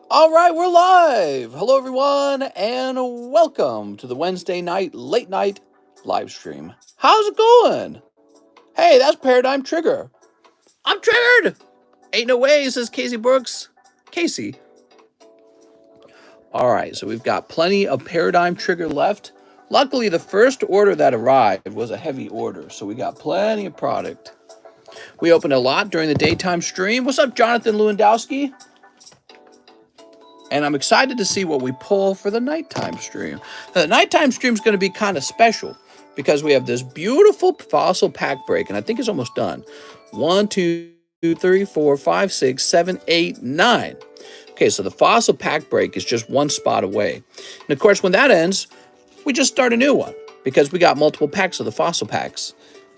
All right, we're live. Hello, everyone, and welcome to the Wednesday night late night live stream. How's it going? Hey, that's Paradigm Trigger. I'm triggered. Ain't no way, says Casey Brooks. Casey. All right, so we've got plenty of Paradigm Trigger left. Luckily, the first order that arrived was a heavy order, so we got plenty of product. We opened a lot during the daytime stream. What's up, Jonathan Lewandowski? And I'm excited to see what we pull for the nighttime stream. The nighttime stream is going to be kind of special because we have this beautiful fossil pack break, and I think it's almost done. 1, 2, 3, 4, 5, 6, 7, 8, 9. Okay, so the fossil pack break is just one spot away. And of course, when that ends, we just start a new one because we got multiple packs of the fossil packs.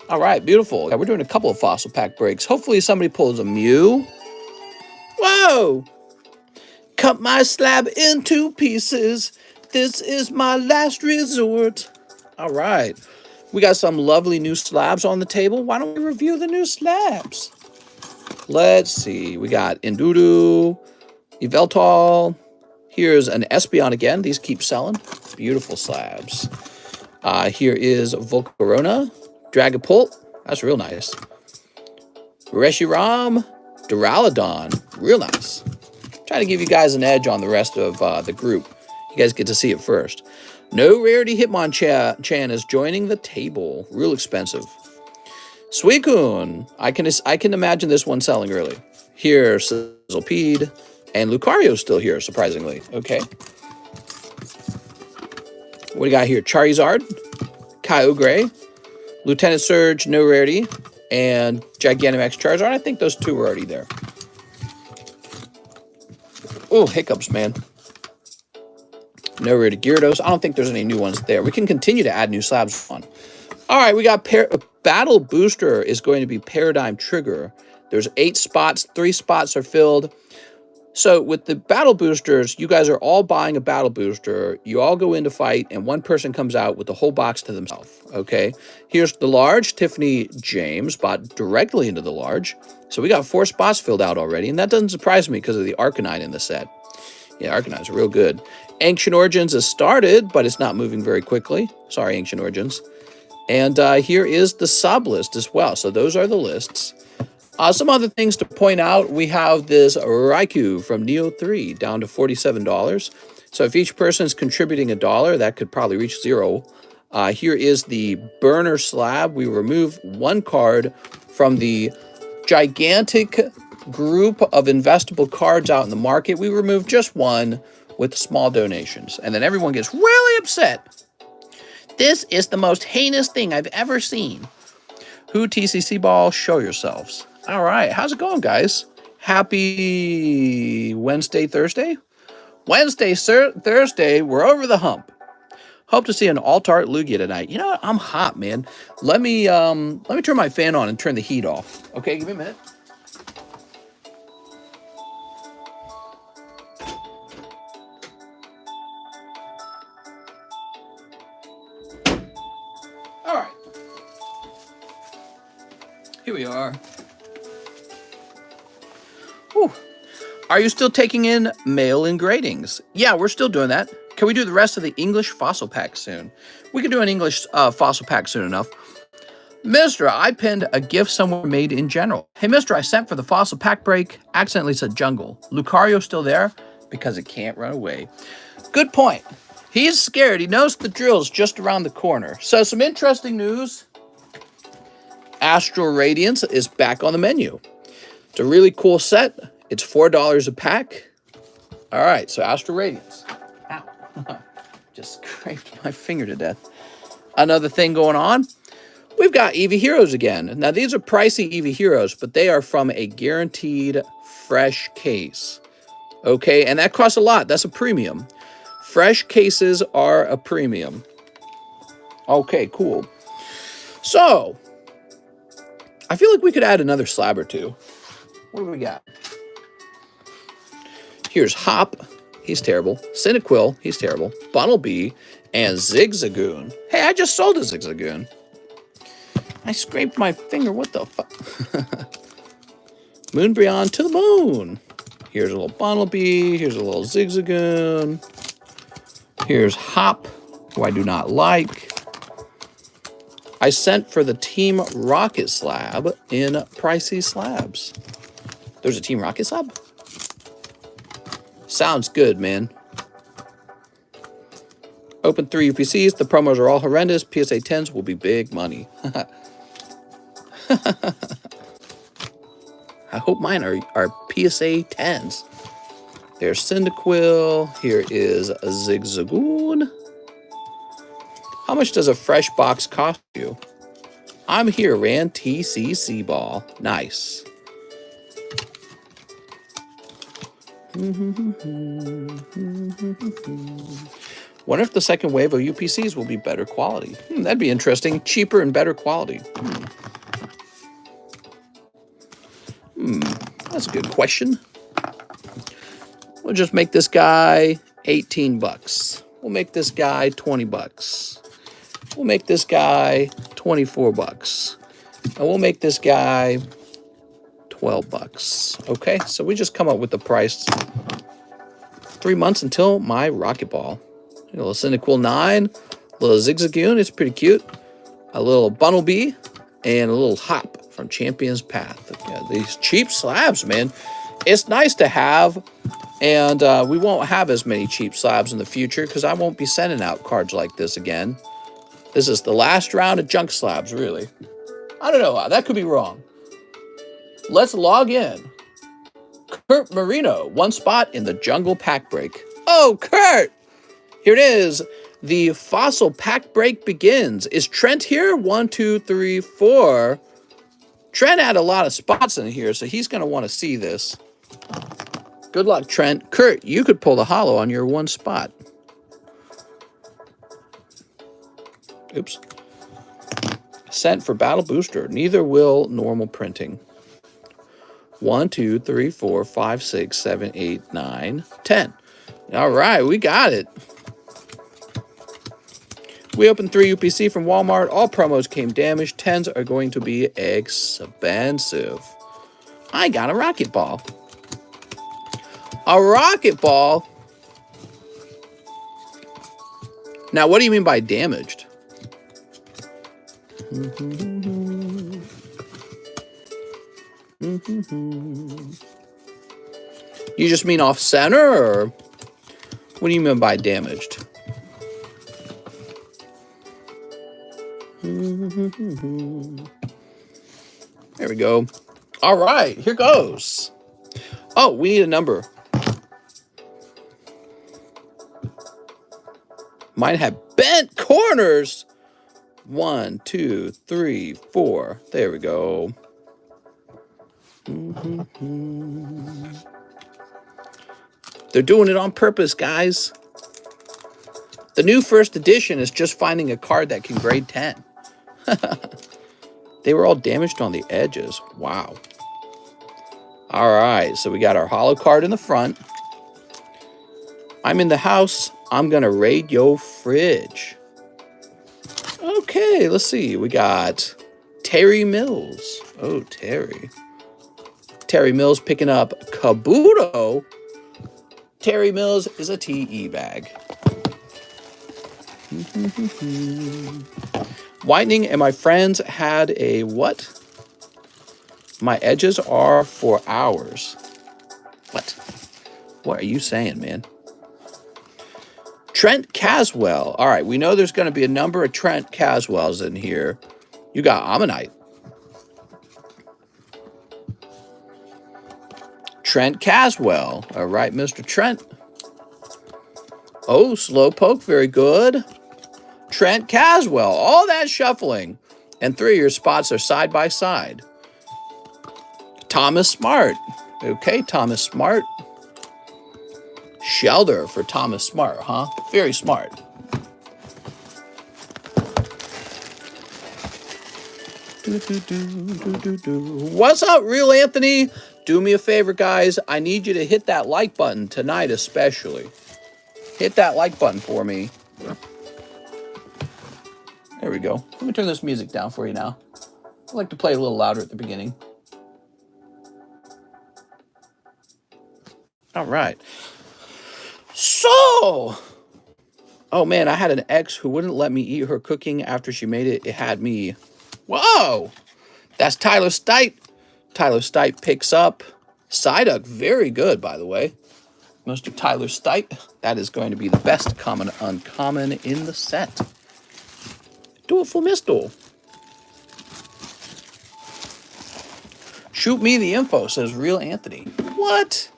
All right, beautiful. Yeah, we're doing a couple of fossil pack breaks. Hopefully somebody pulls a Mew. Whoa! Cut my slab into pieces. This is my last resort. All right. We got some lovely new slabs on the table. Why don't we review the new slabs? Let's see. We got Indudu, Yveltal. Here's an Espeon again. These keep selling. Beautiful slabs. Here is Volcarona, Dragapult. That's real nice. Reshiram, Duraludon. Real nice. Trying to give you guys an edge on the rest of the group. You guys get to see it first. No Rarity Hitmonchan is joining the table. Real expensive. Suicune. I can imagine this one selling early. Here, Sizzlepede. And Lucario's still here, surprisingly. Okay. What do you got here? Charizard. Kyogre. Lieutenant Surge, no Rarity. And Gigantamax Charizard. I think those two were already there. Oh, hiccups, man. No Rarity Gyarados. I don't think there's any new ones there. We can continue to add new slabs on. All right, we got Battle Booster is going to be Paradigm Trigger. There's 8 spots. 3 spots are filled. So with the Battle Boosters, you guys are all buying a Battle Booster. You all go into fight, and one person comes out with the whole box to themselves. Okay, here's the large. Tiffany James bought directly into the large. So we got 4 spots filled out already, and that doesn't surprise me because of the Arcanine in the set. Yeah, Arcanine's real good. Ancient Origins has started, but it's not moving very quickly. Sorry, Ancient Origins. And here is the Sublist as well. So those are the lists. Some other things to point out. We have this Raikou from Neo 3 down to $47. So if each person is contributing $1, that could probably reach 0. Here is the Burner Slab. We remove 1 card from the gigantic group of investable cards out in the market. We remove just 1 with small donations. And then everyone gets really upset. This is the most heinous thing I've ever seen. Who TCC Ball? Show yourselves. All right. How's it going, guys? Happy Wednesday, Thursday? Thursday. We're over the hump. Hope to see an alt-art Lugia tonight. You know what? I'm hot, man. Let me turn my fan on and turn the heat off. Okay, give me a minute. All right. Here we are. Whew. Are you still taking in mail-in gradings? Yeah, we're still doing that. Can we do the rest of the English fossil pack soon? We can do an English fossil pack soon enough. Mister, I pinned a gift somewhere made in general. Hey, Mister, I sent for the fossil pack break. Accidentally said jungle. Lucario still there? Because it can't run away. Good point. He's scared. He knows the drill's just around the corner. So some interesting news. Astral Radiance is back on the menu. It's a really cool set. It's $4 a pack. All right, so Astral Radiance. Ow. Just scraped my finger to death. Another thing going on. We've got Eevee Heroes again. Now, these are pricey Eevee Heroes, but they are from a guaranteed fresh case. Okay, and that costs a lot. That's a premium. Fresh cases are a premium. Okay, cool. So, I feel like we could add another slab or two. What do we got? Here's Hop. He's terrible. Cyndaquil. He's terrible. Bunnelby. And Zigzagoon. Hey, I just sold a Zigzagoon. I scraped my finger. What the fuck? Moonbreon to the moon. Here's a little Bumblebee. Here's a little Zigzagoon. Here's Hop, who I do not like. I sent for the Team Rocket Slab in Pricey Slabs. There's a Team Rocket Slab? Sounds good, man. Open 3 UPCs. The promos are all horrendous. PSA 10s will be big money. I hope mine are PSA 10s. There's Cyndaquil. Here is a Zigzagoon. How much does a fresh box cost you? I'm here, Rand TCC ball. Nice. Wonder if the second wave of UPCs will be better quality. That'd be interesting. Cheaper and better quality. That's a good question. We'll just make this guy 18 bucks. We'll make this guy 20 bucks. We'll make this guy 24 bucks. And we'll make this guy 12 bucks. Okay, so we just come up with the price. 3 months until my Rocket Ball. A little Cyndaquil 9, a little Zigzagoon, it's pretty cute. A little Bumblebee, and a little Hop from Champion's Path. Yeah, these cheap slabs, man. It's nice to have, and we won't have as many cheap slabs in the future because I won't be sending out cards like this again. This is the last round of junk slabs, really. I don't know. That could be wrong. Let's log in. Kurt Marino, 1 spot in the Jungle Pack Break. Oh, Kurt! Here it is. The Fossil Pack Break begins. Is Trent here? 1, 2, 3, 4. Trent had a lot of spots in here, so he's going to want to see this. Good luck, Trent. Kurt, you could pull the holo on your 1 spot. Oops. Sent for Battle Booster. Neither will normal printing. 1, 2, 3, 4, 5, 6, 7, 8, 9, 10. All right, we got it. We opened 3 UPC from Walmart. All promos came damaged. 10s are going to be expensive. I got a Rocket Ball. A Rocket Ball? Now, what do you mean by damaged? You just mean off center, or what do you mean by damaged? There we go. All right, here goes. Oh, we need a number. Mine had bent corners. 1, 2, 3, 4. There we go. They're doing it on purpose, guys. The new first edition is just finding a card that can grade 10. They were all damaged on the edges. Wow. All right, so we got our holo card in the front. I'm in the house. I'm going to raid your fridge. Okay, let's see. We got Terry Mills. Oh, Terry. Terry Mills picking up Kabuto. Terry Mills is a TE bag. Whitening and my friends had a what? My edges are for hours. What? What are you saying, man? Trent Caswell. All right, we know there's going to be a number of Trent Caswells in here. You got Ammonite. Trent Caswell. All right, Mr. Trent. Oh, Slowpoke. Very good. Trent Caswell. All that shuffling. And 3 of your spots are side by side. Thomas Smart. Okay, Thomas Smart. Shelter for Thomas Smart, huh? Very smart. What's up, Real Anthony? Do me a favor, guys. I need you to hit that like button tonight especially. Hit that like button for me. There we go. Let me turn this music down for you now. I like to play a little louder at the beginning. All right. So, oh man, I had an ex who wouldn't let me eat her cooking after she made it. It had me. Whoa! That's Tyler Stipe. Tyler Stipe picks up Psyduck. Very good, by the way. Mr. Tyler Stipe. That is going to be the best common uncommon in the set. Do it for Mistle. Shoot me the info, says Real Anthony. What?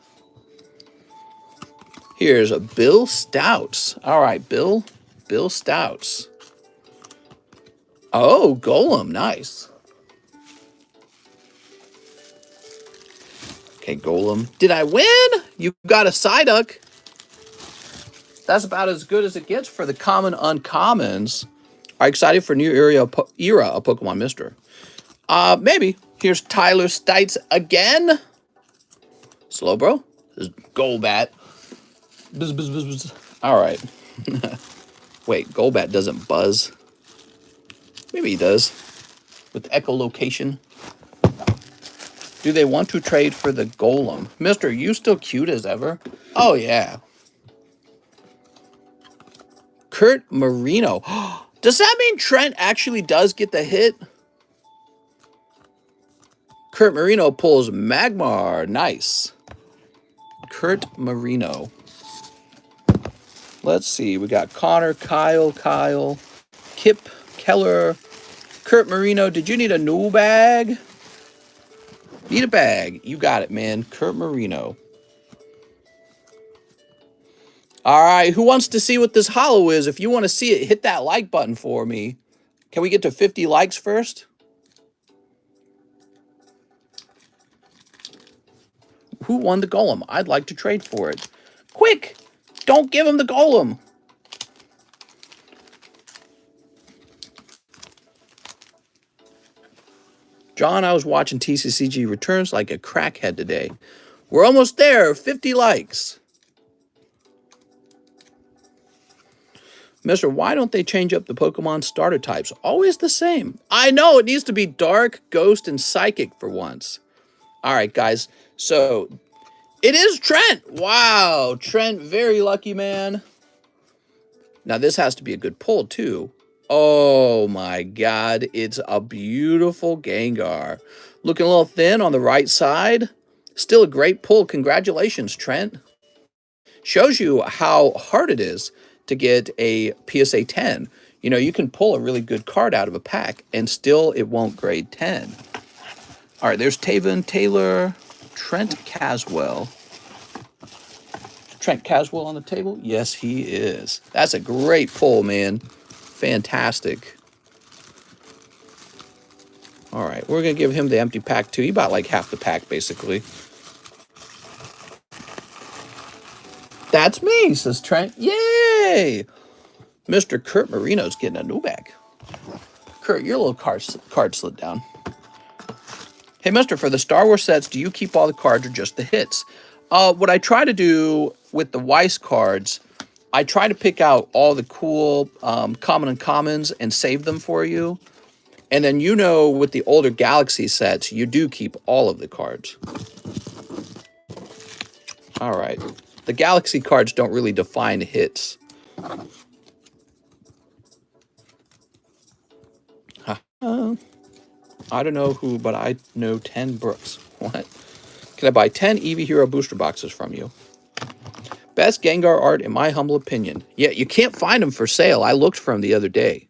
Here's a Bill Stouts. All right, Bill Stouts. Oh, Golem. Nice. Okay, Golem. Did I win? You got a Psyduck. That's about as good as it gets for the common uncommons. Are you excited for new era of Pokemon Mister? Maybe. Here's Tyler Stites again. Slow, bro. This is Golbat. Buzz, buzz, buzz, buzz. All right. Wait, Golbat doesn't buzz. Maybe he does. With echolocation. Do they want to trade for the Golem? Mister, you still cute as ever? Oh, yeah. Kurt Marino. Does that mean Trent actually does get the hit? Kurt Marino pulls Magmar. Nice. Kurt Marino. Let's see. We got Connor, Kyle, Kip, Keller. Kurt Marino, did you need a new bag? Need a bag. You got it, man. Kurt Marino. All right. Who wants to see what this holo is? If you want to see it, hit that like button for me. Can we get to 50 likes first? Who won the Golem? I'd like to trade for it. Quick! Don't give him the Golem! John, I was watching TCCG Returns like a crackhead today. We're almost there. 50 likes. Mister, why don't they change up the Pokemon starter types? Always the same. I know, it needs to be Dark, Ghost, and Psychic for once. All right, guys. So, it is Trent. Wow. Trent, very lucky, man. Now, this has to be a good pull, too. Oh, my God. It's a beautiful Gengar. Looking a little thin on the right side. Still a great pull. Congratulations, Trent. Shows you how hard it is to get a PSA 10. You know, you can pull a really good card out of a pack, and still it won't grade 10. All right, there's Taven Taylor, Trent Caswell. Trent Caswell on the table? Yes, he is. That's a great pull, man. Fantastic. All right, we're going to give him the empty pack, too. He bought like half the pack, basically. That's me, says Trent. Yay! Mr. Kurt Marino's getting a new bag. Kurt, your little card slid down. Hey, Mister, for the Star Wars sets, do you keep all the cards or just the hits? What I try to do with the Weiss cards, I try to pick out all the cool common and commons and save them for you. And then, you know, with the older Galaxy sets, you do keep all of the cards. All right. The Galaxy cards don't really define hits. I don't know who, but I know 10 Brooks. What? Can I buy 10 Eevee Hero booster boxes from you? Best Gengar art, in my humble opinion. Yeah, you can't find them for sale. I looked for them the other day.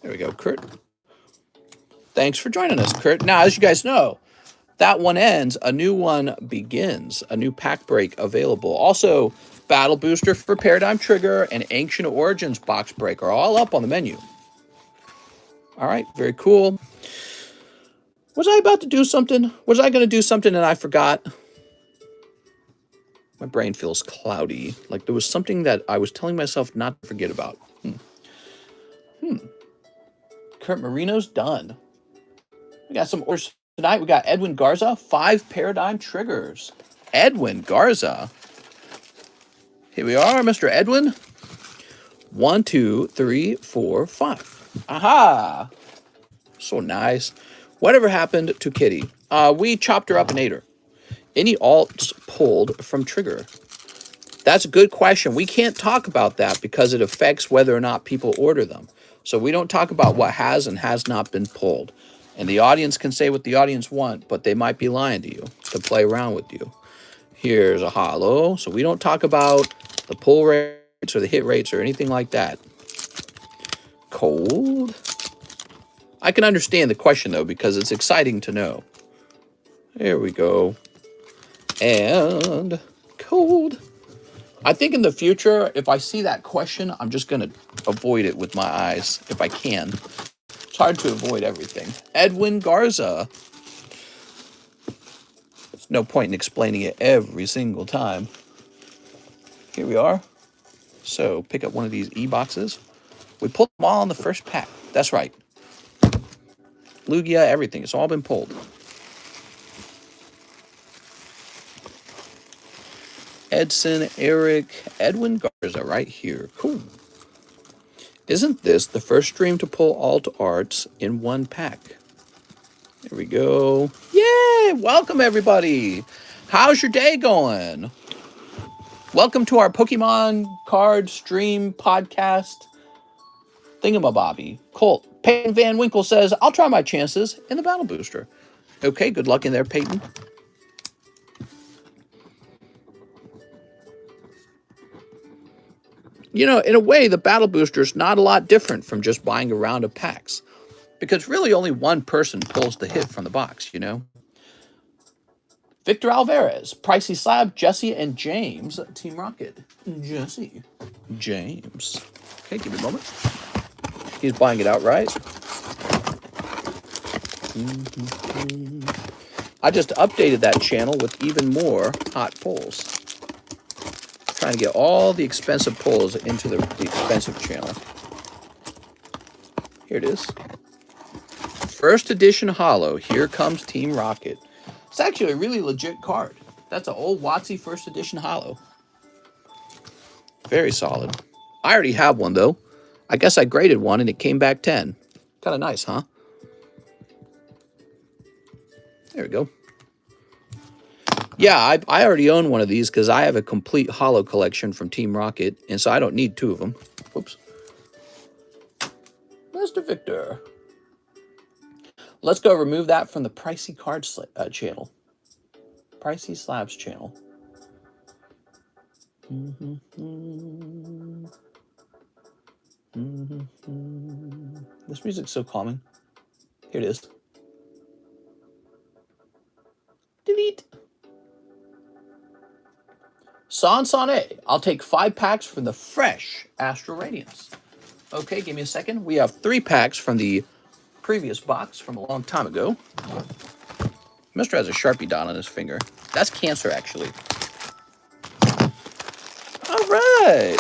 There we go, Kurt. Thanks for joining us, Kurt. Now, as you guys know, that one ends, a new one begins, a new pack break available. Also, Battle Booster for Paradigm Trigger and Ancient Origins box break are all up on the menu. All right, very cool. Was I about to do something? Was I going to do something and I forgot? My brain feels cloudy. Like there was something that I was telling myself not to forget about. Kurt Marino's done. We got some orders tonight. We got Edwin Garza, 5 Paradigm Triggers. Edwin Garza. Here we are, Mr. Edwin. 1, 2, 3, 4, 5. Aha! So nice. Whatever happened to Kitty? We chopped her up and ate her. Any alts pulled from Trigger? That's a good question. We can't talk about that because it affects whether or not people order them. So we don't talk about what has and has not been pulled. And the audience can say what the audience want, but they might be lying to you to play around with you. Here's a holo. So we don't talk about the pull rates or the hit rates or anything like that. Cold. I can understand the question, though, because it's exciting to know. There we go. And cold. I think in the future, if I see that question, I'm just going to avoid it with my eyes if I can. It's hard to avoid everything. Edwin Garza. There's no point in explaining it every single time. Here we are. So pick up one of these E-boxes. We pulled them all in the first pack. That's right. Lugia, everything. It's all been pulled. Edson, Eric, Edwin Garza right here. Cool. Isn't this the first stream to pull alt arts in one pack? There we go. Yay! Welcome, everybody. How's your day going? Welcome to our Pokemon card stream podcast thingamabobby. Colt. Peyton Van Winkle says, I'll try my chances in the Battle Booster. Okay, good luck in there, Peyton. You know, in a way, the Battle Booster is not a lot different from just buying a round of packs. Because really only one person pulls the hit from the box, you know? Victor Alvarez, Pricey Slab, Jesse, and James, Team Rocket. Jesse. James. Okay, give me a moment. He's buying it outright. I just updated that channel with even more hot pulls. Trying to get all the expensive pulls into the expensive channel. Here it is. First edition holo. Here comes Team Rocket. It's actually a really legit card. That's an old WotC first edition holo. Very solid. I already have one though. I guess I graded one and it came back 10. Kind of nice, huh? There we go. Yeah, I already own one of these because I have a complete holo collection from Team Rocket, and so I don't need two of them. Whoops. Mr. Victor. Let's go remove that from the Pricey Card channel. Pricey Slabs channel. This music's so calming. Here it is. Delete. Sansane. I'll take 5 packs from the fresh Astral Radiance. Okay, give me a second. We have 3 packs from the previous box from a long time ago. Mister has a Sharpie dot on his finger. That's cancer, actually. All right.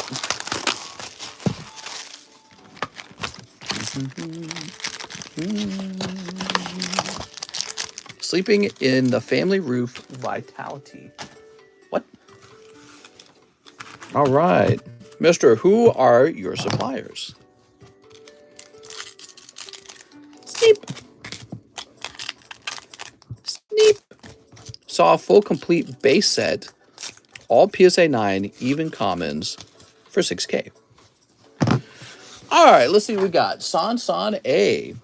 Sleeping in the family roof vitality. What? All right. Mister, who are your suppliers? Sneep. Sneep. Saw a full complete base set, all PSA 9, even commons for 6K. All right, let's see what we got. San A.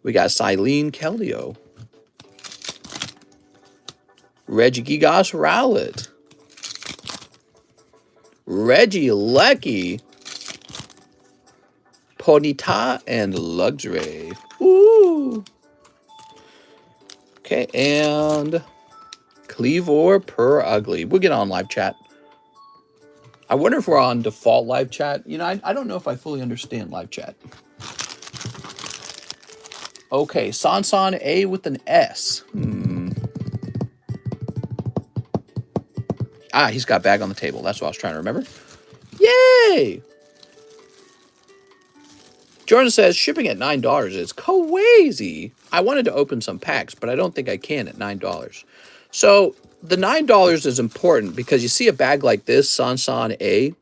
We got Silene Keldeo. Regigigas Rowlet. Reggie Lecky. Ponyta and Luxray. Ooh. Okay, and Cleavor Per Ugly. We'll get on live chat. I wonder if we're on default live chat. You know, I don't know if I fully understand live chat. Okay, Sansan A with an S. Ah, he's got bag on the table. That's what I was trying to remember. Yay! Jordan says, shipping at $9 is crazy. I wanted to open some packs, but I don't think I can at $9. So the $9 is important because you see a bag like this, Sansan A,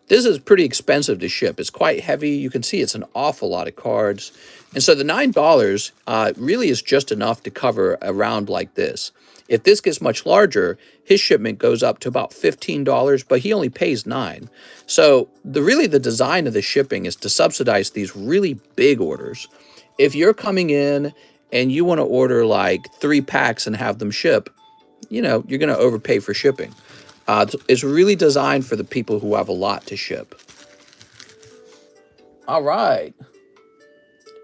This is pretty expensive to ship. It's quite heavy. You can see it's an awful lot of cards. And so the $9 really is just enough to cover a round like this. If this gets much larger, his shipment goes up to about $15, but he only pays $9. So the design of the shipping is to subsidize these really big orders. If you're coming in and you want to order like 3 packs and have them ship, you're going to overpay for shipping. It's really designed for the people who have a lot to ship. All right.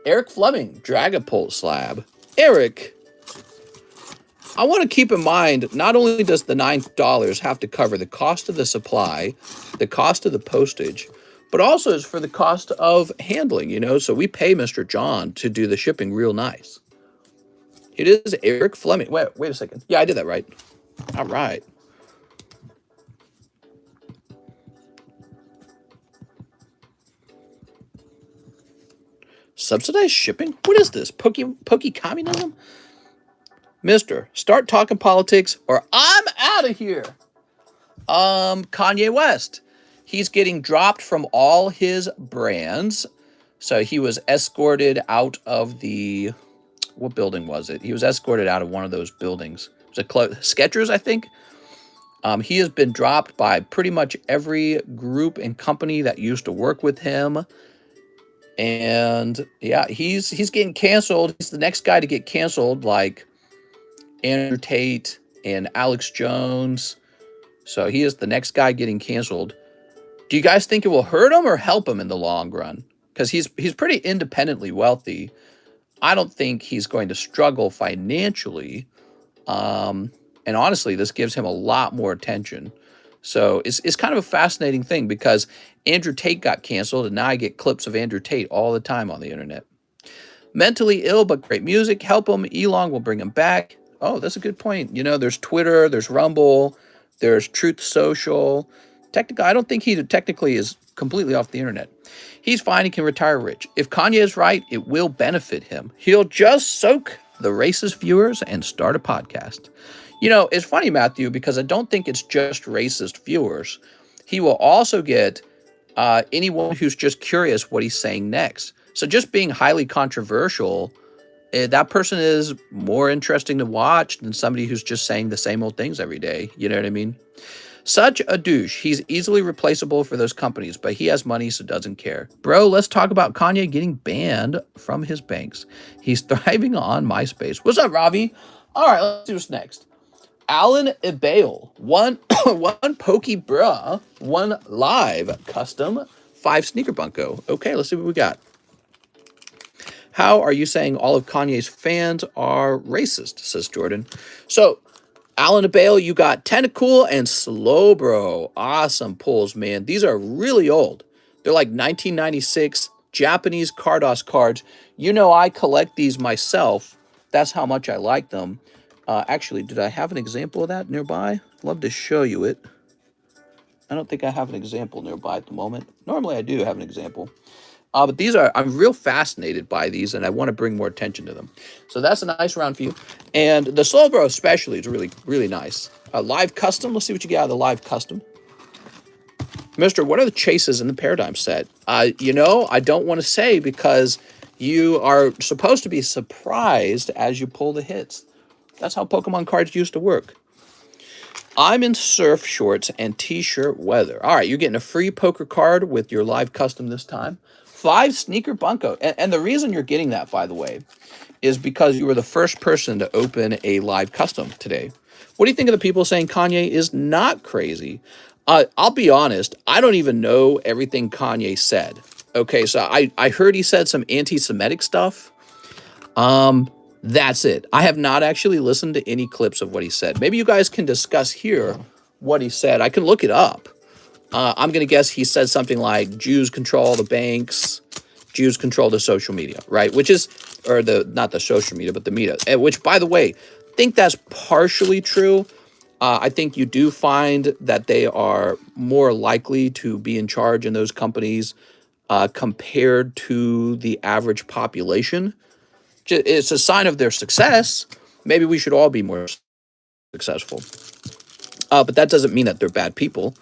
Eric Fleming, Dragapult slab. Eric, I want to keep in mind, not only does the $9 have to cover the cost of the supply, the cost of the postage, but also is for the cost of handling, so we pay Mr. John to do the shipping real nice. It is Eric Fleming. Wait a second. Yeah, I did that right. All right. Subsidized shipping? What is this? Pokey communism? Mister, start talking politics or I'm out of here. Kanye West. He's getting dropped from all his brands. So he was escorted out of what building was it? He was escorted out of one of those buildings. It was Skechers, I think. He has been dropped by pretty much every group and company that used to work with him. And yeah, he's getting canceled. He's the next guy to get canceled, like Andrew Tate and Alex Jones. So he is the next guy getting canceled. Do you guys think it will hurt him or help him in the long run? Because he's pretty independently wealthy. I don't think he's going to struggle financially. And honestly, this gives him a lot more attention. So it's kind of a fascinating thing because Andrew Tate got canceled, and now I get clips of Andrew Tate all the time on the internet. Mentally ill, but great music. Help him. Elon will bring him back. Oh, that's a good point. There's Twitter, there's Rumble, there's Truth Social. I don't think he technically is completely off the internet. He's fine. He can retire rich. If Kanye is right, it will benefit him. He'll just soak the racist viewers and start a podcast. It's funny, Matthew, because I don't think it's just racist viewers. He will also get anyone who's just curious what he's saying next. So just being highly controversial, that person is more interesting to watch than somebody who's just saying the same old things every day. You know what I mean? Such a douche. He's easily replaceable for those companies, but he has money, so doesn't care. Bro, let's talk about Kanye getting banned from his banks. He's thriving on MySpace. What's up, Ravi? All right, let's see what's next. Alan Ebale, one Pokey Bruh, 1 live custom, 5 sneaker bunko. Okay, let's see what we got. How are you saying all of Kanye's fans are racist, says Jordan. So, Alan Ebale, you got Tentacool and Slowbro. Awesome pulls, man. These are really old. They're like 1996 Japanese Cardos cards. I collect these myself. That's how much I like them. Actually, did I have an example of that nearby? Love to show you it. I don't think I have an example nearby at the moment. Normally I do have an example. But I'm real fascinated by these, and I want to bring more attention to them. So that's a nice round for you. And the Slowbro especially is really, really nice. Live custom. Let's see what you get out of the live custom. Mister, what are the chases in the Paradigm set? I don't want to say because you are supposed to be surprised as you pull the hits. That's how Pokemon cards used to work. I'm in surf shorts and t-shirt weather. All right, you're getting a free poker card with your live custom this time. 5 sneaker bunko. And the reason you're getting that, by the way, is because you were the first person to open a live custom today. What do you think of the people saying Kanye is not crazy? I'll be honest, I don't even know everything Kanye said. Okay, so I heard he said some anti-Semitic stuff. That's it. I have not actually listened to any clips of what he said. Maybe you guys can discuss here what he said. I can look it up. I'm going to guess he said something like Jews control the banks, Jews control the social media, right? Not the social media, but the media. Which, by the way, I think that's partially true. I think you do find that they are more likely to be in charge in those companies compared to the average population. It's a sign of their success. Maybe we should all be more successful. But that doesn't mean that they're bad people.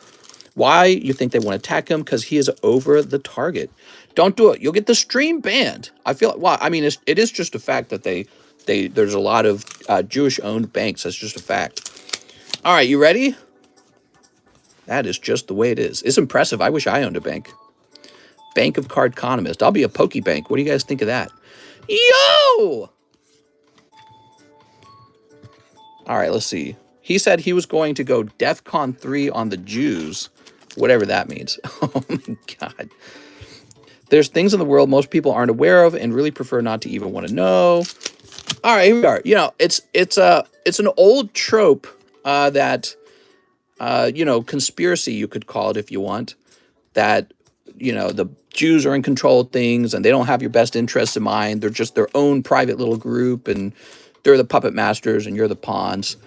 Why you think they want to attack him? Because he is over the target. Don't do it. You'll get the stream banned. I feel like, well, I mean, it is just a fact that there's a lot of Jewish-owned banks. That's just a fact. All right, you ready? That is just the way it is. It's impressive. I wish I owned a bank. Bank of Cardconomist. I'll be a pokey bank. What do you guys think of that? Yo! All right, let's see. He said he was going to go DEFCON 3 on the Jews, whatever that means. Oh, my God. There's things in the world most people aren't aware of and really prefer not to even want to know. All right, here we are. You know, it's an old trope that, you know, conspiracy, you could call it if you want, that, you know, the Jews are in control of things and they don't have your best interests in mind. They're just their own private little group and they're the puppet masters and you're the pawns.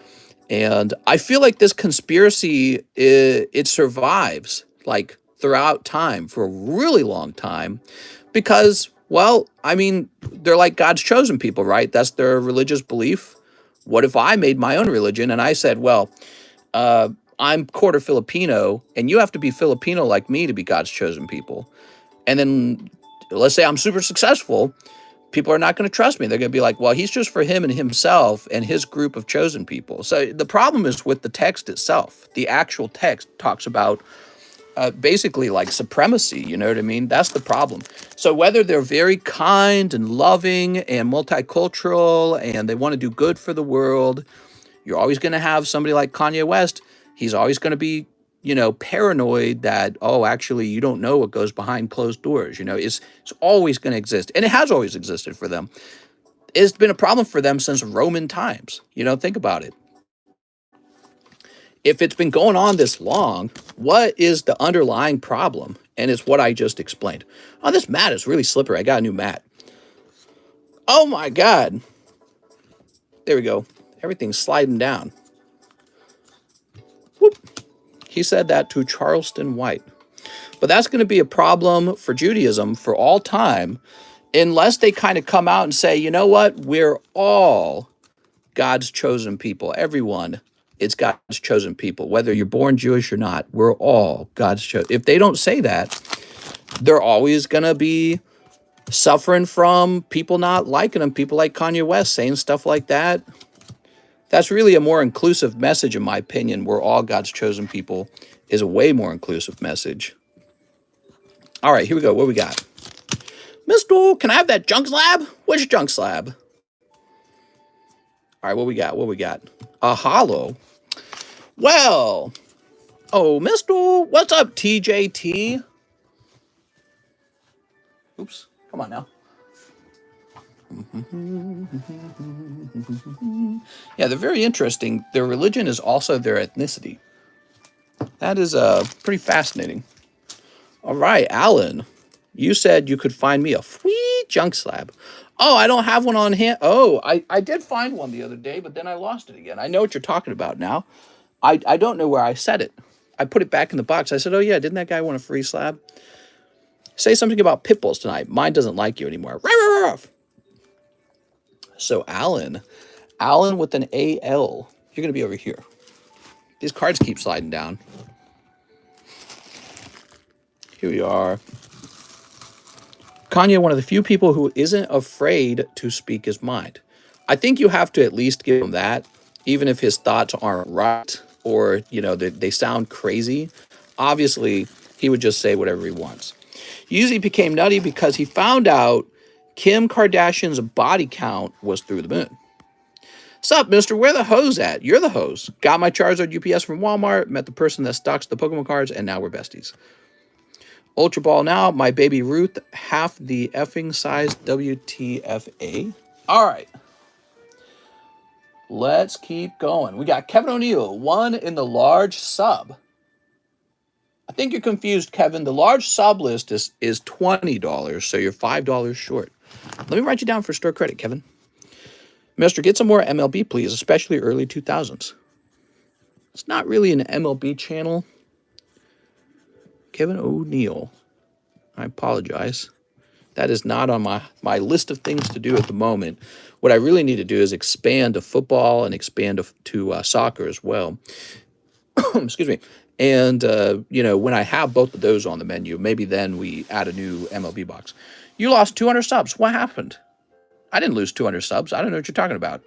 And I feel like this conspiracy, it survives like throughout time for a really long time because, well, I mean, they're like God's chosen people, right? That's their religious belief. What if I made my own religion and I said, well, I'm quarter Filipino and you have to be Filipino like me to be God's chosen people. And then let's say I'm super successful. People are not going to trust me. They're going to be like, well, he's just for him and himself and his group of chosen people. So the problem is with the text itself. The actual text talks about basically like supremacy. You know what I mean? That's the problem. So whether they're very kind and loving and multicultural and they want to do good for the world, you're always going to have somebody like Kanye West. He's always going to be, you know, paranoid that, oh, actually, you don't know what goes behind closed doors. You know, it's always going to exist. And it has always existed for them. It's been a problem for them since Roman times. You know, think about it. If it's been going on this long, what is the underlying problem? And it's what I just explained. Oh, this mat is really slippery. I got a new mat. Oh, my God. There we go. Everything's sliding down. Whoop. He said that to Charleston White. But that's going to be a problem for Judaism for all time unless they kind of come out and say, you know what? We're all God's chosen people. Everyone, it's God's chosen people. Whether you're born Jewish or not, we're all God's chosen. If they don't say that, they're always going to be suffering from people not liking them. People like Kanye West saying stuff like that. That's really a more inclusive message, in my opinion. We're all God's chosen people is a way more inclusive message. All right, here we go. What we got? Mister, can I have that junk slab? Which junk slab? All right, what we got? What we got? A hollow. Well, oh, Mister, what's up, TJT? Oops, come on now. Yeah, they're very interesting. Their religion is also their ethnicity. That is pretty fascinating. All right, Alan, you said you could find me a free junk slab. Oh, I don't have one on hand. Oh, I did find one the other day, but then I lost it again. I know what you're talking about now. I don't know where I set it. I put it back in the box. I said, oh, yeah, didn't that guy want a free slab? Say something about pit bulls tonight. Mine doesn't like you anymore. Ruff. So Alan with an A-L, you're going to be over here. These cards keep sliding down. Here we are. Kanye, one of the few people who isn't afraid to speak his mind. I think you have to at least give him that, even if his thoughts aren't right or, you know, they sound crazy. Obviously, he would just say whatever he wants. Usually became nutty because he found out Kim Kardashian's body count was through the moon. Sup, mister? Where the hose at? You're the hose. Got my Charizard UPS from Walmart, met the person that stocks the Pokemon cards, and now we're besties. Ultra Ball now, my baby Ruth, half the effing size WTFA. All right. Let's keep going. We got Kevin O'Neill, one in the large sub. I think you're confused, Kevin. The large Sublist is $20, so you're $5 short. Let me write you down for store credit, Kevin. Mister, get some more MLB, please, especially early 2000s. It's not really an MLB channel. Kevin O'Neill. I apologize. That is not on my list of things to do at the moment. What I really need to do is expand to football and expand to soccer as well. Excuse me. And, you know, when I have both of those on the menu, maybe then we add a new MLB box. You lost 200 subs. What happened? I didn't lose 200 subs. I don't know what you're talking about.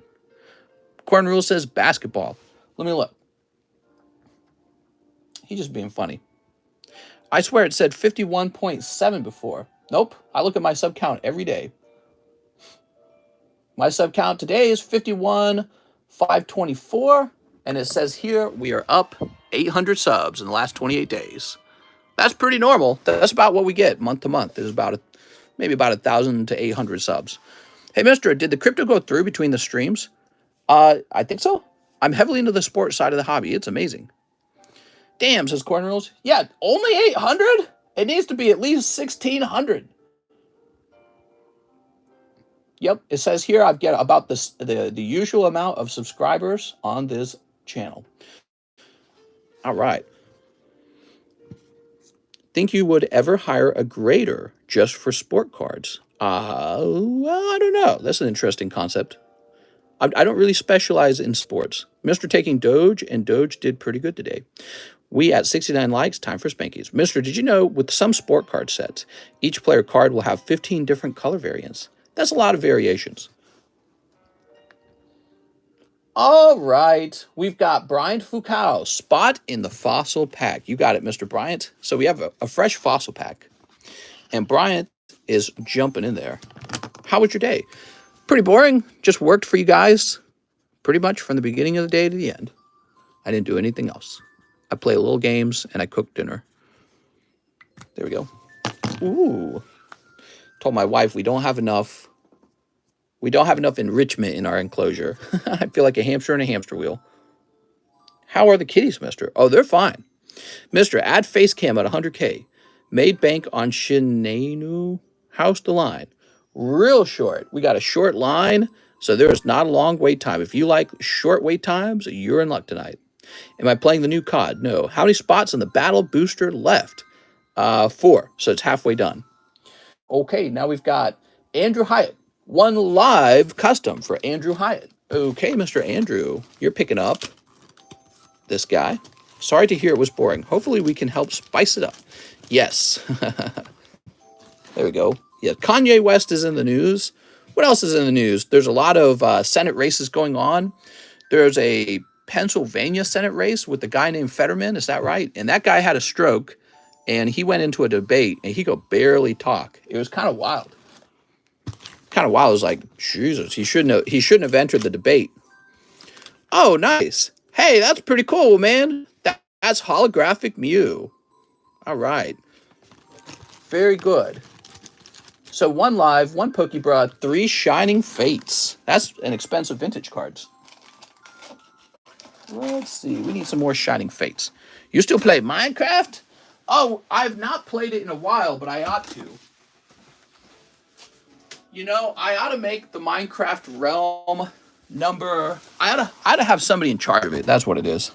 Corn Rule says basketball. Let me look. He's just being funny. I swear it said 51.7 before. Nope. I look at my sub count every day. My sub count today is 51,524. And it says here we are up 800 subs in the last 28 days. That's pretty normal. That's about what we get month to month. There's about maybe about 1,000 to 800 subs. Hey, mister, did the crypto go through between the streams? I think so. I'm heavily into the sports side of the hobby. It's amazing. Damn, says Corn Rules. Yeah, only 800? It needs to be at least 1,600. Yep, it says here I've got about the usual amount of subscribers on this channel. All right. Think you would ever hire a grader just for sport cards? Well, I don't know. That's an interesting concept. I don't really specialize in sports. Mr. taking Doge, and Doge did pretty good today. We at 69 likes, time for Spankies. Mister, did you know with some sport card sets, each player card will have 15 different color variants? That's a lot of variations. All right, we've got Bryant Foucault, spot in the fossil pack. You got it, Mr. Bryant. So we have a fresh fossil pack, and Bryant is jumping in there. How was your day? Pretty boring. Just worked for you guys pretty much from the beginning of the day to the end. I didn't do anything else. I play little games and I cook dinner. There we go. Ooh. Told my wife we don't have enough. We don't have enough enrichment in our enclosure. I feel like a hamster in a hamster wheel. How are the kitties, mister? Oh, they're fine. Mister, add face cam at 100K. Made bank on Shinenu. House the line. Real short. We got a short line, so there is not a long wait time. If you like short wait times, you're in luck tonight. Am I playing the new COD? No. How many spots in the battle booster left? 4, so it's halfway done. Okay, now we've got Andrew Hyatt. One live custom for Andrew Hyatt. Okay, Mr. Andrew, you're picking up this guy. Sorry to hear it was boring. Hopefully we can help spice it up. Yes. There we go. Yeah, Kanye West is in the news. What else is in the news? There's a lot of Senate races going on. There's a Pennsylvania Senate race with a guy named Fetterman. Is that right? And that guy had a stroke, and he went into a debate, and he could barely talk. It was kind of wild. Kind of wild. It was like, Jesus, he shouldn't have entered the debate. Oh, nice. Hey, that's pretty cool, man. That's holographic Mew. All right. Very good. So 1 live, 1 Pokebra, 3 Shining Fates. That's an expensive vintage cards. Let's see. We need some more Shining Fates. You still play Minecraft? Oh, I've not played it in a while, but I ought to. You know, I ought to make the Minecraft realm number. I ought to have somebody in charge of it. That's what it is.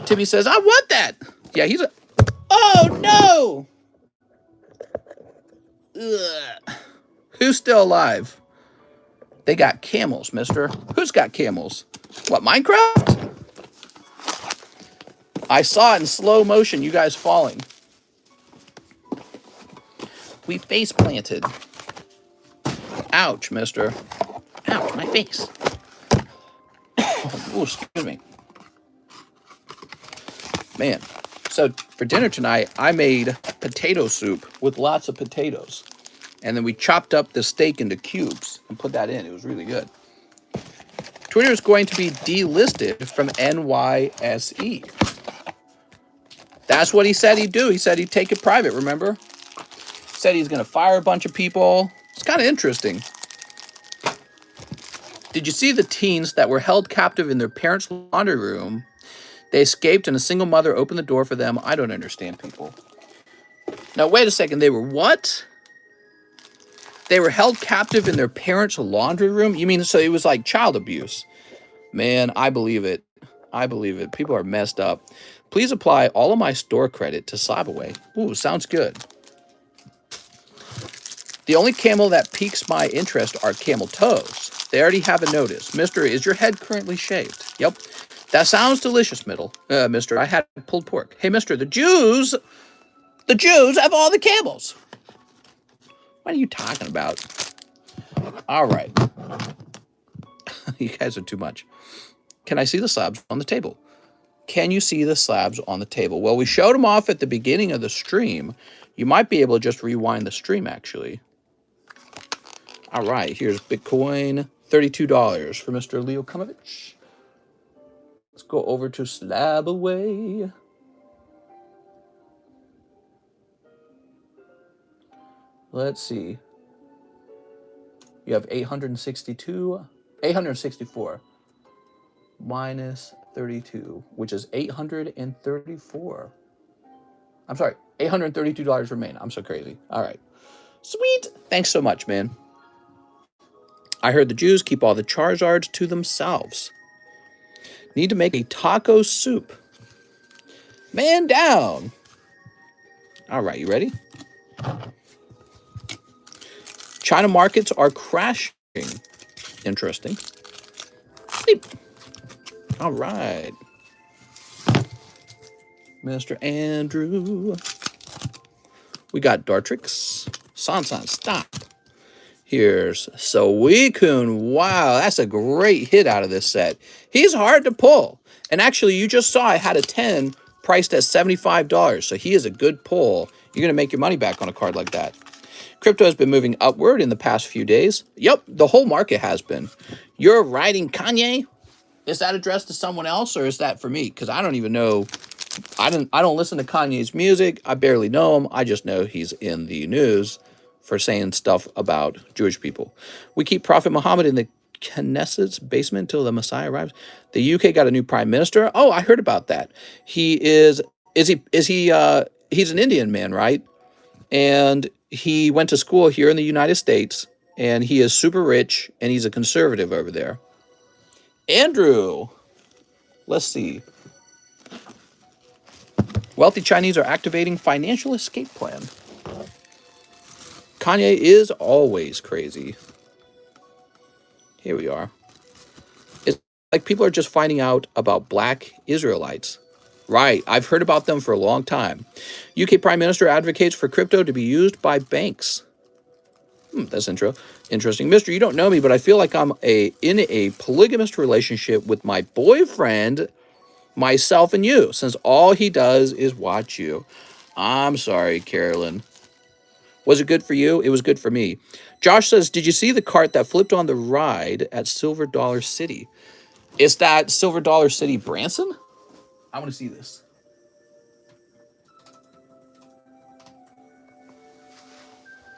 Timmy says, I want that. Yeah, he's a... Oh, no! Ugh. Who's still alive? They got camels, mister. Who's got camels? What, Minecraft? I saw it in slow motion, you guys falling. We face planted. Ouch, mister. Ouch, my face. Oh, excuse me. Man. So for dinner tonight, I made potato soup with lots of potatoes. And then we chopped up the steak into cubes and put that in. It was really good. Twitter is going to be delisted from NYSE. That's what he said he'd do. He said he'd take it private, remember? Said he's going to fire a bunch of people. It's kind of interesting. Did you see the teens that were held captive in their parents' laundry room? They escaped and a single mother opened the door for them. I don't understand people. Now, wait a second. They were what? They were held captive in their parents' laundry room? You mean so it was like child abuse? Man, I believe it. I believe it. People are messed up. Please apply all of my store credit to Slabaway. Ooh, sounds good. The only camel that piques my interest are camel toes. They already have a notice. Mister, is your head currently shaved? Yep. That sounds delicious, mister. I had pulled pork. Hey, mister, the Jews have all the camels. What are you talking about? All right. You guys are too much. Can I see the slabs on the table? Can you see the slabs on the table? Well, we showed them off at the beginning of the stream. You might be able to just rewind the stream, actually. All right, here's Bitcoin, $32 for Mr. Leo Kumovich. Let's go over to Slab Away. Let's see. You have 864 minus 32, which is 834. I'm sorry, $832 remain. I'm so crazy. All right. Sweet. Thanks so much, man. I heard the Jews keep all the Charizards to themselves. Need to make a taco soup. Man down. All right, you ready? China markets are crashing. Interesting. Sleep. All right. Mr. Andrew. We got Dartrix. Sansan, stop. Here's Suikun. Wow, that's a great hit out of this set. He's hard to pull. And actually, you just saw I had a 10 priced at $75. So he is a good pull. You're going to make your money back on a card like that. Crypto has been moving upward in the past few days. Yep, the whole market has been. You're riding Kanye? Is that addressed to someone else or is that for me? Because I don't even know. I don't listen to Kanye's music. I barely know him. I just know he's in the news for saying stuff about Jewish people. We keep Prophet Muhammad in the Knesset's basement until the Messiah arrives. The UK got a new prime minister. Oh, I heard about that. He's an Indian man, right? And he went to school here in the United States, and he is super rich, and he's a conservative over there. Andrew, let's see. Wealthy Chinese are activating financial escape plan. Kanye is always crazy. Here we are. It's like people are just finding out about black Israelites. Right, I've heard about them for a long time. UK Prime Minister advocates for crypto to be used by banks. That's interesting. Mister, you don't know me, but I feel like I'm in a polygamous relationship with my boyfriend, myself, and you, since all he does is watch you. I'm sorry, Carolyn. Was it good for you? It was good for me. Josh says, did you see the cart that flipped on the ride at Silver Dollar City? Is that Silver Dollar City Branson? I want to see this.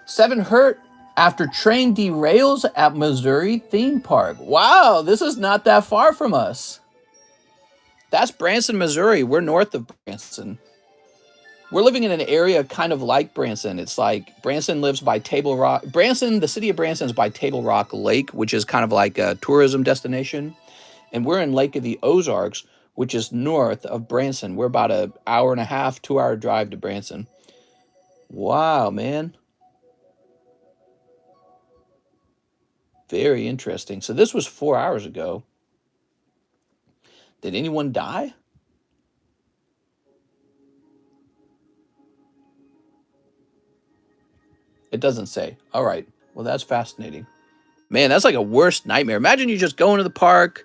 Seven hurt after train derails at Missouri theme park. Wow, this is not that far from us. That's Branson, Missouri. We're north of Branson. We're living in an area kind of like Branson. It's like Branson lives by Table Rock. The city of Branson is by Table Rock Lake, which is kind of like a tourism destination. And we're in Lake of the Ozarks, which is north of Branson. We're about an hour and a half, 2-hour drive to Branson. Wow, man. Very interesting. So this was 4 hours ago. Did anyone die? It doesn't say. All right. Well, that's fascinating. Man, that's like a worst nightmare. Imagine you just go into the park.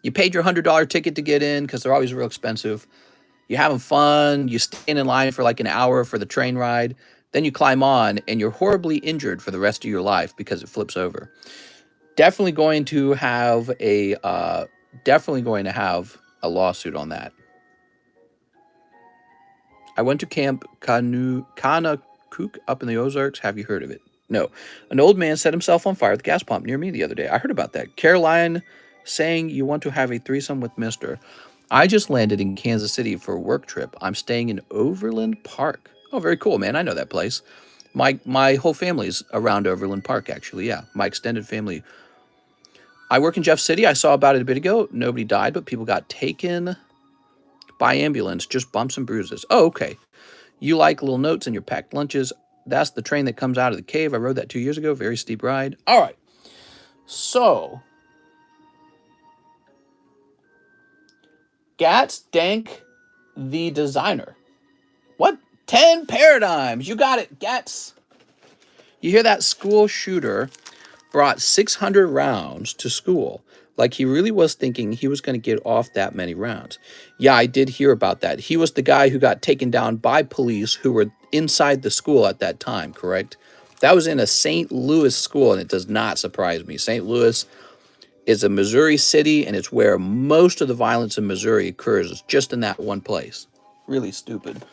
You paid your $100 ticket to get in because they're always real expensive. You're having fun. You stand in line for like an hour for the train ride. Then you climb on and you're horribly injured for the rest of your life because it flips over. Definitely going to have a lawsuit on that. I went to Camp Kanakook up in the Ozarks. Have you heard of it? No. An old man set himself on fire at the gas pump near me the other day. I heard about that. Caroline saying you want to have a threesome with Mister. I just landed in Kansas City for a work trip. I'm staying in Overland Park. Oh, very cool, man. I know that place. My whole family's around Overland Park, actually. Yeah, my extended family. I work in Jeff City. I saw about it a bit ago. Nobody died, but people got taken by ambulance. Just bumps and bruises. Oh, okay. You like little notes in your packed lunches. That's the train that comes out of the cave. I rode that 2 years ago. Very steep ride. All right. So, Gats Dank, the designer. What? 10 paradigms. You got it, Gats. You hear that? School shooter brought 600 rounds to school. Like he really was thinking he was going to get off that many rounds. Yeah, I did hear about that. He was the guy who got taken down by police who were inside the school at that time, correct? That was in a St. Louis school, and it does not surprise me. St. Louis is a Missouri city, and it's where most of the violence in Missouri occurs. It's just in that one place. Really stupid.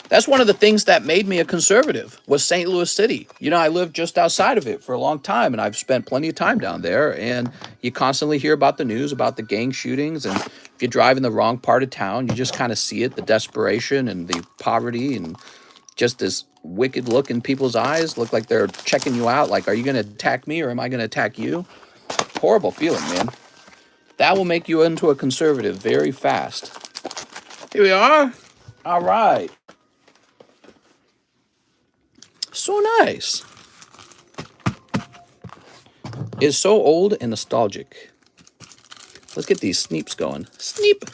That's one of the things that made me a conservative was St. Louis City. You know, I lived just outside of it for a long time, and I've spent plenty of time down there. And you constantly hear about the news, about the gang shootings. And if you drive in the wrong part of town, you just kind of see it, the desperation and the poverty and just this wicked look in people's eyes. Look like they're checking you out. Like, are you going to attack me or am I going to attack you? Horrible feeling, man. That will make you into a conservative very fast. Here we are. All right. So nice. It's so old and nostalgic. Let's get these sneeps going. Sneep.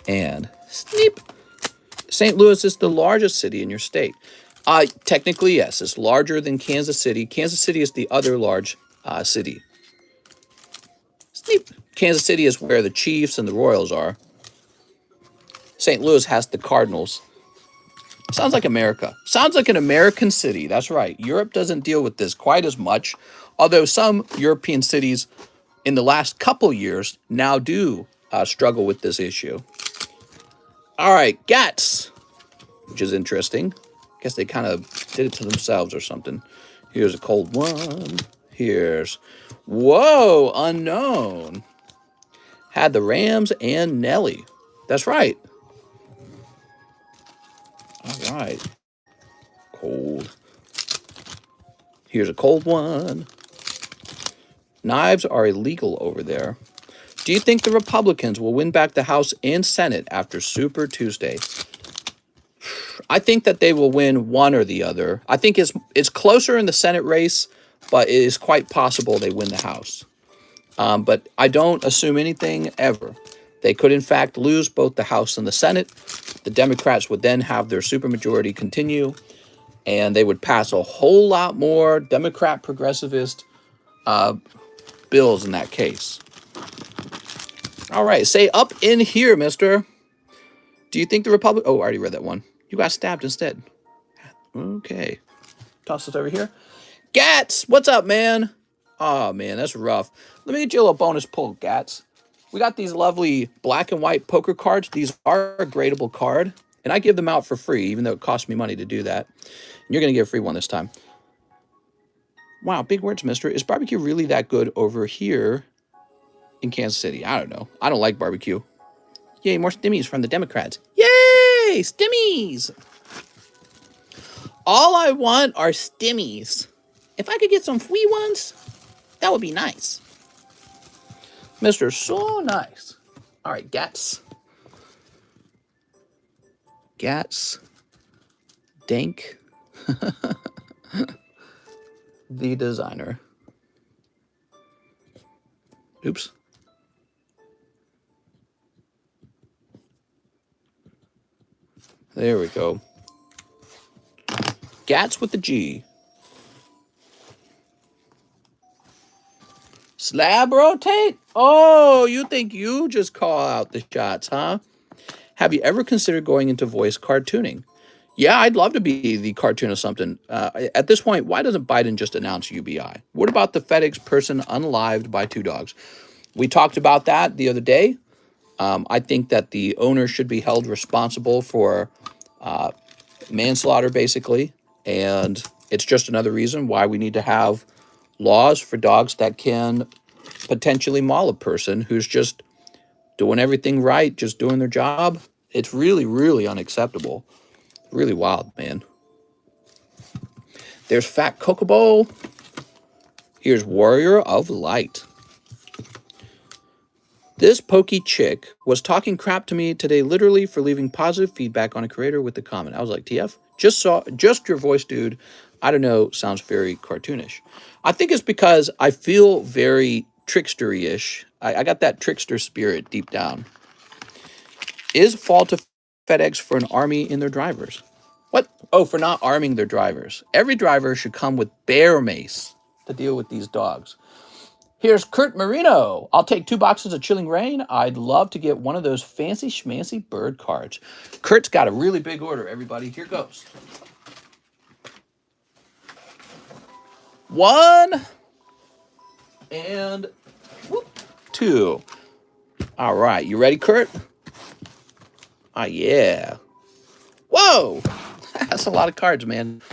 And sneep. St. Louis is the largest city in your state. Technically, yes. It's larger than Kansas City. Kansas City is the other large city. Sneep. Kansas City is where the Chiefs and the Royals are. St. Louis has the Cardinals. Sounds like America. Sounds like an American city. That's right. Europe doesn't deal with this quite as much, although some European cities in the last couple years now do struggle with this issue. All right, Gats, which is interesting. I guess they kind of did it to themselves or something. Here's a cold one. Here's, whoa, unknown. Had the Rams and Nelly. That's right. All right. Cold. Here's a cold one. Knives are illegal over there. Do you think the Republicans will win back the House and Senate after Super Tuesday? I think that they will win one or the other. I think it's closer in the Senate race, but it is quite possible they win the House. But I don't assume anything ever. They could, in fact, lose both the House and the Senate. The Democrats would then have their supermajority continue, and they would pass a whole lot more Democrat progressivist bills in that case. All right, say up in here, mister. Do you think the Republic... Oh, I already read that one. You got stabbed instead. Okay. Toss this over here. Gats, what's up, man? Oh, man, that's rough. Let me get you a little bonus pull, Gats. We got these lovely black and white poker cards. These are a gradable card, and I give them out for free, even though it costs me money to do that. And you're going to get a free one this time. Wow, big words, mister. Is barbecue really that good over here in Kansas City? I don't know. I don't like barbecue. Yay, more stimmies from the Democrats. Yay, stimmies. All I want are stimmies. If I could get some free ones, that would be nice. Mr. So nice. All right, Gats. Gats. Dank. The designer. Oops. There we go. Gats with the G. Slab rotate? Oh, you think you just call out the shots, huh? Have you ever considered going into voice cartooning? Yeah, I'd love to be the cartoon of something. At this point, why doesn't Biden just announce UBI? What about the FedEx person unalived by two dogs? We talked about that the other day. I think that the owner should be held responsible for manslaughter, basically. And it's just another reason why we need to have laws for dogs that can potentially maul a person who's just doing everything right, just doing their job. It's really, really unacceptable. Really wild, man. There's Fat Kokobo. Here's Warrior of Light. This pokey chick was talking crap to me today, literally for leaving positive feedback on a creator with the comment. I was like, TF, just your voice, dude. I don't know, sounds very cartoonish. I think it's because I feel very trickstery-ish. I got that trickster spirit deep down. Is fault of FedEx for an army in their drivers? What? Oh, for not arming their drivers. Every driver should come with bear mace to deal with these dogs. Here's Kurt Marino. I'll take 2 boxes of Chilling Rain. I'd love to get one of those fancy schmancy bird cards. Kurt's got a really big order, everybody. Here goes. 1 and 2. All right, you ready, Kurt? Yeah. Whoa, that's a lot of cards, man.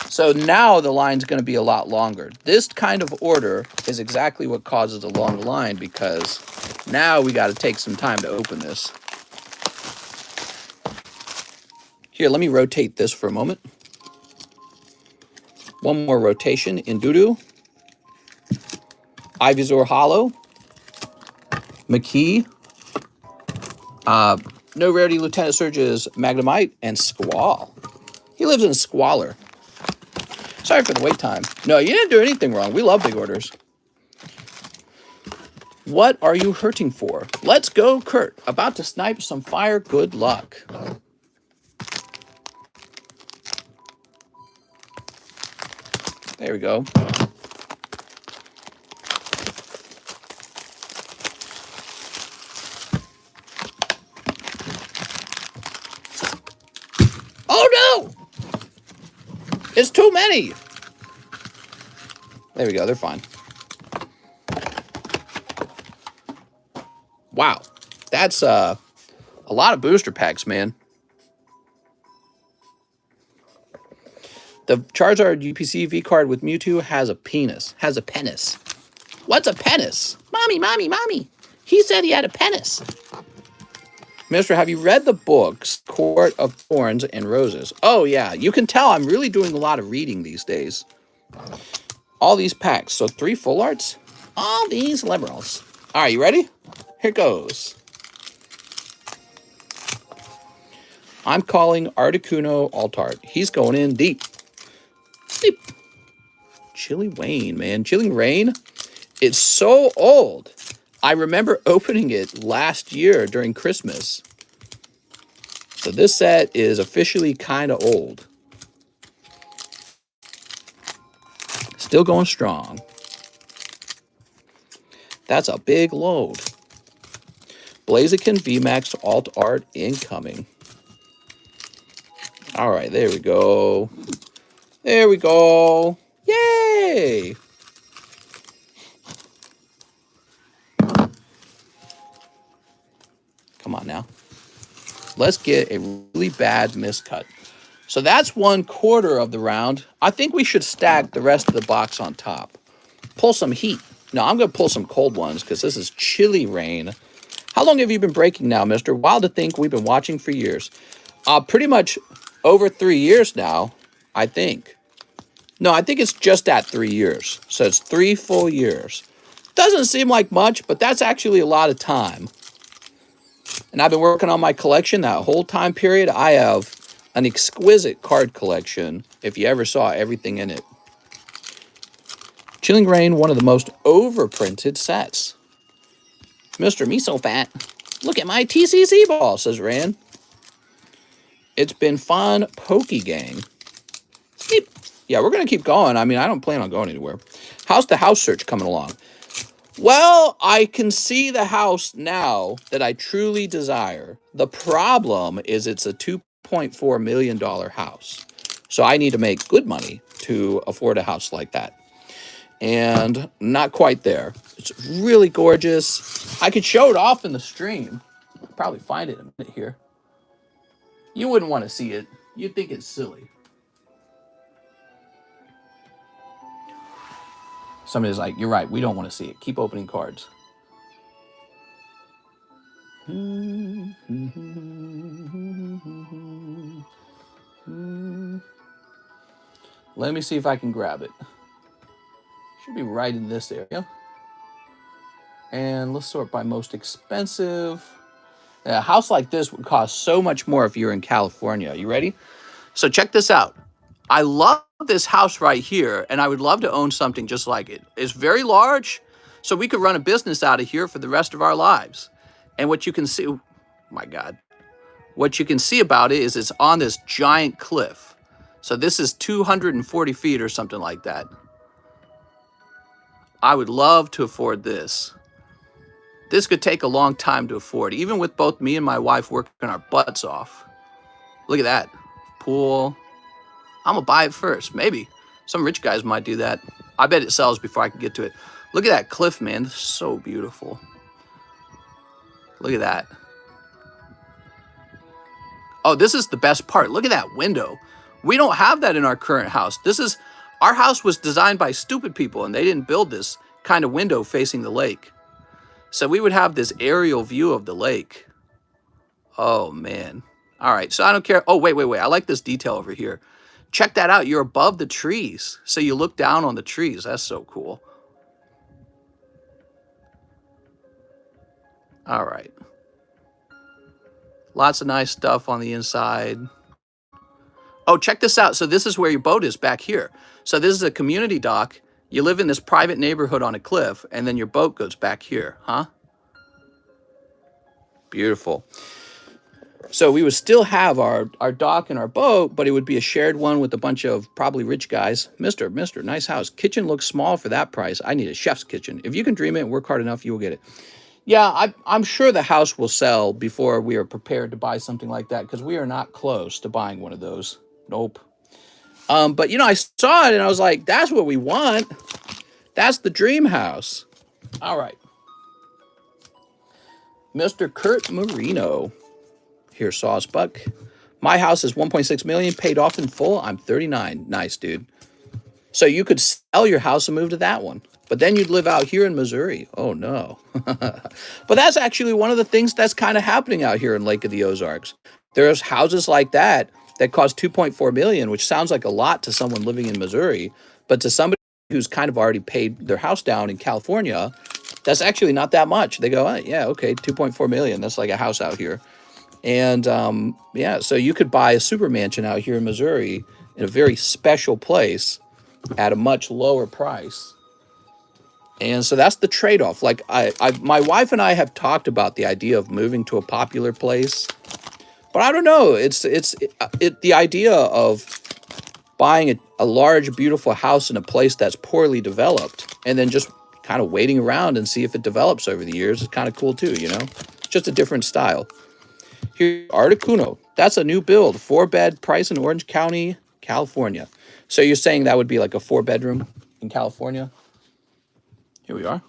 So now the line's going to be a lot longer. This kind of order is exactly what causes a long line, because now we got to take some time to open this. Here, let me rotate this for a moment. One more rotation in Doodoo. Ivysaur Hollow. McKee. No Rarity Lieutenant Surge's Magnemite, and Squall. He lives in Squalor. Sorry for the wait time. No, you didn't do anything wrong. We love big orders. What are you hurting for? Let's go, Kurt. About to snipe some fire. Good luck. There we go. Oh no! It's too many. There we go. They're fine. Wow. That's a lot of booster packs, man. The Charizard UPC V card with Mewtwo has a penis. Has a penis. What's a penis? Mommy, mommy, mommy. He said he had a penis. Mister, have you read the books Court of Thorns and Roses? Oh, yeah. You can tell I'm really doing a lot of reading these days. All these packs. So 3 full arts. All these liberals. All right, you ready? Here goes. I'm calling Articuno Altart. He's going in deep. Deep. Chilling Rain, man. Chilling Rain. It's so old. I remember opening it last year during Christmas. So this set is officially kind of old. Still going strong. That's a big load. Blaziken VMAX Alt Art incoming. All right, there we go. There we go. Yay! Come on now. Let's get a really bad miscut. So that's 1/4 of the round. I think we should stack the rest of the box on top. Pull some heat. No, I'm going to pull some cold ones because this is Chilling Rain. How long have you been breaking now, mister? Wild to think we've been watching for years. Pretty much over 3 years now, I think. No, I think it's just at 3 years. So it's 3 full years. Doesn't seem like much, but that's actually a lot of time. And I've been working on my collection that whole time period. I have an exquisite card collection, if you ever saw everything in it. Chilling Rain, one of the most overprinted sets. Mr. Me so fat. Look at my TCC ball, says Rand. It's been fun, Pokey Gang. Sleep. Yeah, we're going to keep going. I mean, I don't plan on going anywhere. How's the house search coming along? Well, I can see the house now that I truly desire. The problem is it's a $2.4 million house. So I need to make good money to afford a house like that. And not quite there. It's really gorgeous. I could show it off in the stream. I'll probably find it in a minute here. You wouldn't want to see it. You'd think it's silly. Somebody's like, you're right, we don't want to see it. Keep opening cards. Let me see if I can grab it. Should be right in this area. And let's sort by most expensive. A house like this would cost so much more if you're in California. You ready? So check this out. I love this house right here, and I would love to own something just like it. It's very large, So we could run a business out of here for the rest of our lives. And what you can see, oh my God, what you can see about it is it's on this giant cliff. So this is 240 feet or something like that. I would love to afford this. This could take a long time to afford, even with both me and my wife working our butts off. Look at that. Pool. I'm going to buy it first. Maybe. Some rich guys might do that. I bet it sells before I can get to it. Look at that cliff, man. This is so beautiful. Look at that. Oh, this is the best part. Look at that window. We don't have that in our current house. Our house was designed by stupid people, and they didn't build this kind of window facing the lake. So we would have this aerial view of the lake. Oh, man. All right, so I don't care. Oh, wait. I like this detail over here. Check that out. You're above the trees, so you look down on the trees. That's so cool. All right. Lots of nice stuff on the inside. Oh, check this out. So this is where your boat is back here. So this is a community dock. You live in this private neighborhood on a cliff, and then your boat goes back here, huh? Beautiful. So we would still have our dock and our boat, but it would be a shared one with a bunch of probably rich guys. Mister, nice house. Kitchen looks small for that price. I need a chef's kitchen. If you can dream it and work hard enough, you will get it. Yeah, I'm sure the house will sell before we are prepared to buy something like that, because we are not close to buying one of those. Nope. But, I saw it and I was like, that's what we want. That's the dream house. All right. Mr. Kurt Marino. Here, Sauce Buck. My house is 1.6 million, paid off in full. I'm 39. Nice, dude. So you could sell your house and move to that one. But then you'd live out here in Missouri. Oh, no. But that's actually one of the things that's kind of happening out here in Lake of the Ozarks. There's houses like that cost 2.4 million, which sounds like a lot to someone living in Missouri. But to somebody who's kind of already paid their house down in California, that's actually not that much. They go, oh, yeah, okay, 2.4 million. That's like a house out here. And yeah, so you could buy a super mansion out here in Missouri in a very special place at a much lower price. And so that's the trade-off. Like my wife and I have talked about the idea of moving to a popular place, but I don't know. It's the idea of buying a large, beautiful house in a place that's poorly developed and then just kind of waiting around and see if it develops over the years is kind of cool too, Just a different style. Here, Articuno. That's a new build. 4-bed, price in Orange County, California. So you're saying that would be like a 4-bedroom in California? Here we are.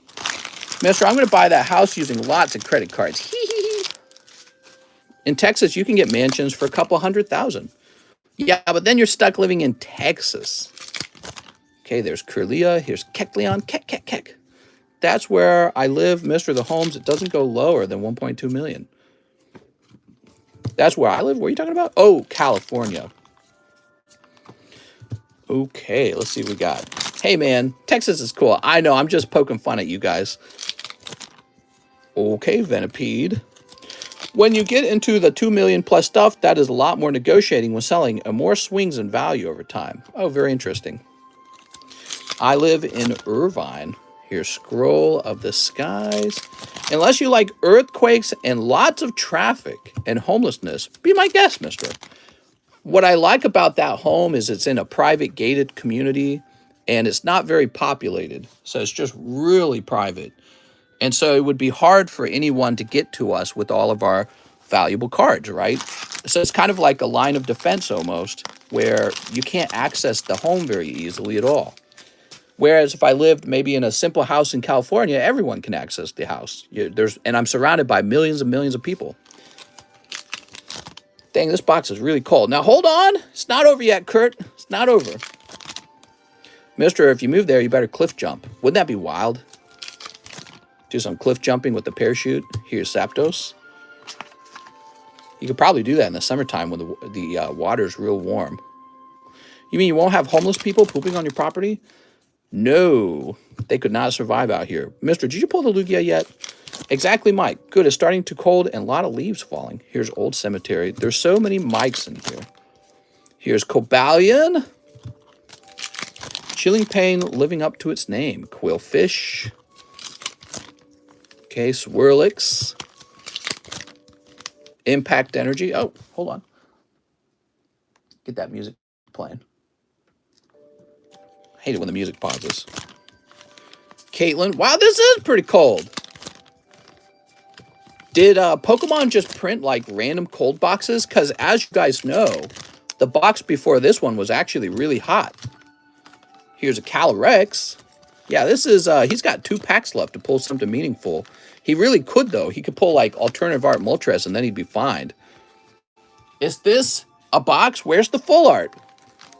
Mister, I'm going to buy that house using lots of credit cards. In Texas, you can get mansions for a couple $100,000. Yeah, but then you're stuck living in Texas. Okay, there's Curlia. Here's Kekleon. Kek. That's where I live, Mister. The homes, it doesn't go lower than 1.2 million. That's where I live? What are you talking about? Oh, California. Okay, let's see what we got. Hey, man, Texas is cool. I know, I'm just poking fun at you guys. Okay, Venipede. When you get into the 2 million plus stuff, that is a lot more negotiating when selling and more swings in value over time. Oh, very interesting. I live in Irvine. Here's Scroll of the Skies. Unless you like earthquakes and lots of traffic and homelessness, be my guest, mister. What I like about that home is it's in a private gated community and it's not very populated. So it's just really private. And so it would be hard for anyone to get to us with all of our valuable cards, right? So it's kind of like a line of defense almost, where you can't access the home very easily at all. Whereas if I lived maybe in a simple house in California, everyone can access the house. And I'm surrounded by millions and millions of people. Dang, this box is really cold. Now, hold on. It's not over yet, Kurt. It's not over. Mister, if you move there, you better cliff jump. Wouldn't that be wild? Do some cliff jumping with the parachute. Here's Zapdos. You could probably do that in the summertime when the water's real warm. You mean you won't have homeless people pooping on your property? No, they could not survive out here. Mister, did you pull the Lugia yet? Exactly, Mike. Good, it's starting to cold and a lot of leaves falling. Here's Old Cemetery. There's so many mics in here. Here's Cobalion. Chilling Pain living up to its name. Quillfish. Okay, Swirlix. Impact Energy. Oh, hold on. Get that music playing. I hate it when the music pauses. Caitlin. Wow, this is pretty cold. Did Pokemon just print like random cold boxes? Because as you guys know, the box before this one was actually really hot. Here's a Calyrex. Yeah, this is, he's got 2 packs left to pull something meaningful. He really could, though. He could pull, like, Alternative Art Moltres, and then he'd be fine. Is this a box? Where's the full art?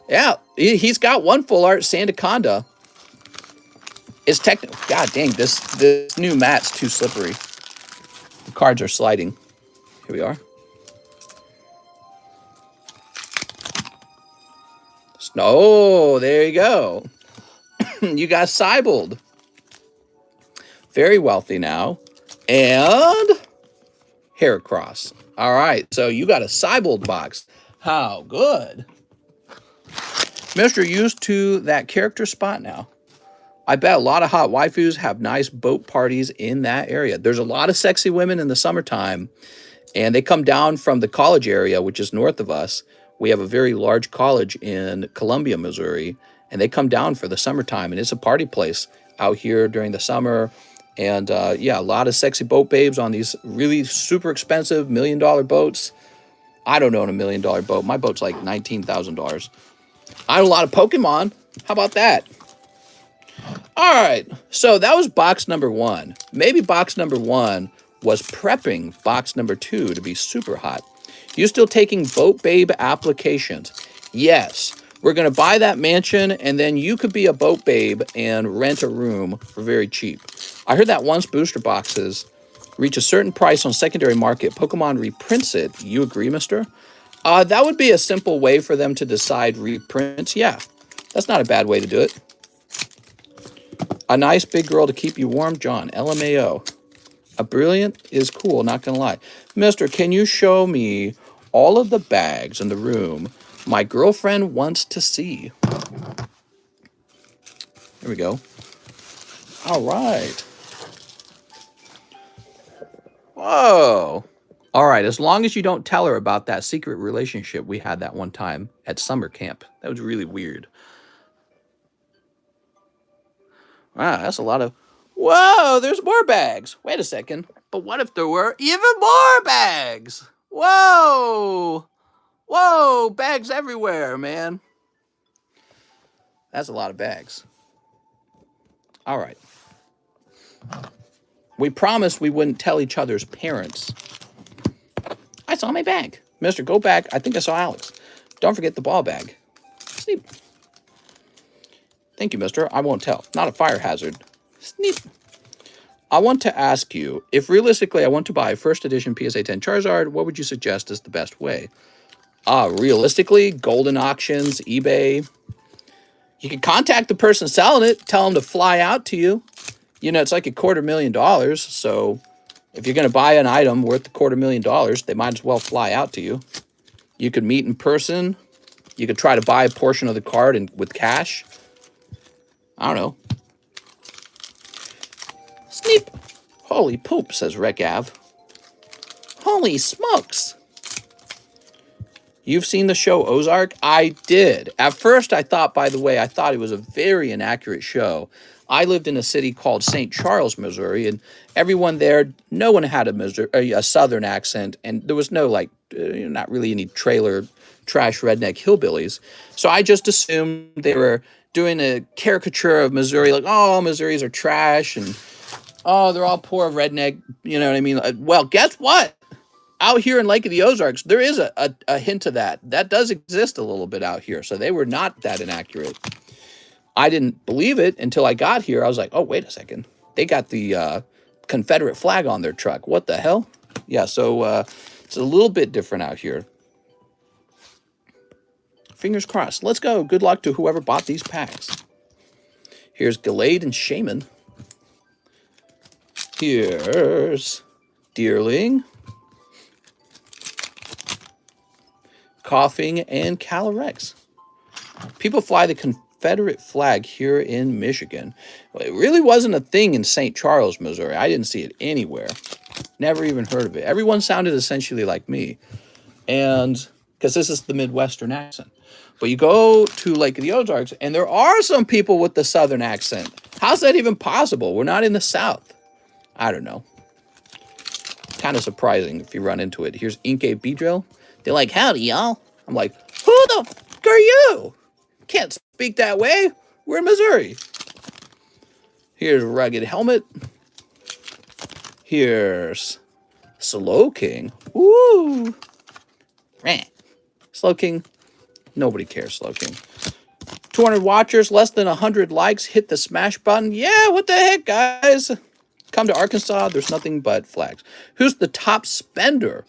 Yeah, he's got 1 full art, Sandaconda. It's technical. God dang, this new mat's too slippery. The cards are sliding. Here we are. Oh, there you go. You got Cybold. Very wealthy now. And Heracross. All right, so you got a Cybold box. How good. Mister, used to that character spot now. I bet a lot of hot waifus have nice boat parties in that area. There's a lot of sexy women in the summertime, and they come down from the college area, which is north of us. We have a very large college in Columbia, Missouri, and they come down for the summertime, and it's a party place out here during the summer. And yeah, a lot of sexy boat babes on these really super expensive $1 million boats. I don't own a $1 million boat. My boat's like $19,000. I own a lot of Pokemon. How about that? All right, so that was box number 1. Maybe box number 1 was prepping box number 2 to be super hot. You still taking Boat Babe applications? Yes. We're going to buy that mansion, and then you could be a Boat Babe and rent a room for very cheap. I heard that once booster boxes reach a certain price on secondary market, Pokemon reprints it. You agree, mister? That would be a simple way for them to decide reprints. Yeah, that's not a bad way to do it. A nice big girl to keep you warm, John. LMAO. A brilliant is cool, not gonna lie. Mister, can you show me all of the bags in the room my girlfriend wants to see? There we go. All right. Whoa. All right, as long as you don't tell her about that secret relationship we had that one time at summer camp. That was really weird. Wow, that's a lot of... Whoa, there's more bags. Wait a second. But what if there were even more bags? Whoa. Whoa, bags everywhere, man. That's a lot of bags. All right. We promised we wouldn't tell each other's parents. I saw my bag. Mister, go back. I think I saw Alex. Don't forget the ball bag. Sneep. Thank you, mister. I won't tell. Not a fire hazard. Sneep. I want to ask you, if realistically I want to buy first edition PSA 10 Charizard, what would you suggest is the best way? Realistically, golden auctions, eBay. You can contact the person selling it, tell them to fly out to you. You know, it's like $250,000. So if you're going to buy an item worth $250,000, they might as well fly out to you. You could meet in person. You could try to buy a portion of the card with cash. I don't know. Sneep. Holy poop, says Rec Av. Holy smokes. You've seen the show Ozark? I did. At first, I thought, by the way, I thought it was a very inaccurate show. I lived in a city called St. Charles, Missouri, and everyone there, no one had a Southern accent, and there was no, like, not really any trailer trash redneck hillbillies. So I just assumed they were doing a caricature of Missouri, like, oh, Missouris are trash, and, oh, they're all poor redneck, you know what I mean? Well, guess what? Out here in Lake of the Ozarks, there is a hint of that. That does exist a little bit out here, so they were not that inaccurate. I didn't believe it until I got here. I was like, oh, wait a second. They got the Confederate flag on their truck. What the hell? Yeah, so it's a little bit different out here. Fingers crossed. Let's go. Good luck to whoever bought these packs. Here's Gallade and Shaman. Here's Deerling, Coughing, and Calyrex. People fly the Confederate flag here in Michigan. Well, it really wasn't a thing in St. Charles, Missouri. I didn't see it anywhere. Never even heard of it. Everyone sounded essentially like me. And because this is the Midwestern accent. But you go to like the Ozarks, and there are some people with the Southern accent. How's that even possible? We're not in the South. I don't know. Kind of surprising if you run into it. Here's Inke Beedrill. They're like, howdy, y'all. I'm like, who the fuck are you? Can't speak that way. We're in Missouri. Here's Rugged Helmet. Here's Slow King. Woo! Slow King. Nobody cares, Slow King. 200 watchers, less than 100 likes. Hit the smash button. Yeah, what the heck, guys? Come to Arkansas. There's nothing but flags. Who's the top spender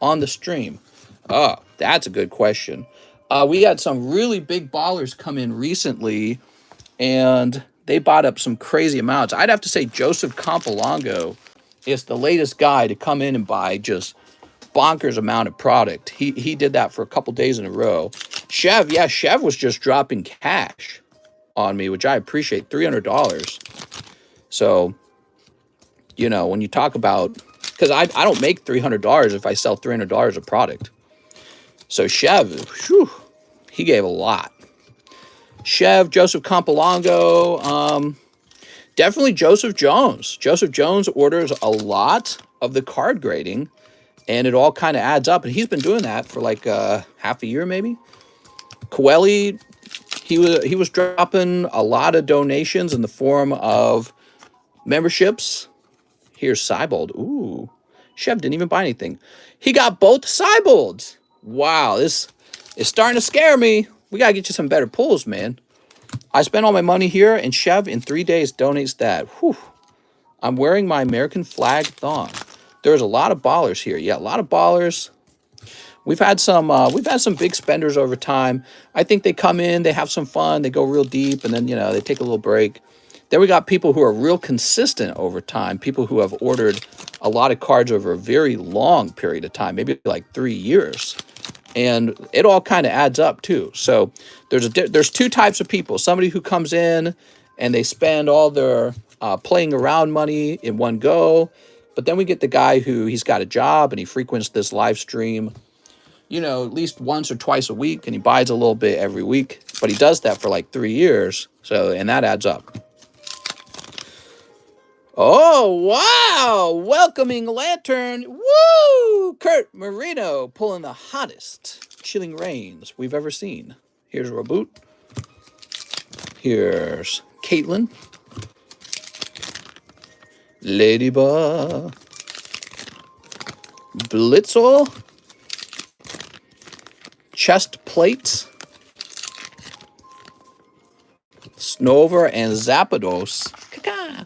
on the stream? Oh, that's a good question. We had some really big ballers come in recently, and they bought up some crazy amounts. I'd have to say Joseph Campolongo is the latest guy to come in and buy just bonkers amount of product. He did that for a couple days in a row. Chev, yeah, Chev was just dropping cash on me, which I appreciate, $300. So, you know, when you talk about, because I don't make $300 if I sell $300 of product. So Chev, whew, he gave a lot. Chev, Joseph Campolongo, definitely Joseph Jones. Joseph Jones orders a lot of the card grading, and it all kind of adds up. And he's been doing that for like half a year, maybe. Coeli, he was dropping a lot of donations in the form of memberships. Here's Cybold. Ooh, Chev didn't even buy anything. He got both Cybolds. Wow, this is starting to scare me. We got to get you some better pulls, man. I spent all my money here, and Chev in 3 days donates that. Whew. I'm wearing my American flag thong. There's a lot of ballers here. Yeah, a lot of ballers. We've had some big spenders over time. I think they come in, they have some fun, they go real deep, and then, you know, they take a little break. Then we got people who are real consistent over time, people who have ordered a lot of cards over a very long period of time, maybe like 3 years. And it all kind of adds up too. So there's two types of people. Somebody who comes in and they spend all their playing around money in one go. But then we get the guy who he's got a job and he frequents this live stream, you know, at least once or twice a week, and he buys a little bit every week. But he does that for like 3 years. So, and that adds up. Oh, wow. Welcoming Lantern. Woo! Kurt Marino pulling the hottest Chilling Reigns we've ever seen. Here's Reboot. Here's Caitlin. Ladybug. Blitzel. Chest Plates. Snover and Zapdos. Caca.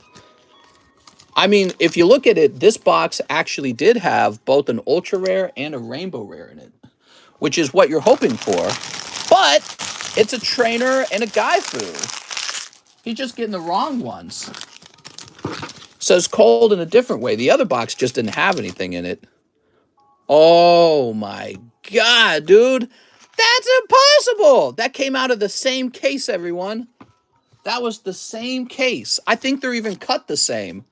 I mean, if you look at it, this box actually did have both an ultra rare and a rainbow rare in it, which is what you're hoping for. But it's a trainer and a Gaifu. He's just getting the wrong ones. Says cold in a different way. The other box just didn't have anything in it. Oh my God, dude. That's impossible. That came out of the same case, everyone. That was the same case. I think they're even cut the same.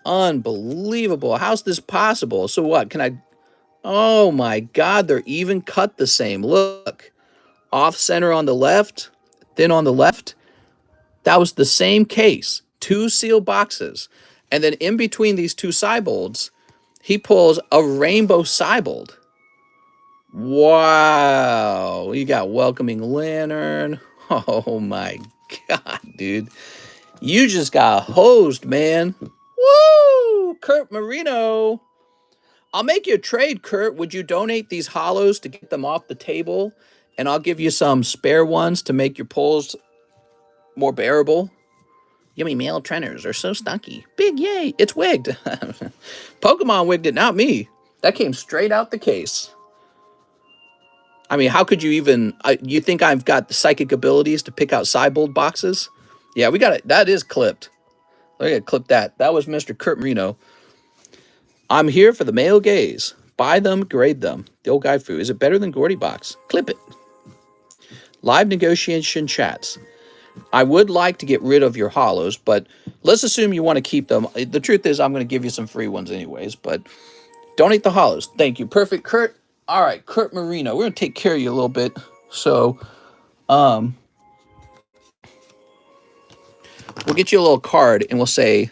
Unbelievable. How's this possible? So what? Can I... Oh my God, they're even cut the same. Look. Off center on the left. Thin on the left. That was the same case. 2 sealed boxes. And then in between these 2 Cybolds, he pulls a rainbow Cybold. Wow. You got Welcoming Lantern. Oh my God, dude. You just got hosed, man. Woo! Kurt Marino. I'll make you a trade, Kurt. Would you donate these hollows to get them off the table? And I'll give you some spare ones to make your pulls more bearable. Yummy male trainers are so stunky. Big yay. It's wigged. Pokemon wigged it, not me. That came straight out the case. I mean, how could you even... you think I've got the psychic abilities to pick out Cybold boxes? Yeah, we got it. That is clipped. Look at clip that. That was Mr. Kurt Marino. I'm here for the male gaze. Buy them, grade them. The old guy foo. Is it better than Gordy Box? Clip it. Live negotiation chats. I would like to get rid of your hollows, but let's assume you want to keep them. The truth is I'm going to give you some free ones anyways, but don't eat the hollows. Thank you. Perfect, Kurt. All right, Kurt Marino. We're going to take care of you a little bit. So, we'll get you a little card, and we'll say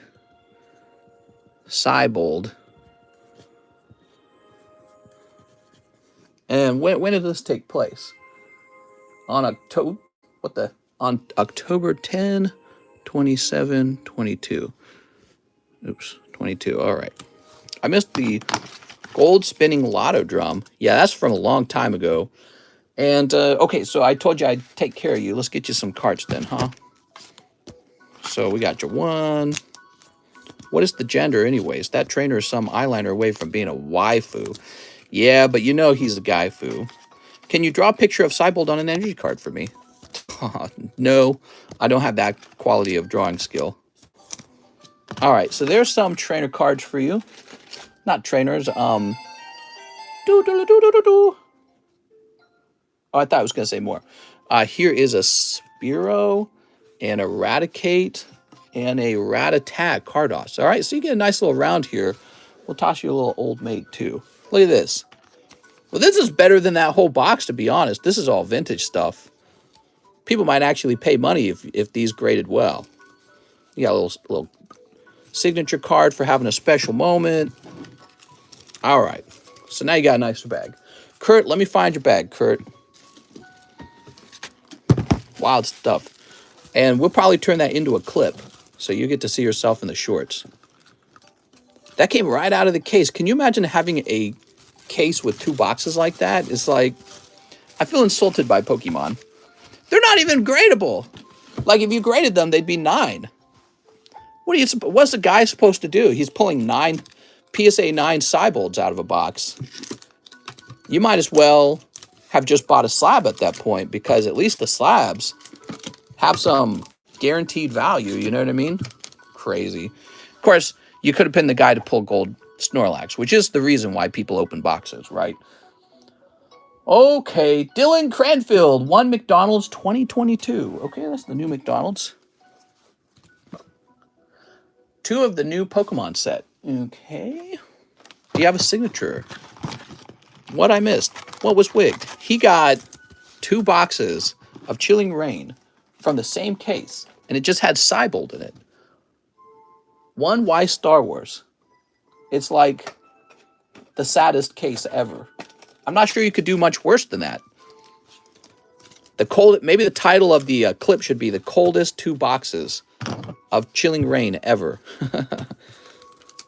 Cybold. And when did this take place? On October, on October 10, 27, 22. Oops, 22. All right. I missed the gold spinning lotto drum. Yeah, that's from a long time ago. And, okay, so I told you I'd take care of you. Let's get you some cards then, huh? So we got your one. What is the gender anyways? That trainer is some eyeliner away from being a waifu. Yeah, but you know he's a guy-fu. Can you draw a picture of Cybold on an energy card for me? No, I don't have that quality of drawing skill. All right, so there's some trainer cards for you. Not trainers, Oh, I thought I was going to say more. Here is a Spiro, an Eradicate, and a Rat-a-Tat Cardos. All right, so you get a nice little round here. We'll toss you a little Old Mate, too. Look at this. Well, this is better than that whole box, to be honest. This is all vintage stuff. People might actually pay money if these graded well. You got a little signature card for having a special moment. All right, so now you got a nice bag. Kurt, let me find your bag, Kurt. Wild stuff. And we'll probably turn that into a clip, so you get to see yourself in the shorts. That came right out of the case. Can you imagine having a case with two boxes like that? It's like, I feel insulted by Pokemon. They're not even gradable. Like, if you graded them, they'd be 9. What's the guy supposed to do? He's pulling 9 PSA 9 Cybolds out of a box. You might as well have just bought a slab at that point, because at least the slabs have some guaranteed value, you know what I mean? Crazy. Of course, you could have been the guy to pull gold Snorlax, which is the reason why people open boxes, right? Okay, Dylan Cranfield, 1 McDonald's 2022. Okay, that's the new McDonald's. 2 of the new Pokemon set. Okay. Do you have a signature? What I missed? What was wigged? He got 2 boxes of Chilling Rain from the same case, and it just had Cybold in it. One, why Star Wars? It's like the saddest case ever. I'm not sure you could do much worse than that. Maybe the title of the clip should be the coldest 2 boxes of Chilling Rain ever.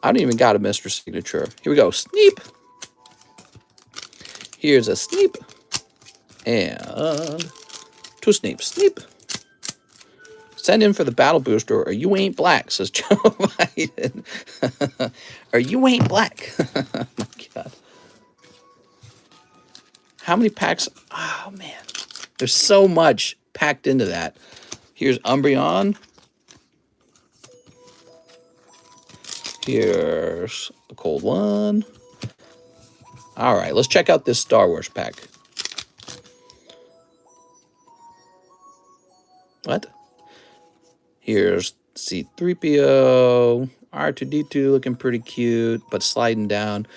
I don't even got a Mr. Signature. Here we go. Sneep. Here's a Sneep. And 2 Sneeps. Sneep. Send in for the battle booster, or you ain't black, says Joe Biden. Or you ain't black. Oh, my God. How many packs? Oh, man. There's so much packed into that. Here's Umbreon. Here's the cold one. All right, let's check out this Star Wars pack. What? Here's C-3PO. R2-D2 looking pretty cute, but sliding down.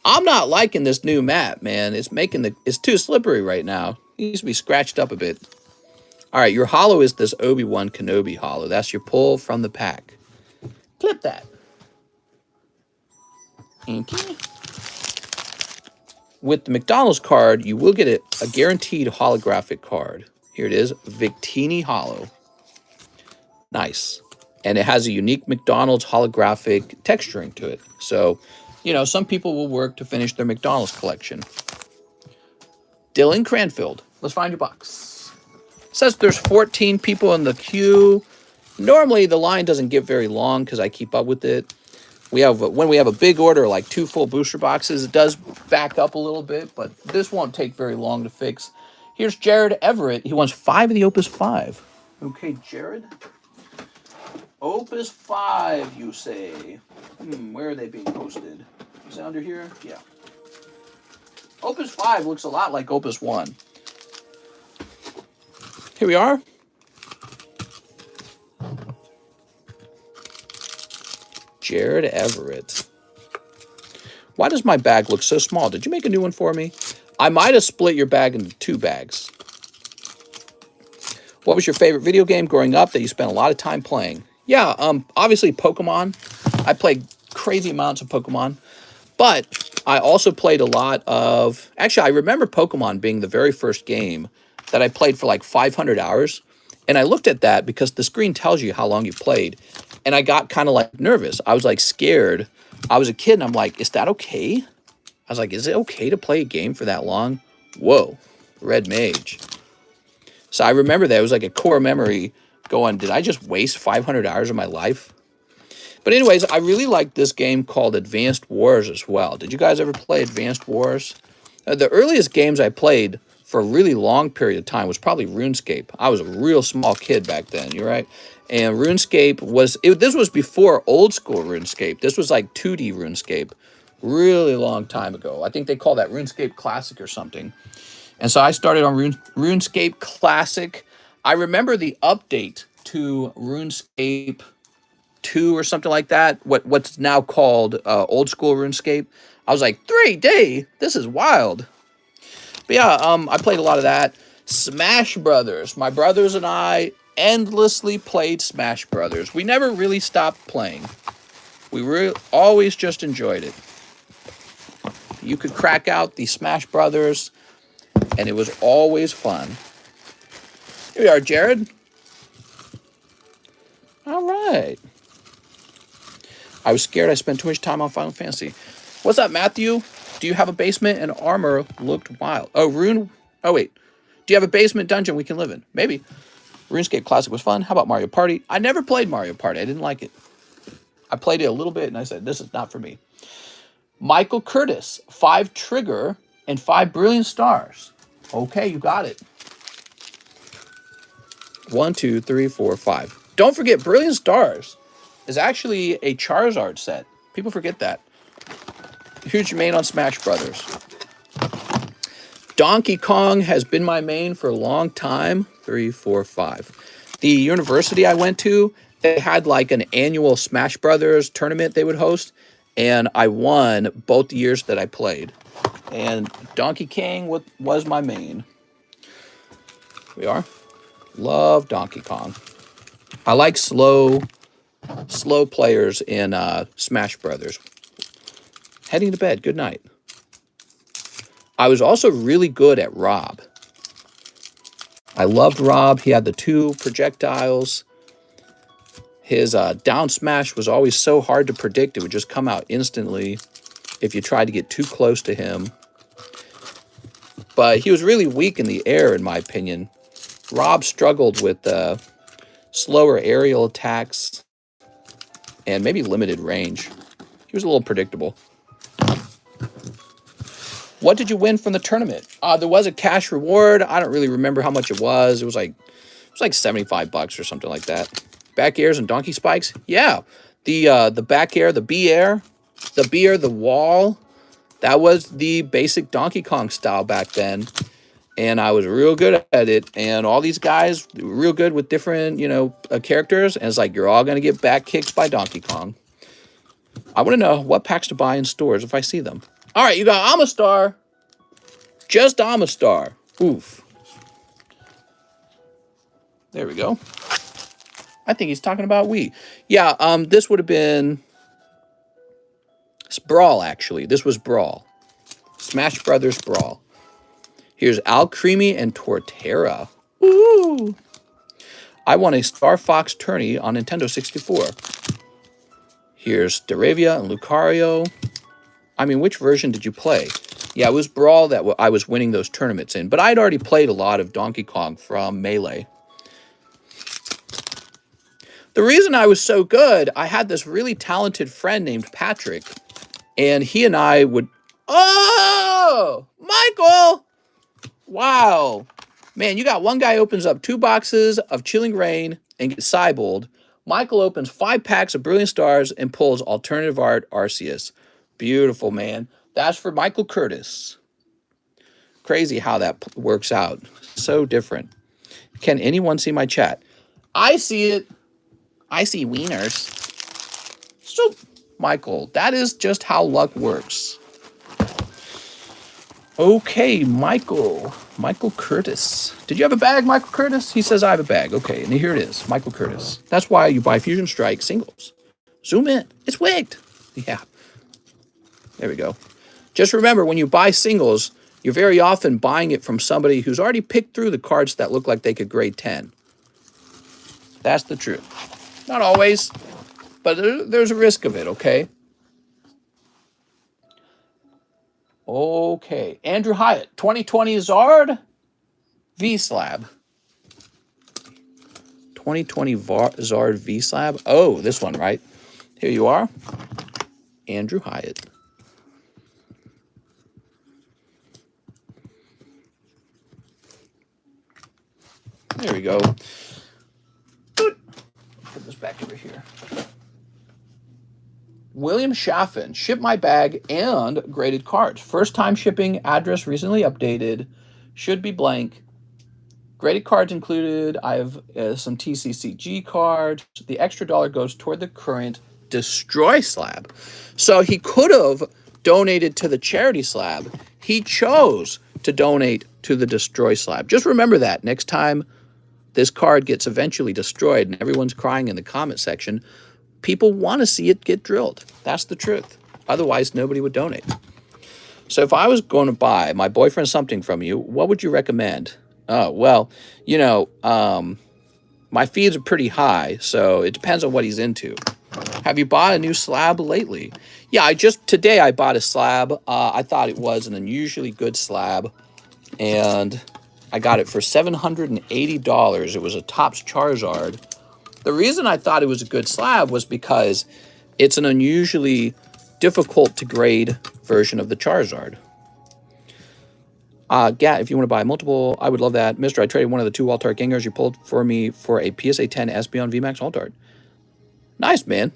I'm not liking this new map, man. It's too slippery right now. It needs to be scratched up a bit. All right, your holo is this Obi-Wan Kenobi holo. That's your pull from the pack. Clip that. Okay. With the McDonald's card, you will get a guaranteed holographic card. Here it is, Victini Holo. Nice. And it has a unique McDonald's holographic texturing to it. So, you know, some people will work to finish their McDonald's collection. Dylan Cranfield. Let's find your box. It says there's 14 people in the queue. Normally, the line doesn't get very long because I keep up with it. When we have a big order, like 2 full booster boxes, it does back up a little bit, but this won't take very long to fix. Here's Jared Everett. He wants 5 of the Opus 5. Okay, Jared. Opus 5, you say. Where are they being posted? Is it under here? Yeah. Opus 5 looks a lot like Opus 1. Here we are. Jared Everett. Why does my bag look so small? Did you make a new one for me? I might have split your bag into 2 bags. What was your favorite video game growing up that you spent a lot of time playing? Yeah, obviously Pokemon. I played crazy amounts of Pokemon. But I also played a lot of... Actually, I remember Pokemon being the very first game that I played for like 500 hours. And I looked at that because the screen tells you how long you played. And I got kind of like nervous. I was like scared. I was a kid and I'm like, is that okay? I was like, is it okay to play a game for that long? Whoa, Red Mage. So I remember that. It was like a core memory going, did I just waste 500 hours of my life? But anyways, I really like this game called Advanced Wars as well. Did you guys ever play Advanced Wars? The earliest games I played for a really long period of time was probably RuneScape. I was a real small kid back then, you're right. And RuneScape was, this was before old school RuneScape. This was like 2D RuneScape, really long time ago. I think they call that RuneScape Classic or something. And so I started on RuneScape Classic. I remember the update to RuneScape 2 or something like that, what's now called old school RuneScape. I was like, 3D? This is wild. But yeah, I played a lot of that. Smash Brothers. My brothers and I endlessly played Smash Brothers. We never really stopped playing. We always just enjoyed it. You could crack out the Smash Brothers, and it was always fun. Here we are, Jared. All right. I was scared I spent too much time on Final Fantasy. What's up, Matthew? Do you have a basement and armor looked wild? Oh, wait. Do you have a basement dungeon we can live in? Maybe. RuneScape Classic was fun. How about Mario Party? I never played Mario Party. I didn't like it. I played it a little bit and I said, this is not for me. Michael Curtis, 5 trigger and 5 brilliant stars. Okay, you got it. 1, 2, 3, 4, 5. Don't forget, brilliant stars is actually a Charizard set. People forget that. Huge main on Smash Brothers. Donkey Kong has been my main for a long time. 3, 4, 5. The university I went to, they had like an annual Smash Brothers tournament they would host, and I won both years that I played. And Donkey Kong was my main. Here we are. Love Donkey Kong. I like slow players in Smash Brothers. Heading to bed. Good night. I was also really good at Rob. I loved Rob. He had the 2 projectiles. His down smash was always so hard to predict. It would just come out instantly if you tried to get too close to him. But he was really weak in the air, in my opinion. Rob struggled with slower aerial attacks and maybe limited range. He was a little predictable. What did you win from the tournament? There was a cash reward. I don't really remember how much it was. It was like $75 or something like that. Back airs and donkey spikes. Yeah, the back air, the B air, the wall. That was the basic Donkey Kong style back then, and I was real good at it. And all these guys were real good with different, characters. And it's like you're all gonna get back kicked by Donkey Kong. I want to know what packs to buy in stores if I see them. All right, you got Amistar. Just Amistar. Oof. There we go. I think he's talking about Wii. Yeah, this would have been Brawl, actually. This was Brawl. Smash Brothers Brawl. Here's Alcremie and Torterra. Ooh. I won a Star Fox tourney on Nintendo 64. Here's Staravia and Lucario. I mean, which version did you play? Yeah, it was Brawl that I was winning those tournaments in. But I'd already played a lot of Donkey Kong from Melee. The reason I was so good, I had this really talented friend named Patrick. And he and I would... Oh! Michael! Wow. Man, you got one guy opens up 2 boxes of Chilling Reign and gets Cybold. Michael opens 5 packs of Brilliant Stars and pulls Alternative Art Arceus. Beautiful, man. That's for Michael Curtis. Crazy how that works out. So different. Can anyone see my chat? I see it. I see wieners. So, Michael, that is just how luck works. Okay, Michael. Michael Curtis. Did you have a bag, Michael Curtis? He says I have a bag. Okay, and here it is, Michael Curtis. That's why you buy Fusion Strike singles. Zoom in. It's wigged. Yeah. There we go. Just remember, when you buy singles, you're very often buying it from somebody who's already picked through the cards that look like they could grade 10. That's the truth. Not always, but there's a risk of it, okay? Okay. Andrew Hyatt, 2020 Zard V-Slab. 2020 Zard V-Slab. Oh, this one, right? Here you are. Andrew Hyatt. There we go. Put this back over here. William Chaffin, ship my bag and graded cards. First time shipping, address recently updated, should be blank. Graded cards included. I have some TCCG cards. The extra $1 goes toward the current destroy slab. So he could have donated to the charity slab. He chose to donate to the destroy slab. Just remember that next time this card gets eventually destroyed and everyone's crying in the comment section, people want to see it get drilled. That's the truth. Otherwise, nobody would donate. So if I was going to buy my boyfriend something from you, what would you recommend? Oh, well, you know, my fees are pretty high, so it depends on what he's into. Have you bought a new slab lately? Yeah, today I bought a slab. I thought it was an unusually good slab, and I got it for $780. It was a Topps Charizard. The reason I thought it was a good slab was because it's an unusually difficult to grade version of the Charizard. Gat, if you want to buy multiple, I would love that. Mister, I traded one of the 2 Altart Gengars you pulled for me for a PSA 10 Espeon VMAX Altart. Nice, man.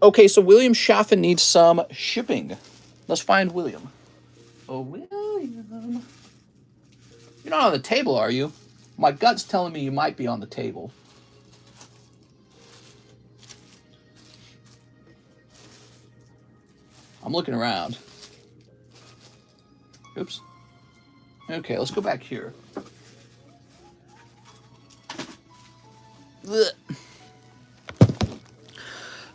Okay, so William Chaffin needs some shipping. Let's find William. Oh, William. You're not on the table, are you? My gut's telling me you might be on the table. I'm looking around. Oops. Okay, let's go back here. Ugh.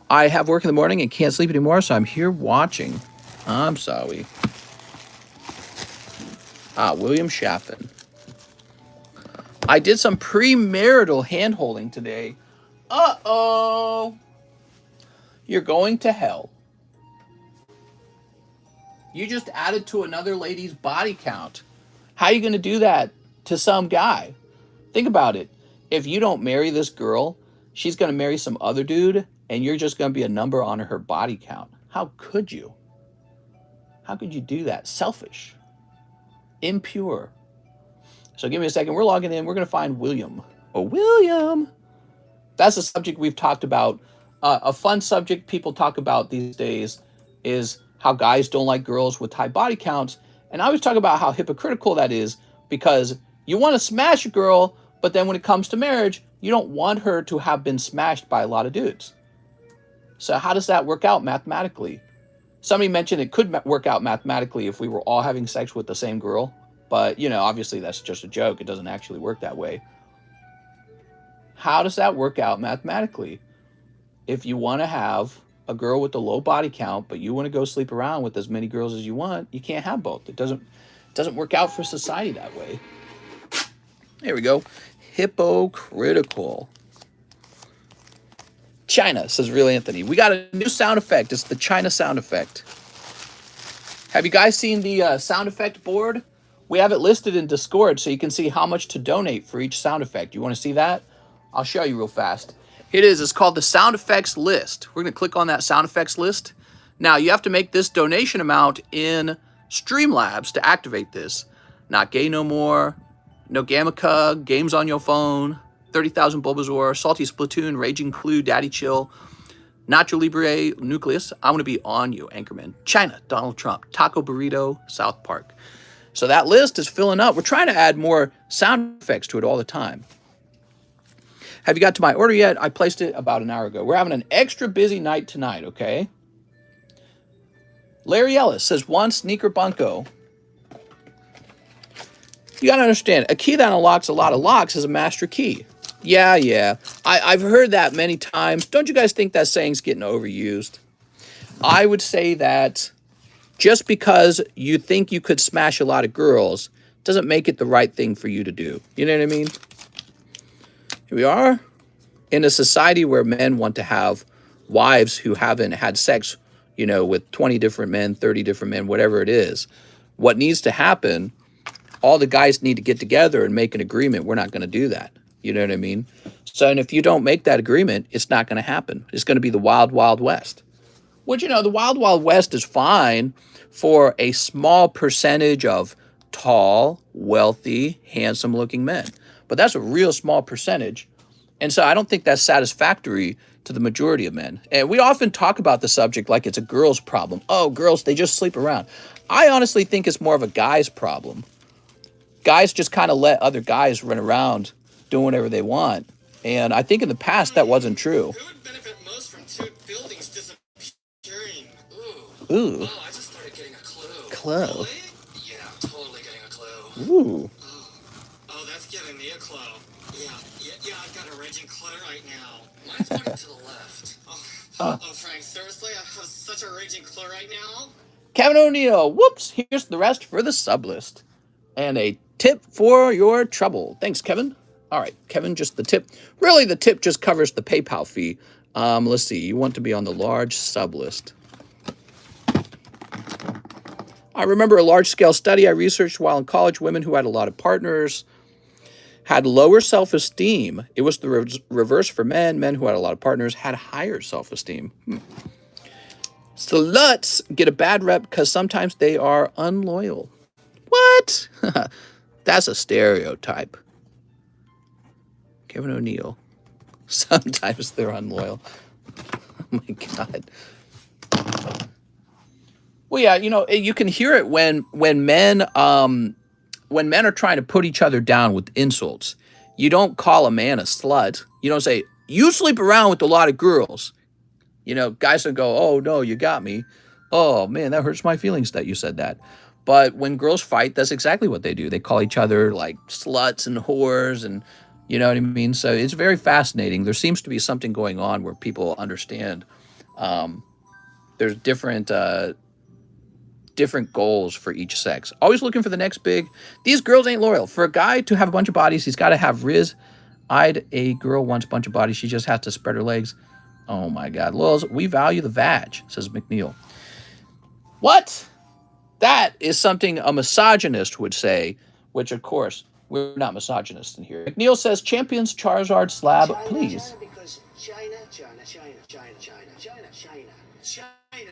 I have work in the morning and can't sleep anymore, so I'm here watching. I'm sorry. William Chaffin. I did some premarital hand-holding today. Uh-oh. You're going to hell. You just added to another lady's body count. How are you going to do that to some guy? Think about it. If you don't marry this girl, she's going to marry some other dude, and you're just going to be a number on her body count. How could you? How could you do that? Selfish. Impure. So give me a second. We're logging in. We're going to find William. Oh, William. That's a subject we've talked about. A fun subject people talk about these days is how guys don't like girls with high body counts. And I always talk about how hypocritical that is, because you want to smash a girl, but then when it comes to marriage, you don't want her to have been smashed by a lot of dudes. So how does that work out mathematically? Somebody mentioned it could work out mathematically if we were all having sex with the same girl. But, you know, obviously that's just a joke. It doesn't actually work that way. How does that work out mathematically? If you want to have a girl with a low body count, but you want to go sleep around with as many girls as you want, you can't have both. It doesn't work out for society that way. There we go. Hypocritical. China, says Real Anthony. We got a new sound effect. It's the China sound effect. Have you guys seen the sound effect board? We have it listed in Discord so you can see how much to donate for each sound effect. You want to see that? I'll show you real fast. Here it is. It's called the sound effects list. We're going to click on that sound effects list. Now, you have to make this donation amount in Streamlabs to activate this. Not Gay No More, No Gamma, Games on Your Phone, 30,000 Bulbasaur, Salty Splatoon, Raging Clue, Daddy Chill, Nacho Libre, Nucleus, I Want to Be On You, Anchorman, China, Donald Trump, Taco Burrito, South Park. So that list is filling up. We're trying to add more sound effects to it all the time. Have you got to my order yet? I placed it about an hour ago. We're having an extra busy night tonight, okay? Larry Ellis says, one sneaker bunko. You got to understand, a key that unlocks a lot of locks is a master key. Yeah. I've heard that many times. Don't you guys think that saying's getting overused? I would say that just because you think you could smash a lot of girls doesn't make it the right thing for you to do. You know what I mean? Here we are in a society where men want to have wives who haven't had sex, with 20 different men, 30 different men, whatever it is. What needs to happen, all the guys need to get together and make an agreement. We're not going to do that. You know what I mean? So, and if you don't make that agreement, it's not going to happen. It's going to be the wild, wild west. Which, the wild, wild west is fine for a small percentage of tall, wealthy, handsome-looking men. But that's a real small percentage. And so I don't think that's satisfactory to the majority of men. And we often talk about the subject like it's a girl's problem. Oh, girls, they just sleep around. I honestly think it's more of a guy's problem. Guys just kind of let other guys run around doing whatever they want. And I think in the past that wasn't true. Who would benefit most from two buildings disappearing? Ooh. Oh, I just started getting a clue. Clue. Really? Yeah, I'm totally getting a clue. Ooh. Oh, that's giving me a clue. Yeah, I've got a raging clue right now. Mine's pointing to the left. Oh, Frank, seriously? I have such a raging clue right now? Kevin O'Neill. Whoops. Here's the rest for the sublist. And a tip for your trouble. Thanks, Kevin. All right, Kevin, just the tip. Really, the tip just covers the PayPal fee. Let's see. You want to be on the large sublist. I remember a large-scale study I researched while in college. Women who had a lot of partners had lower self-esteem. It was the reverse for men. Men who had a lot of partners had higher self-esteem. Sluts get a bad rep because sometimes they are unloyal. What? That's a stereotype. Kevin O'Neill. Sometimes they're unloyal. Oh my God. Well, yeah, you can hear it when men are trying to put each other down with insults. You don't call a man a slut. You don't say, you sleep around with a lot of girls. Guys don't go, oh, no, you got me. Oh, man, that hurts my feelings that you said that. But when girls fight, that's exactly what they do. They call each other like sluts and whores and you know what I mean? So it's very fascinating. There seems to be something going on where people understand there's different goals for each sex. Always looking for the next big. These girls ain't loyal. For a guy to have a bunch of bodies, he's got to have Riz. A girl wants a bunch of bodies. She just has to spread her legs. Oh my God. Lils, we value the vag, says McNeil. What? That is something a misogynist would say, which of course, we're not misogynists in here. McNeil says, Champions Charizard Slab, please. China, because China. China. I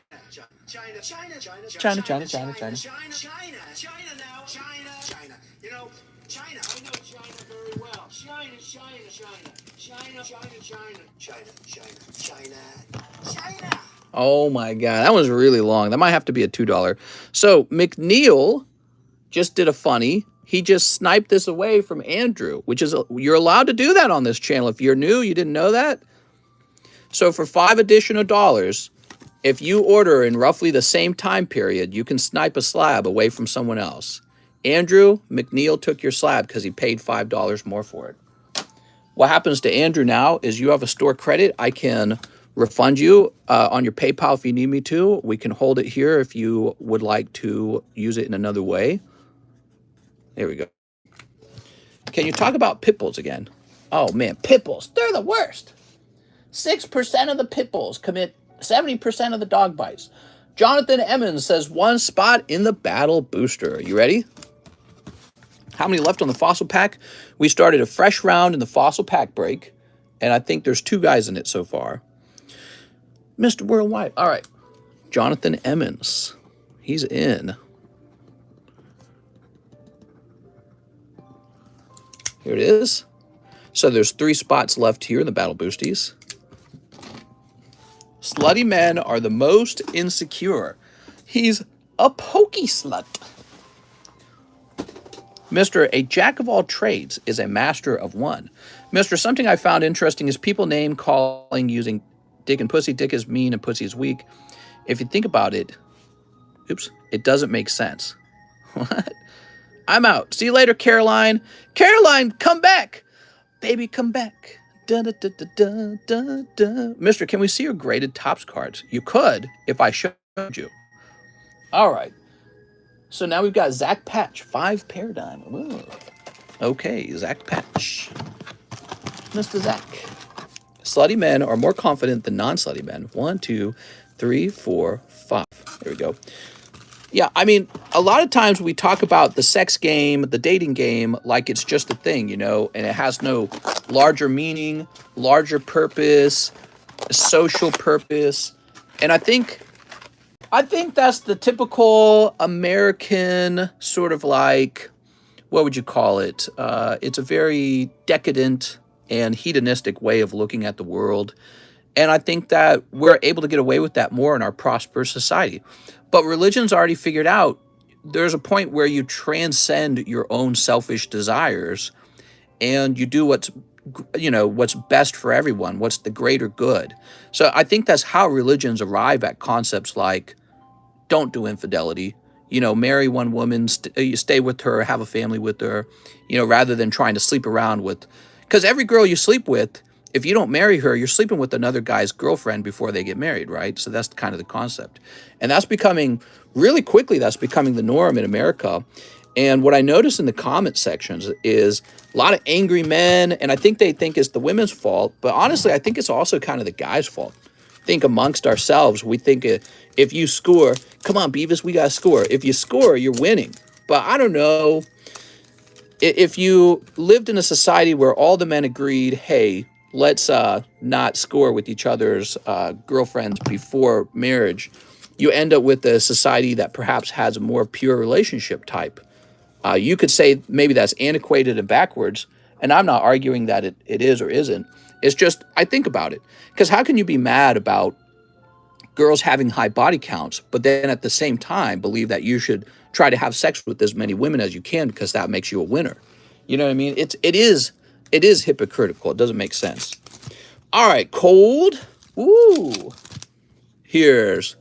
know China very well. China. Oh my God, that was really long. That might have to be a $2. So McNeil just did a funny. He just sniped this away from Andrew, which is, you're allowed to do that on this channel. If you're new, you didn't know that. So for $5 additional, if you order in roughly the same time period, you can snipe a slab away from someone else. Andrew, McNeil took your slab because he paid $5 more for it. What happens to Andrew now is you have a store credit. I can refund you on your PayPal if you need me to. We can hold it here if you would like to use it in another way. There we go. Can you talk about pit bulls again? Oh man, pit bulls, they're the worst. 6% of the pit bulls commit 70% of the dog bites. Jonathan Emmons says 1 spot in the battle booster. You ready? How many left on the fossil pack? We started a fresh round in the fossil pack break, and I think there's 2 guys in it so far. Mr. Worldwide. All right. Jonathan Emmons. He's in. Here it is. So there's 3 spots left here in the battle boosties. Slutty men are the most insecure. He's a pokey slut. Mr. A jack of all trades is a master of one. Mr. Something I found interesting is people name calling using dick and pussy. Dick is mean and pussy is weak. If you think about it, oops, it doesn't make sense. What? I'm out. See you later, Caroline. Caroline, come back. Baby, come back. Da, da, da, da, da, da, da. Mister, can we see your graded tops cards? You could if I showed you. All right. So now we've got Zach Patch, 5 paradigm. Ooh. Okay, Zach Patch. Mr. Zach. Slutty men are more confident than non-slutty men. 1, 2, 3, 4, 5. There we go. Yeah, I mean, a lot of times we talk about the sex game, the dating game, like it's just a thing, you know, and it has no larger meaning, larger purpose, social purpose. And I think that's the typical American sort of like, what would you call it? It's a very decadent and hedonistic way of looking at the world. And I think that we're able to get away with that more in our prosperous society. But religion's already figured out there's a point where you transcend your own selfish desires and you do what's best for everyone, what's the greater good. So I think that's how religions arrive at concepts like don't do infidelity, marry one woman, stay with her, have a family with her, rather than trying to sleep around with, because every girl you sleep with, if you don't marry her, you're sleeping with another guy's girlfriend before they get married, right? So that's kind of the concept. And that's becoming, really quickly, that's becoming the norm in America. And what I notice in the comment sections is a lot of angry men, and I think they think it's the women's fault, but honestly, I think it's also kind of the guy's fault. I think amongst ourselves, we think if you score, come on, Beavis, we got to score. If you score, you're winning. But I don't know. If you lived in a society where all the men agreed, hey, let's not score with each other's girlfriends before marriage, you end up with a society that perhaps has a more pure relationship type. You could say maybe that's antiquated and backwards, and I'm not arguing that it is or isn't. It's just, I think about it. Because how can you be mad about girls having high body counts, but then at the same time believe that you should try to have sex with as many women as you can because that makes you a winner? You know what I mean? It is hypocritical. It doesn't make sense. All right, cold. Ooh. Here's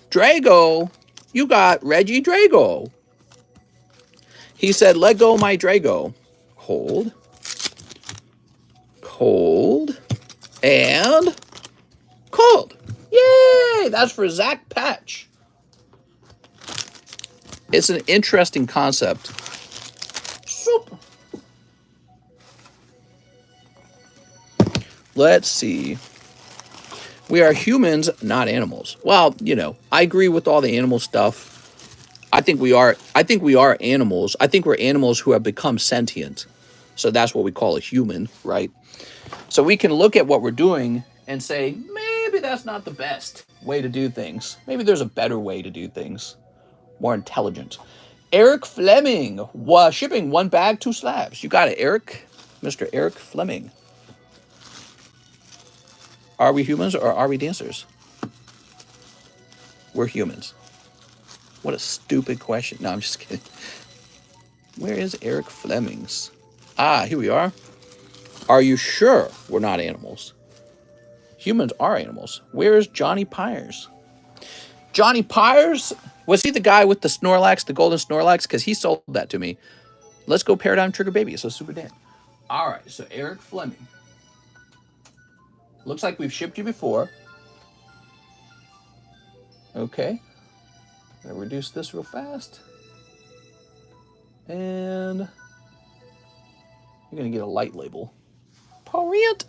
Drago. You got Reggie Drago. He said, let go my Drago. Cold. Cold. And cold. Yay! That's for Zach Patch. It's an interesting concept. Super. Let's see. We are humans, not animals. Well, I agree with all the animal stuff. I think we are animals. I think we're animals who have become sentient. So that's what we call a human, right? So we can look at what we're doing and say, maybe that's not the best way to do things. Maybe there's a better way to do things. More intelligent. Eric Fleming was shipping 1 bag, 2 slabs. You got it, Eric. Mr. Eric Fleming. Are we humans or are we dancers? We're humans. What a stupid question. No, I'm just kidding. Where is Eric Fleming's? Ah, here we are. Are you sure we're not animals? Humans are animals. Where's Johnny Pyers? Johnny Pyers? Was he the guy with the Snorlax, the golden Snorlax? Because he sold that to me. Let's go Paradigm Trigger Baby. So Super Dan. All right, so Eric Fleming. Looks like we've shipped you before. Okay. I'm gonna reduce this real fast. And you're gonna get a light label. Porient.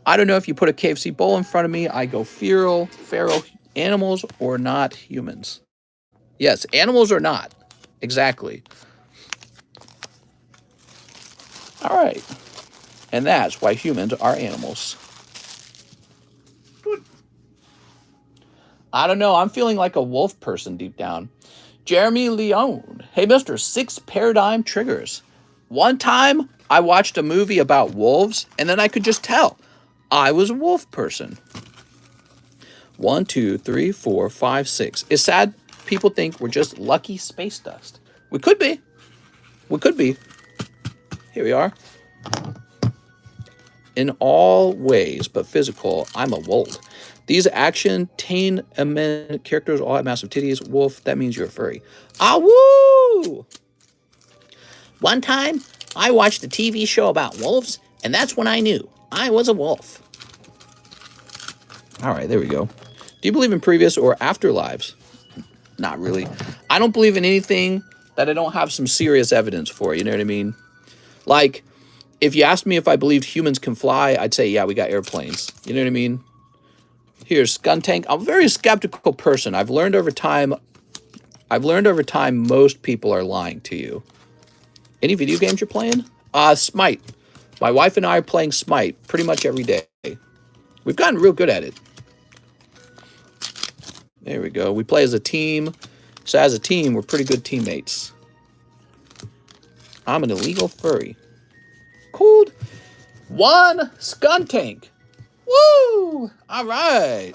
I don't know if you put a KFC bowl in front of me. I go feral, animals or not humans. Yes, animals or not. Exactly. All right. And that's why humans are animals. Good. I don't know. I'm feeling like a wolf person deep down. Jeremy Leone. Hey, Mr. 6 paradigm triggers. One time I watched a movie about wolves and then I could just tell I was a wolf person. 1, 2, 3, 4, 5, 6. It's sad people think we're just lucky space dust. We could be. We could be. Here we are. In all ways but physical, I'm a wolf. These action tain men characters all have massive titties. Wolf, that means you're a furry. Ah, woo! One time, I watched a TV show about wolves, and that's when I knew I was a wolf. All right, there we go. Do you believe in previous or afterlives? Not really. I don't believe in anything that I don't have some serious evidence for, you know what I mean? Like, if you asked me if I believed humans can fly, I'd say, yeah, we got airplanes. You know what I mean? Here's Gun Tank. I'm a very skeptical person. I've learned over time most people are lying to you. Any video games you're playing? Smite. My wife and I are playing Smite pretty much every day. We've gotten real good at it. There we go. We play as a team. So as a team, we're pretty good teammates. I'm an illegal furry. Cool. 1 Skun Tank. Woo! All right.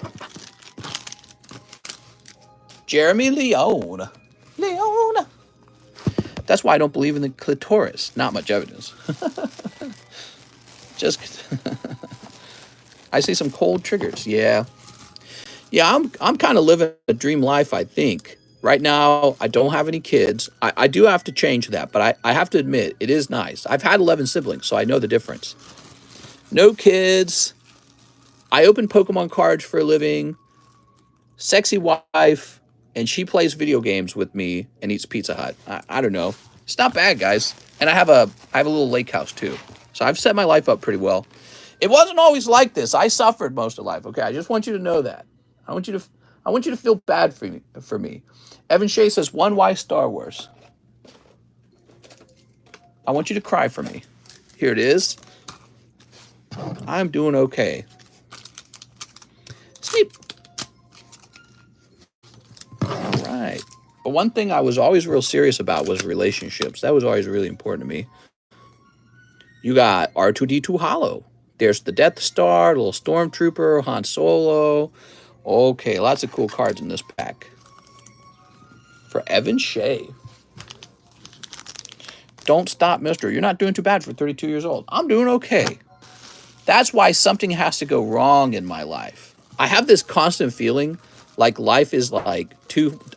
Jeremy Leone. Leone. That's why I don't believe in the clitoris. Not much evidence. Just I see some cold triggers. Yeah. Yeah, I'm kind of living a dream life, I think. Right now, I don't have any kids. I do have to change that, but I have to admit, it is nice. I've had 11 siblings, so I know the difference. No kids. I open Pokemon cards for a living. Sexy wife, and she plays video games with me and eats Pizza Hut. I don't know. It's not bad, guys. And I have a little lake house too. So I've set my life up pretty well. It wasn't always like this. I suffered most of life. Okay, I just want you to know that. I want you to feel bad for me. Evan Shea says, why Star Wars? I want you to cry for me. Here it is. I'm doing okay. Sleep. All right. But one thing I was always real serious about was relationships. That was always really important to me. You got R2-D2 Hollow. There's the Death Star, the little Stormtrooper, Han Solo. Okay, lots of cool cards in this pack. For Evan Shea. Don't stop, mister. You're not doing too bad for 32 years old. I'm doing okay. That's why something has to go wrong in my life. I have this constant feeling like life is like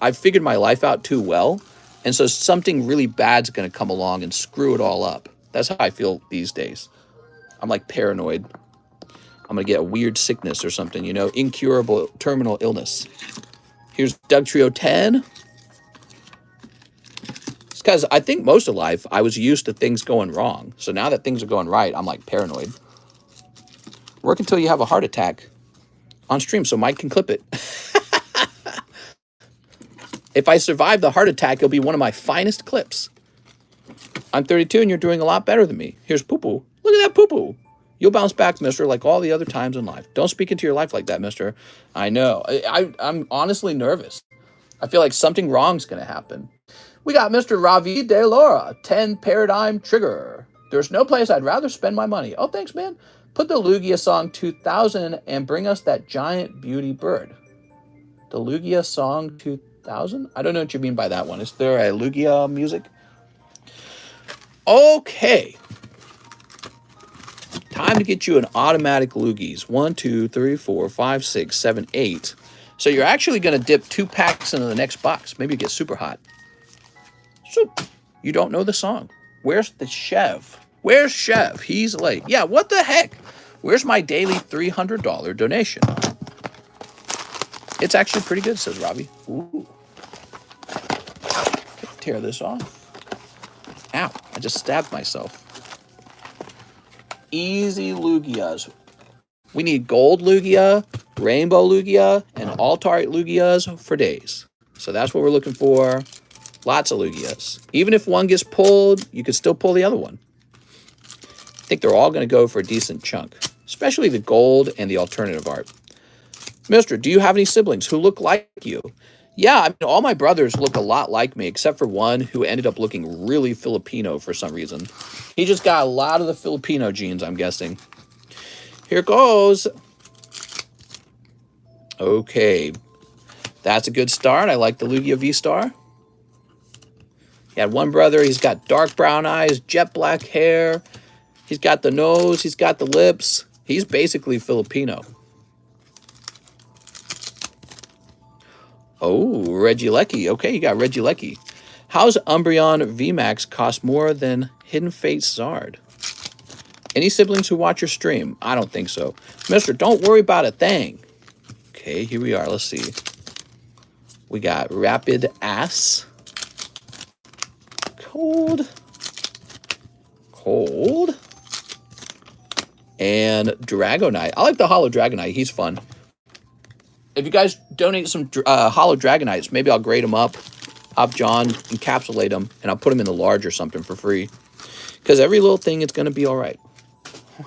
I've figured my life out too well. And so something really bad's going to come along and screw it all up. That's how I feel these days. I'm like paranoid. I'm going to get a weird sickness or something, you know, incurable terminal illness. Here's Doug Trio 10. It's because I think most of life I was used to things going wrong. So now that things are going right, I'm like paranoid. Work until you have a heart attack on stream so Mike can clip it. If I survive the heart attack, it'll be one of my finest clips. I'm 32 and you're doing a lot better than me. Here's poo-poo. Look at that poo-poo. You'll bounce back, mister, like all the other times in life. Don't speak into your life like that, mister. I know. I'm honestly nervous. I feel like something wrong's going to happen. We got Mr. Ravi De Laura, 10 Paradigm Trigger. There's no place I'd rather spend my money. Oh, thanks, man. Put the Lugia song 2000 and bring us that giant beauty bird. The Lugia song 2000? I don't know what you mean by that one. Is there a Lugia music? Okay. Time to get you an automatic Lugies. 1, 2, 3, 4, 5, 6, 7, 8. So you're actually going to dip 2 packs into the next box. Maybe it gets super hot. So you don't know the song. Where's the Chev? Where's Chev? He's late. Yeah, what the heck? Where's my daily $300 donation? It's actually pretty good, says Robbie. Ooh. Tear this off. Ow, I just stabbed myself. Easy Lugias. We need gold Lugia, rainbow Lugia, and Altarite Lugias for days. So that's what we're looking for. Lots of Lugias. Even if one gets pulled, you could still pull the other one. I think they're all going to go for a decent chunk, especially the gold and the alternative art. Mister, do you have any siblings who look like you? Yeah, I mean, all my brothers look a lot like me, except for one who ended up looking really Filipino for some reason. He just got a lot of the Filipino genes, I'm guessing. Here goes. Okay. That's a good start. I like the Lugia V-Star. He had one brother. He's got dark brown eyes, jet black hair. He's got the nose. He's got the lips. He's basically Filipino. Oh, Reggie Lecky. Okay, you got Reggie Lecky. How's Umbreon VMAX cost more than Hidden Fate Zard? Any siblings who watch your stream? I don't think so. Mister, don't worry about a thing. Okay, here we are. Let's see. We got Rapid Ass. Cold. And Dragonite. I like the Hollow Dragonite. He's fun. If you guys donate some Hollow Dragonites, maybe I'll grade them up. I'll have John encapsulate them, and I'll put them in the large or something for free. Because every little thing is going to be all right.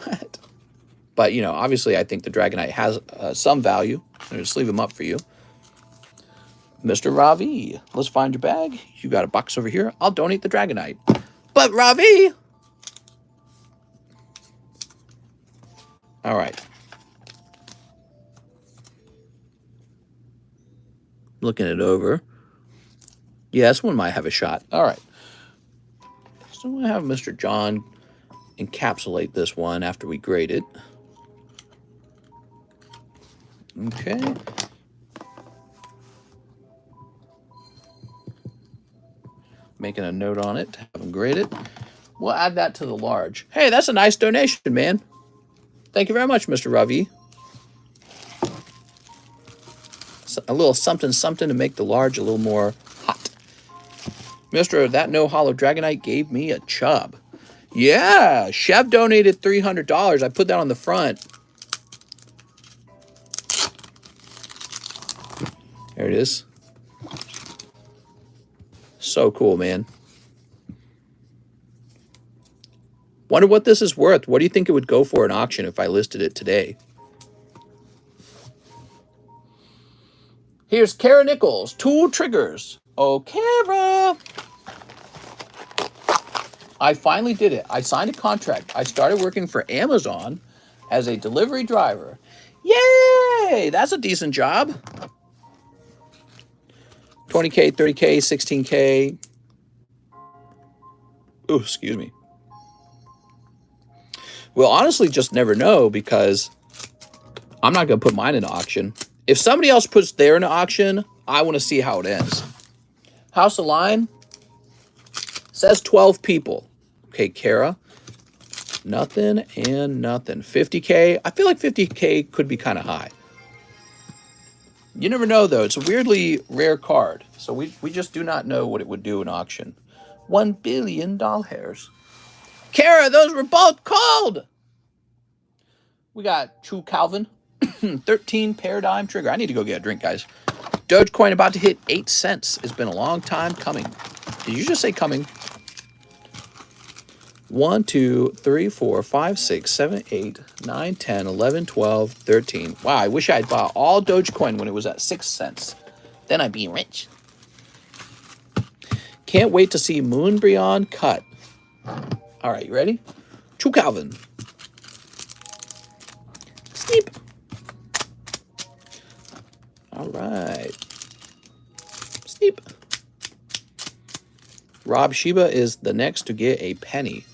What? But, you know, obviously I think the Dragonite has some value. I'll just leave them up for you. Mr. Ravi, let's find your bag. You got a box over here. I'll donate the Dragonite. But Ravi! All right. Looking it over. Yeah, this one might have a shot. All right. So I'm going to have Mr. John encapsulate this one after we grade it. Okay. Making a note on it to have him grade it. We'll add that to the large. Hey, that's a nice donation, man. Thank you very much, Mr. Ravi. A little something to make the large a little more hot. Mr. That No Hollow Dragonite gave me a chub. Yeah, Chev donated $300. I put that on the front. There it is. So cool, man. Wonder what this is worth. What do you think it would go for in auction if I listed it today? Here's Kara Nichols, 2 triggers. Oh, Kara. I finally did it. I signed a contract. I started working for Amazon as a delivery driver. Yay! That's a decent job. 20K, 30K, 16K. Ooh, excuse me. We'll honestly just never know because I'm not going to put mine in auction. If somebody else puts their in auction, I want to see how it ends. House of Line says 12 people. Okay, Kara. Nothing and nothing. 50K. I feel like 50K could be kind of high. You never know, though. It's a weirdly rare card. So we just do not know what it would do in auction. $1 billion doll hairs. Kara, those were both cold. We got True Calvin. 13 Paradigm Trigger. I need to go get a drink, guys. Dogecoin about to hit 8 cents. It's been a long time coming. Did you just say coming? 1, 2, 3, 4, 5, 6, 7, 8, 9, 10, 11, 12, 13. Wow, I wish I had bought all Dogecoin when it was at 6 cents. Then I'd be rich. Can't wait to see Moonbreon cut. All right, you ready? True Calvin. Sneep. All right. Sneep. Rob Sheba is the next to get a penny.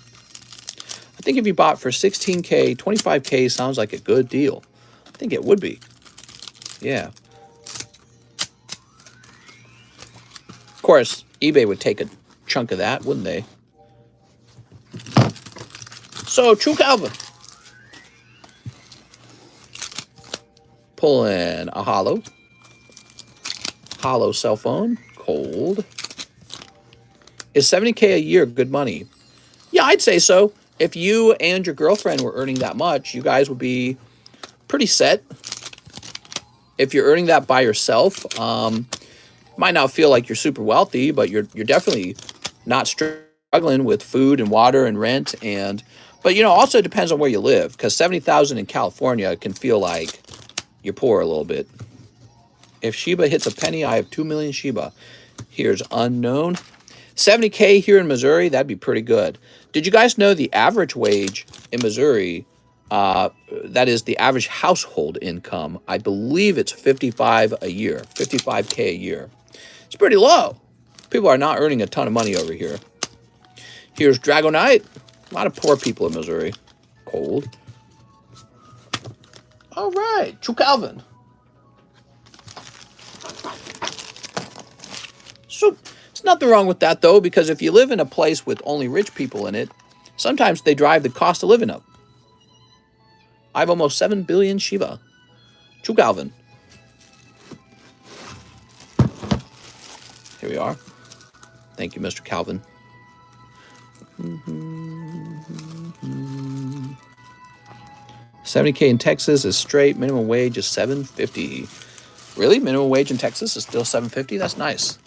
I think if you bought for 16K, 25K sounds like a good deal. I think it would be. Yeah. Of course, eBay would take a chunk of that, wouldn't they? So, True Calvin. Pulling a hollow. Hollow cell phone. Cold. Is 70K a year good money? Yeah, I'd say so. If you and your girlfriend were earning that much, you guys would be pretty set. If you're earning that by yourself, might not feel like you're super wealthy, but you're definitely not struggling with food and water and rent. But, you know, also it depends on where you live, because 70,000 in California can feel like you're poor a little bit. If Shiba hits a penny, I have 2 million Shiba. Here's unknown. 70K here in Missouri, that'd be pretty good. Did you guys know the average wage in Missouri, that is the average household income, I believe it's 55 a year, 55K a year. It's pretty low. People are not earning a ton of money over here. Here's Dragonite. A lot of poor people in Missouri. Cold. All right, True Calvin. So there's nothing wrong with that, though, because if you live in a place with only rich people in it, sometimes they drive the cost of living up. I have almost 7 billion Shiva. True Calvin. Here we are. Thank you, Mr. Calvin. 70K in Texas is straight. Minimum wage is $7.50. Really? Minimum wage in Texas is still $7.50? That's nice.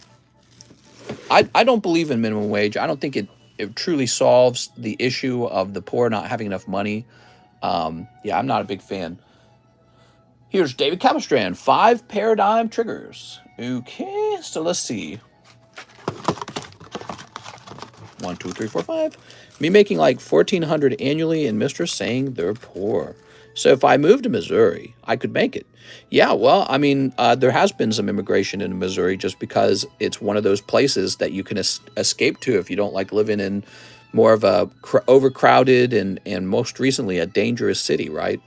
I don't believe in minimum wage. I don't think it truly solves the issue of the poor not having enough money. Yeah, I'm not a big fan. Here's David Capistrand. 5 paradigm triggers. Okay, so let's see. 1, 2, 3, 4, 5. Me making like $1,400 annually and Mistress saying they're poor. So if I moved to Missouri, I could make it. Yeah, well, I mean, there has been some immigration in Missouri just because it's one of those places that you can escape to if you don't like living in more of a overcrowded and most recently a dangerous city, right?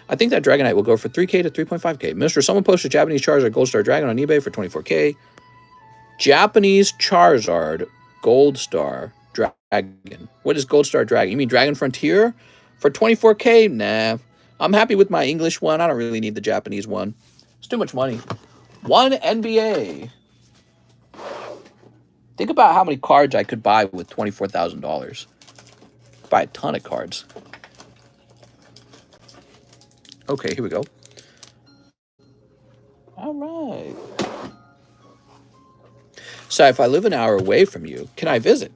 I think that Dragonite will go for 3K to 3.5K. Mr. Someone posted Japanese Charizard Gold Star Dragon on eBay for 24K. Japanese Charizard Gold Star Dragon. What is Gold Star Dragon? You mean Dragon Frontier? For 24K? Nah. I'm happy with my English one. I don't really need the Japanese one. It's too much money. 1 NBA. Think about how many cards I could buy with $24,000. Buy a ton of cards. Okay, here we go. All right. So if I live an hour away from you, can I visit?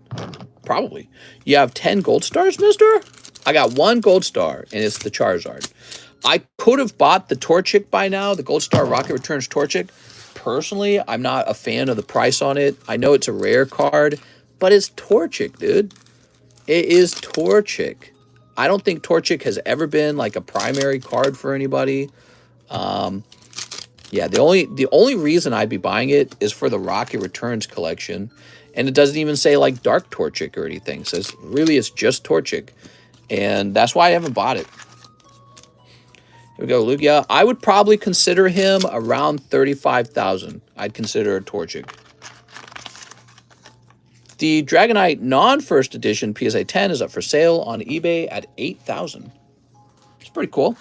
Probably. You have 10 gold stars, mister? I got 1 gold star, and it's the Charizard. I could have bought the Torchic by now, the Gold Star Rocket Returns Torchic. Personally, I'm not a fan of the price on it. I know it's a rare card, but it's Torchic, dude. It is Torchic. I don't think Torchic has ever been like a primary card for anybody. Yeah, the only reason I'd be buying it is for the Rocket Returns collection. And it doesn't even say like Dark Torchic or anything. It says really it's just Torchic. And that's why I haven't bought it. Here we go, Lugia. I would probably consider him around 35,000. I'd consider a Torchic. The Dragonite non-first edition PSA 10 is up for sale on eBay at 8,000. It's pretty cool.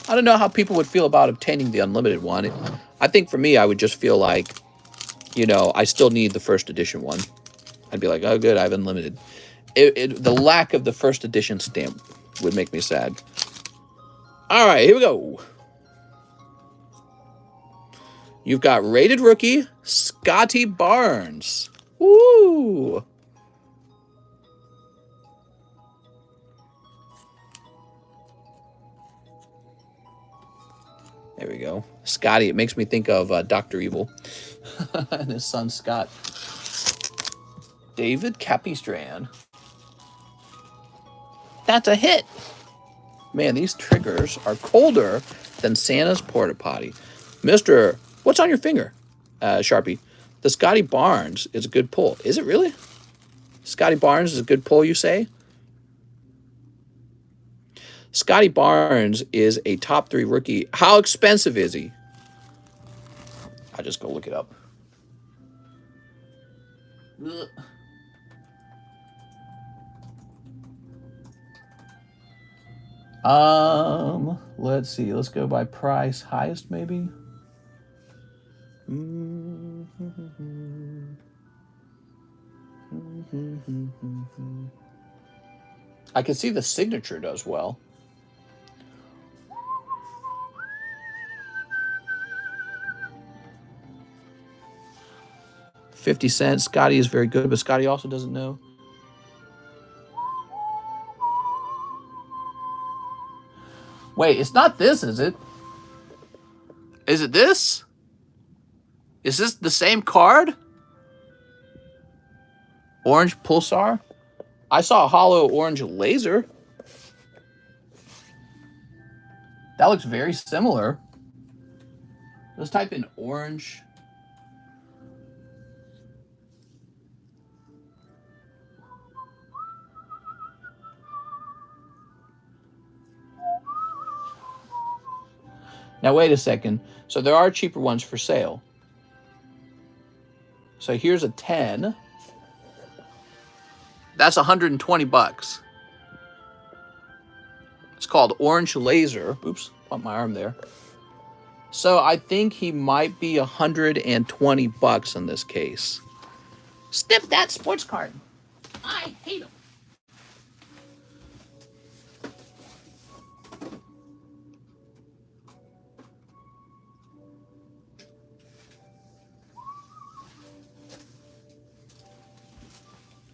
I don't know how people would feel about obtaining the unlimited one. I think for me, I would just feel like, you know, I still need the first edition one. I'd be like, oh, good, I have unlimited. The lack of the first edition stamp would make me sad. All right, here we go. You've got rated rookie, Scotty Barnes. Woo! There we go. Scotty, it makes me think of Dr. Evil and his son Scott. David Capistrand. That's a hit. Man, these triggers are colder than Santa's porta potty. Mister, what's on your finger, Sharpie? The Scotty Barnes is a good pull. Is it really? Scotty Barnes is a good pull, you say? Scotty Barnes is a top 3 rookie. How expensive is he? I'll just go look it up. Let's see. Let's go by price. Highest, maybe? I can see the signature does well. $0.50. Scotty is very good, but Scotty also doesn't know. Wait, it's not this, is it? Is it this? Is this the same card? Orange Pulsar? I saw a hollow orange laser. That looks very similar. Let's type in orange Now, wait a second. So there are cheaper ones for sale. So here's a 10. That's 120 bucks. It's called Orange Laser. Oops, bumped my arm there. So I think he might be 120 bucks in this case. Snip that sports card. I hate them.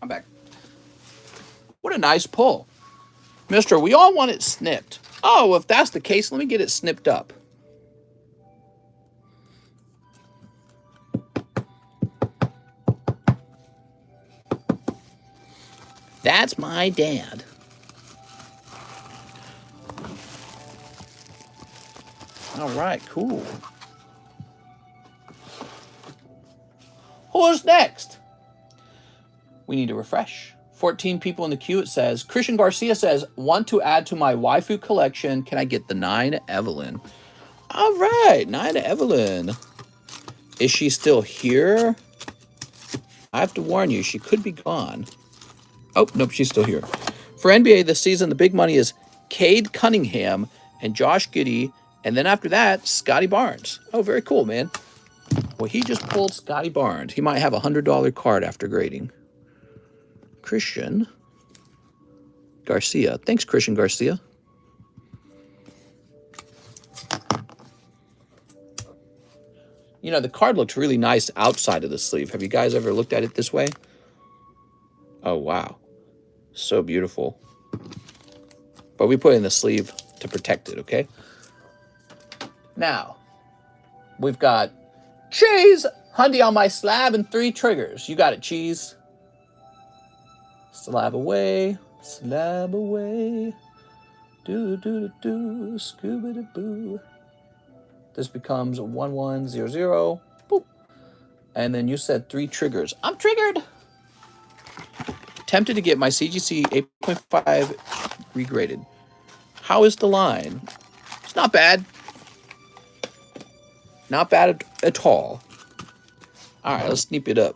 I'm back. What a nice pull. Mister, we all want it snipped. Oh, if that's the case, let me get it snipped up. That's my dad. All right, cool. Who's next? We need to refresh. 14 people in the queue, it says. Christian Garcia says, want to add to my waifu collection. Can I get the 9 Evelyn? All right, 9 Evelyn. Is she still here? I have to warn you, she could be gone. Oh, nope, she's still here. For NBA this season, the big money is Cade Cunningham and Josh Giddey. And then after that, Scotty Barnes. Oh, very cool, man. Well, he just pulled Scotty Barnes. He might have a $100 card after grading. Christian Garcia. Thanks, Christian Garcia. You know, the card looks really nice outside of the sleeve. Have you guys ever looked at it this way? Oh, wow. So beautiful. But we put it in the sleeve to protect it, okay? Now, we've got Cheese, Hundy on my slab, and 3 triggers. You got it, Cheese. Slab away, slab away. Do, scooby-doo-boo. This becomes 1100. Boop. And then you said 3 triggers. I'm triggered. Tempted to get my CGC 8.5 regraded. How is the line? It's not bad. Not bad at all. All right, let's sneap it up.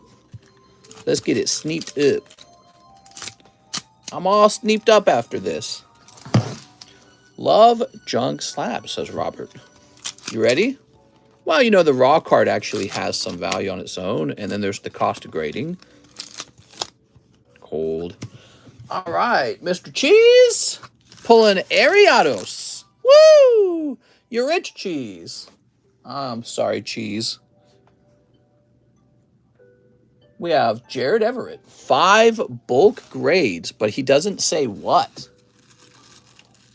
Let's get it sneaped up. I'm all sneaped up after this. Love junk slabs, says Robert. You ready? Well, you know, the raw card actually has some value on its own, and then there's the cost of grading. Cold. All right, Mr. Cheese, pulling Ariados. Woo! You're rich, Cheese. I'm sorry, Cheese. We have Jared Everett. 5 bulk grades, but he doesn't say what.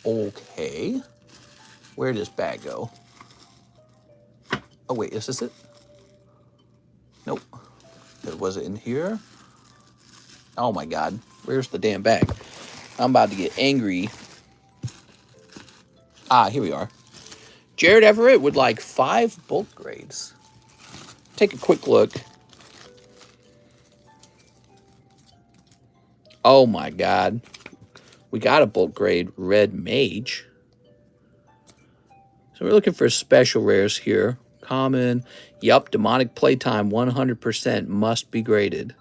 Okay. Where did this bag go? Oh, wait, is this it? Nope. Was it in here? Oh, my God. Where's the damn bag? I'm about to get angry. Ah, here we are. Jared Everett would like 5 bulk grades. Take a quick look. Oh, my God. We got a bulk grade Red Mage. So we're looking for special rares here. Common. Yup, demonic playtime 100% must be graded.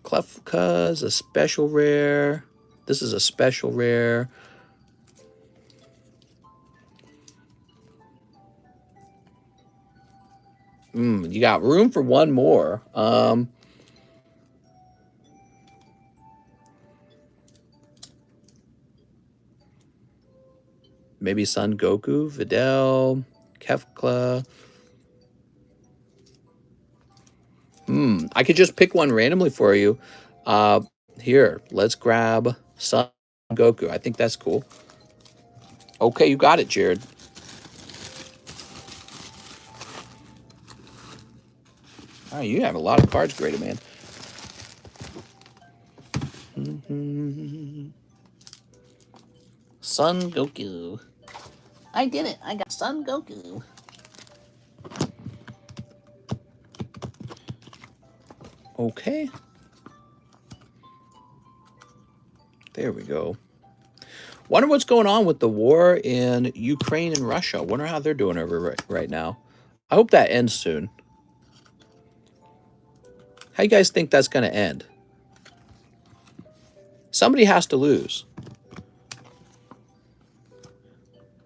Klefka's a special rare. This is a special rare. You got room for one more. Maybe Son Goku, Videl, Kefka. I could just pick one randomly for you. Here, let's grab Son Goku. I think that's cool. Okay, you got it, Jared. All right, you have a lot of cards graded, man. Son Goku. I did it. I got Son Goku. Okay. There we go. Wonder what's going on with the war in Ukraine and Russia. Wonder how they're doing over right now. I hope that ends soon. How you guys think that's going to end? Somebody has to lose.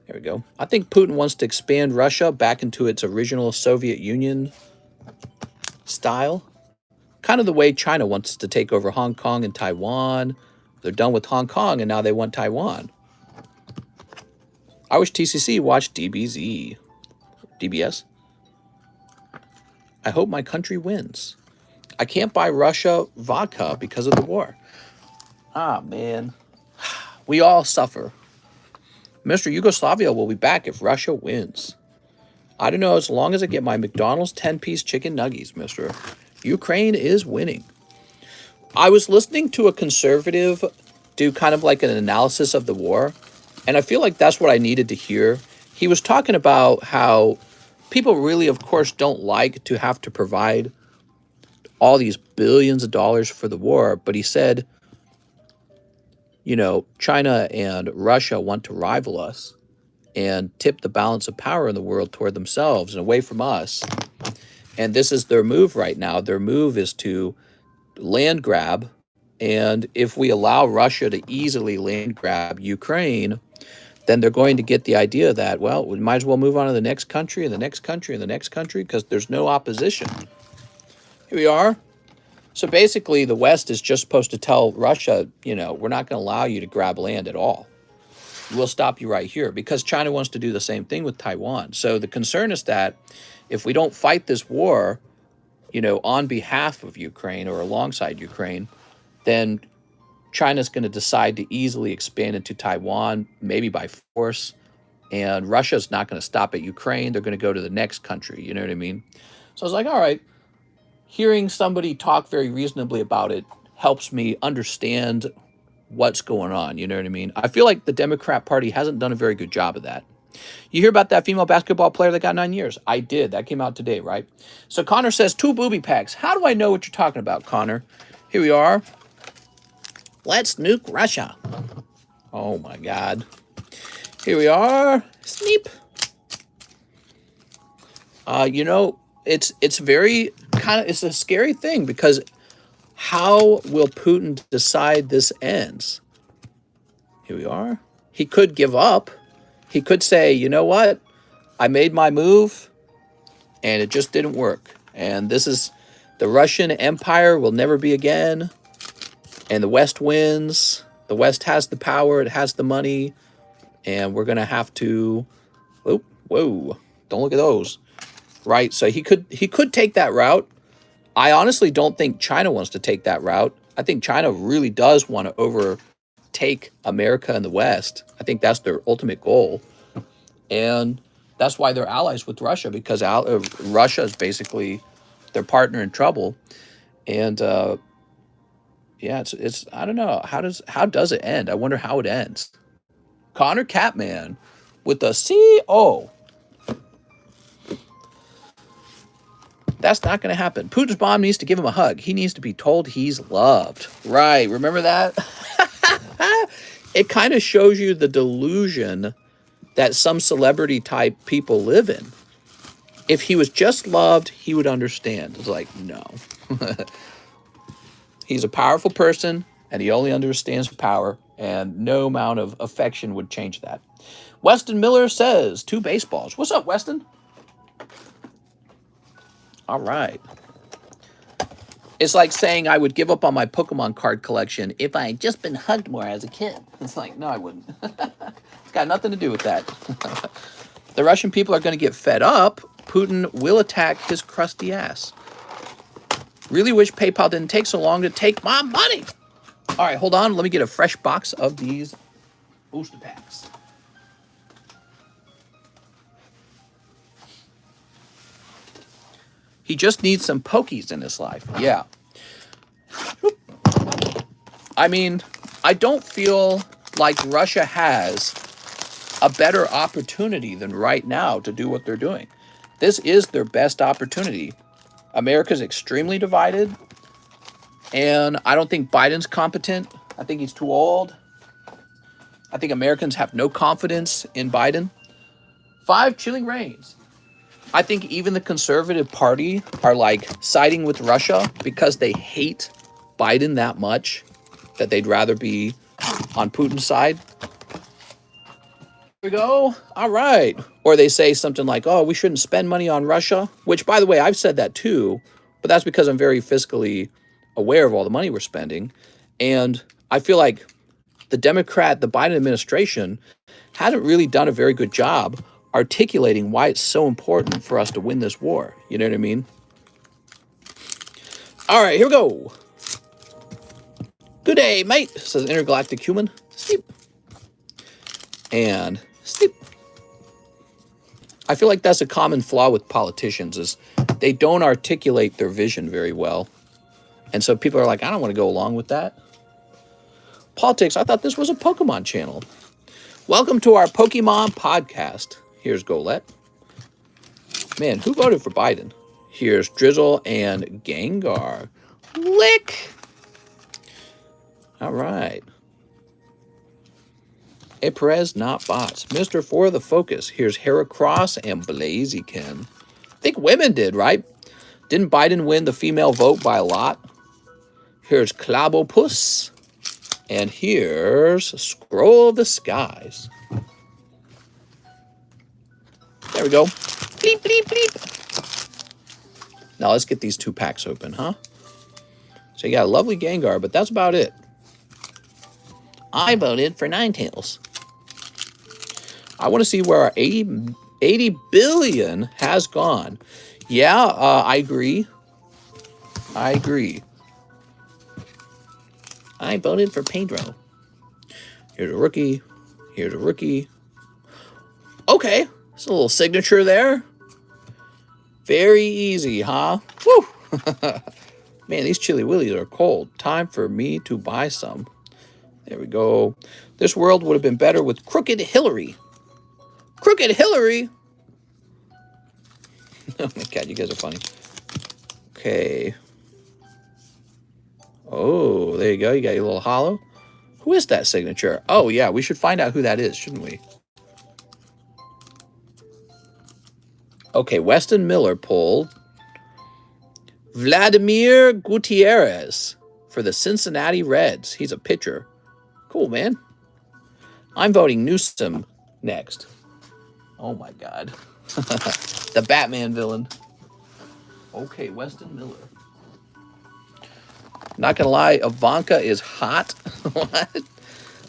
There we go. I think Putin wants to expand Russia back into its original Soviet Union style. Kind of the way China wants to take over Hong Kong and Taiwan. They're done with Hong Kong and now they want Taiwan. I wish TCC watched DBZ. DBS. I hope my country wins. I can't buy Russia vodka because of the war. Ah, man. We all suffer. Mr. Yugoslavia will be back if Russia wins. I don't know, as long as I get my McDonald's 10-piece chicken nuggies, mister. Ukraine is winning. I was listening to a conservative do kind of like an analysis of the war, and I feel like that's what I needed to hear. He was talking about how people really, of course, don't like to have to provide all these billions of dollars for the war, but he said, you know, China and Russia want to rival us and tip the balance of power in the world toward themselves and away from us. And this is their move right now. Their move is to land grab. And if we allow Russia to easily land grab Ukraine, then they're going to get the idea that, well, we might as well move on to the next country and the next country and the next country because there's no opposition. Here we are. So basically, the West is just supposed to tell Russia, you know, we're not going to allow you to grab land at all. We'll stop you right here because China wants to do the same thing with Taiwan. So the concern is that if we don't fight this war, you know, on behalf of Ukraine or alongside Ukraine, then China's going to decide to easily expand into Taiwan, maybe by force. And Russia's not going to stop at Ukraine. They're going to go to the next country. You know what I mean? So I was like, all right. Hearing somebody talk very reasonably about it helps me understand what's going on. You know what I mean? I feel like the Democrat Party hasn't done a very good job of that. You hear about that female basketball player that got 9 years? I did. That came out today, right? So Connor says, 2 booby packs. How do I know what you're talking about, Connor? Here we are. Let's nuke Russia. Oh, my God. Here we are. Sneep. You know, it's very kind of, it's a scary thing because how will Putin decide this ends? Here we are. He could give up. He could say, you know what? I made my move and it just didn't work. And this is the Russian Empire will never be again. And the West wins. The West has the power. It has the money. And we're going to have to, whoa, don't look at those. Right? So he could take that route. I honestly don't think China wants to take that route. I think China really does want to overtake America and the West. I think that's their ultimate goal. And that's why they're allies with Russia, because Russia is basically their partner in trouble. And yeah, it's I don't know. How does it end? I wonder how it ends. Connor Catman with the CO. That's not going to happen. Putin's mom needs to give him a hug. He needs to be told he's loved. Right. Remember that? It kind of shows you the delusion that some celebrity type people live in. If he was just loved, he would understand. It's like, no. He's a powerful person, and he only understands power, and no amount of affection would change that. Weston Miller says, 2 baseballs. What's up, Weston? All right. It's like saying I would give up on my Pokemon card collection if I had just been hugged more as a kid. It's like, no, I wouldn't. It's got nothing to do with that. The Russian people are going to get fed up. Putin will attack his crusty ass. Really wish PayPal didn't take so long to take my money. All right, hold on. Let me get a fresh box of these booster packs. He just needs some pokies in his life. Yeah. I mean, I don't feel like Russia has a better opportunity than right now to do what they're doing. This is their best opportunity. America's extremely divided. And I don't think Biden's competent. I think he's too old. I think Americans have no confidence in Biden. 5, chilling reigns. I think even the Conservative Party are like siding with Russia because they hate Biden that much that they'd rather be on Putin's side. Here we go. All right. Or they say something like, oh, we shouldn't spend money on Russia, which, by the way, I've said that too, but that's because I'm very fiscally aware of all the money we're spending. And I feel like the Biden administration hasn't really done a very good job articulating why it's so important for us to win this war. You know what I mean? All right, here we go. Good day, mate, says Intergalactic Human. Sleep. And sleep. I feel like that's a common flaw with politicians is they don't articulate their vision very well. And so people are like, I don't want to go along with that. Politics, I thought this was a Pokemon channel. Welcome to our Pokemon podcast. Here's Golette. Man, who voted for Biden? Here's Drizzle and Gengar. Lick! All right. A Perez, not bots. Mr. For the Focus. Here's Heracross and Blaziken. I think women did, right? Didn't Biden win the female vote by a lot? Here's Clabopus. And here's Scroll of the Skies. There we go. Bleep, bleep, bleep. Now let's get these 2 packs open, huh? So you got a lovely Gengar, but that's about it. I voted for Ninetales. I want to see where our 80 billion has gone. Yeah, I agree. I agree. I voted for Pedro. Here's a rookie. Here's a rookie. Okay, there's a little signature there. Very easy, huh? Woo! Man, these Chili Willies are cold. Time for me to buy some. There we go. This world would have been better with Crooked Hillary. Crooked Hillary? Oh my God, you guys are funny. Okay. Oh, there you go. You got your little hollow. Who is that signature? Oh, yeah, we should find out who that is, shouldn't we? Okay, Weston Miller pulled Vladimir Gutierrez for the Cincinnati Reds. He's a pitcher. Cool, man. I'm voting Newsom next. Oh, my God. The Batman villain. Okay, Weston Miller. Not gonna lie, Ivanka is hot. What?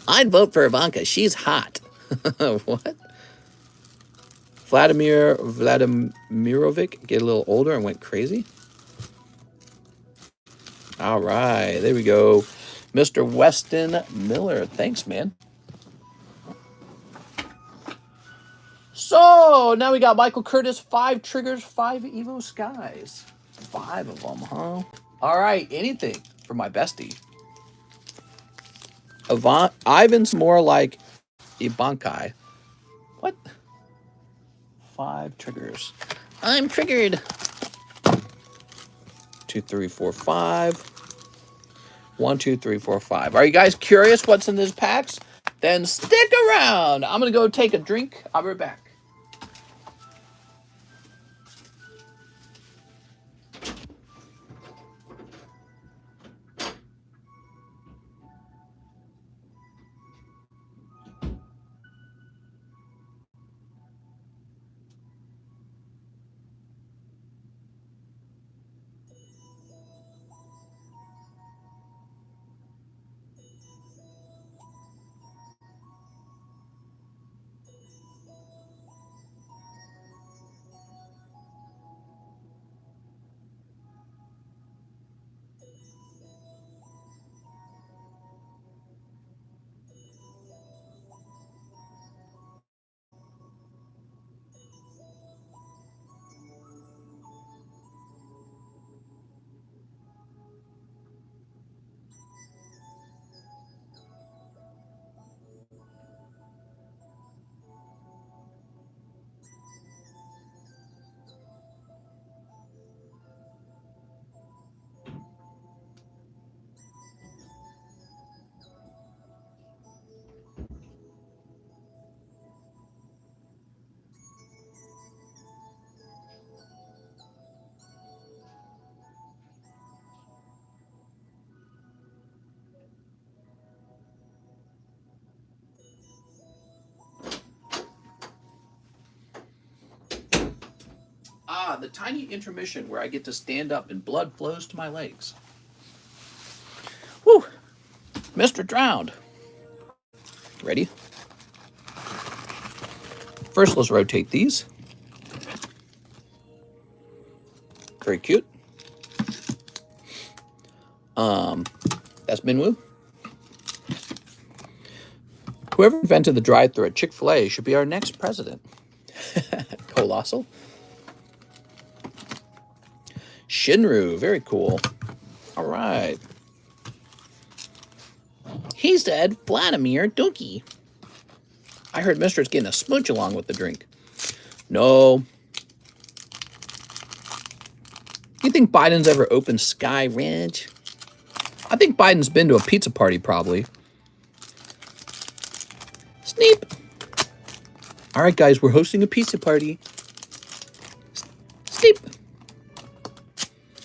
I'd vote for Ivanka. She's hot. What? Vladimir Vladimirovic get a little older and went crazy. All right, there we go. Mr. Weston Miller. Thanks, man. So now we got Michael Curtis, 5 triggers, 5 Evo Skies. 5 of them, huh? All right, anything for my bestie. Ivan's more like Ibankai. What? 5 triggers. I'm triggered. 2, 3, 4, 5. 1, 2, 3, 4, 5. Are you guys curious what's in these packs? Then stick around. I'm gonna go take a drink. I'll be right back. the tiny intermission where I get to stand up and blood flows to my legs. Whew. Mr. Drowned. Ready? First, let's rotate these. Very cute. That's Minwoo. Whoever invented the drive-thru at Chick-fil-A should be our next president. Colossal. Shinru, very cool. All right. He said Vladimir Dookie. I heard Mister's getting a smooch along with the drink. No. You think Biden's ever opened Sky Ranch? I think Biden's been to a pizza party, probably. Sneep. All right, guys, we're hosting a pizza party. Sneep.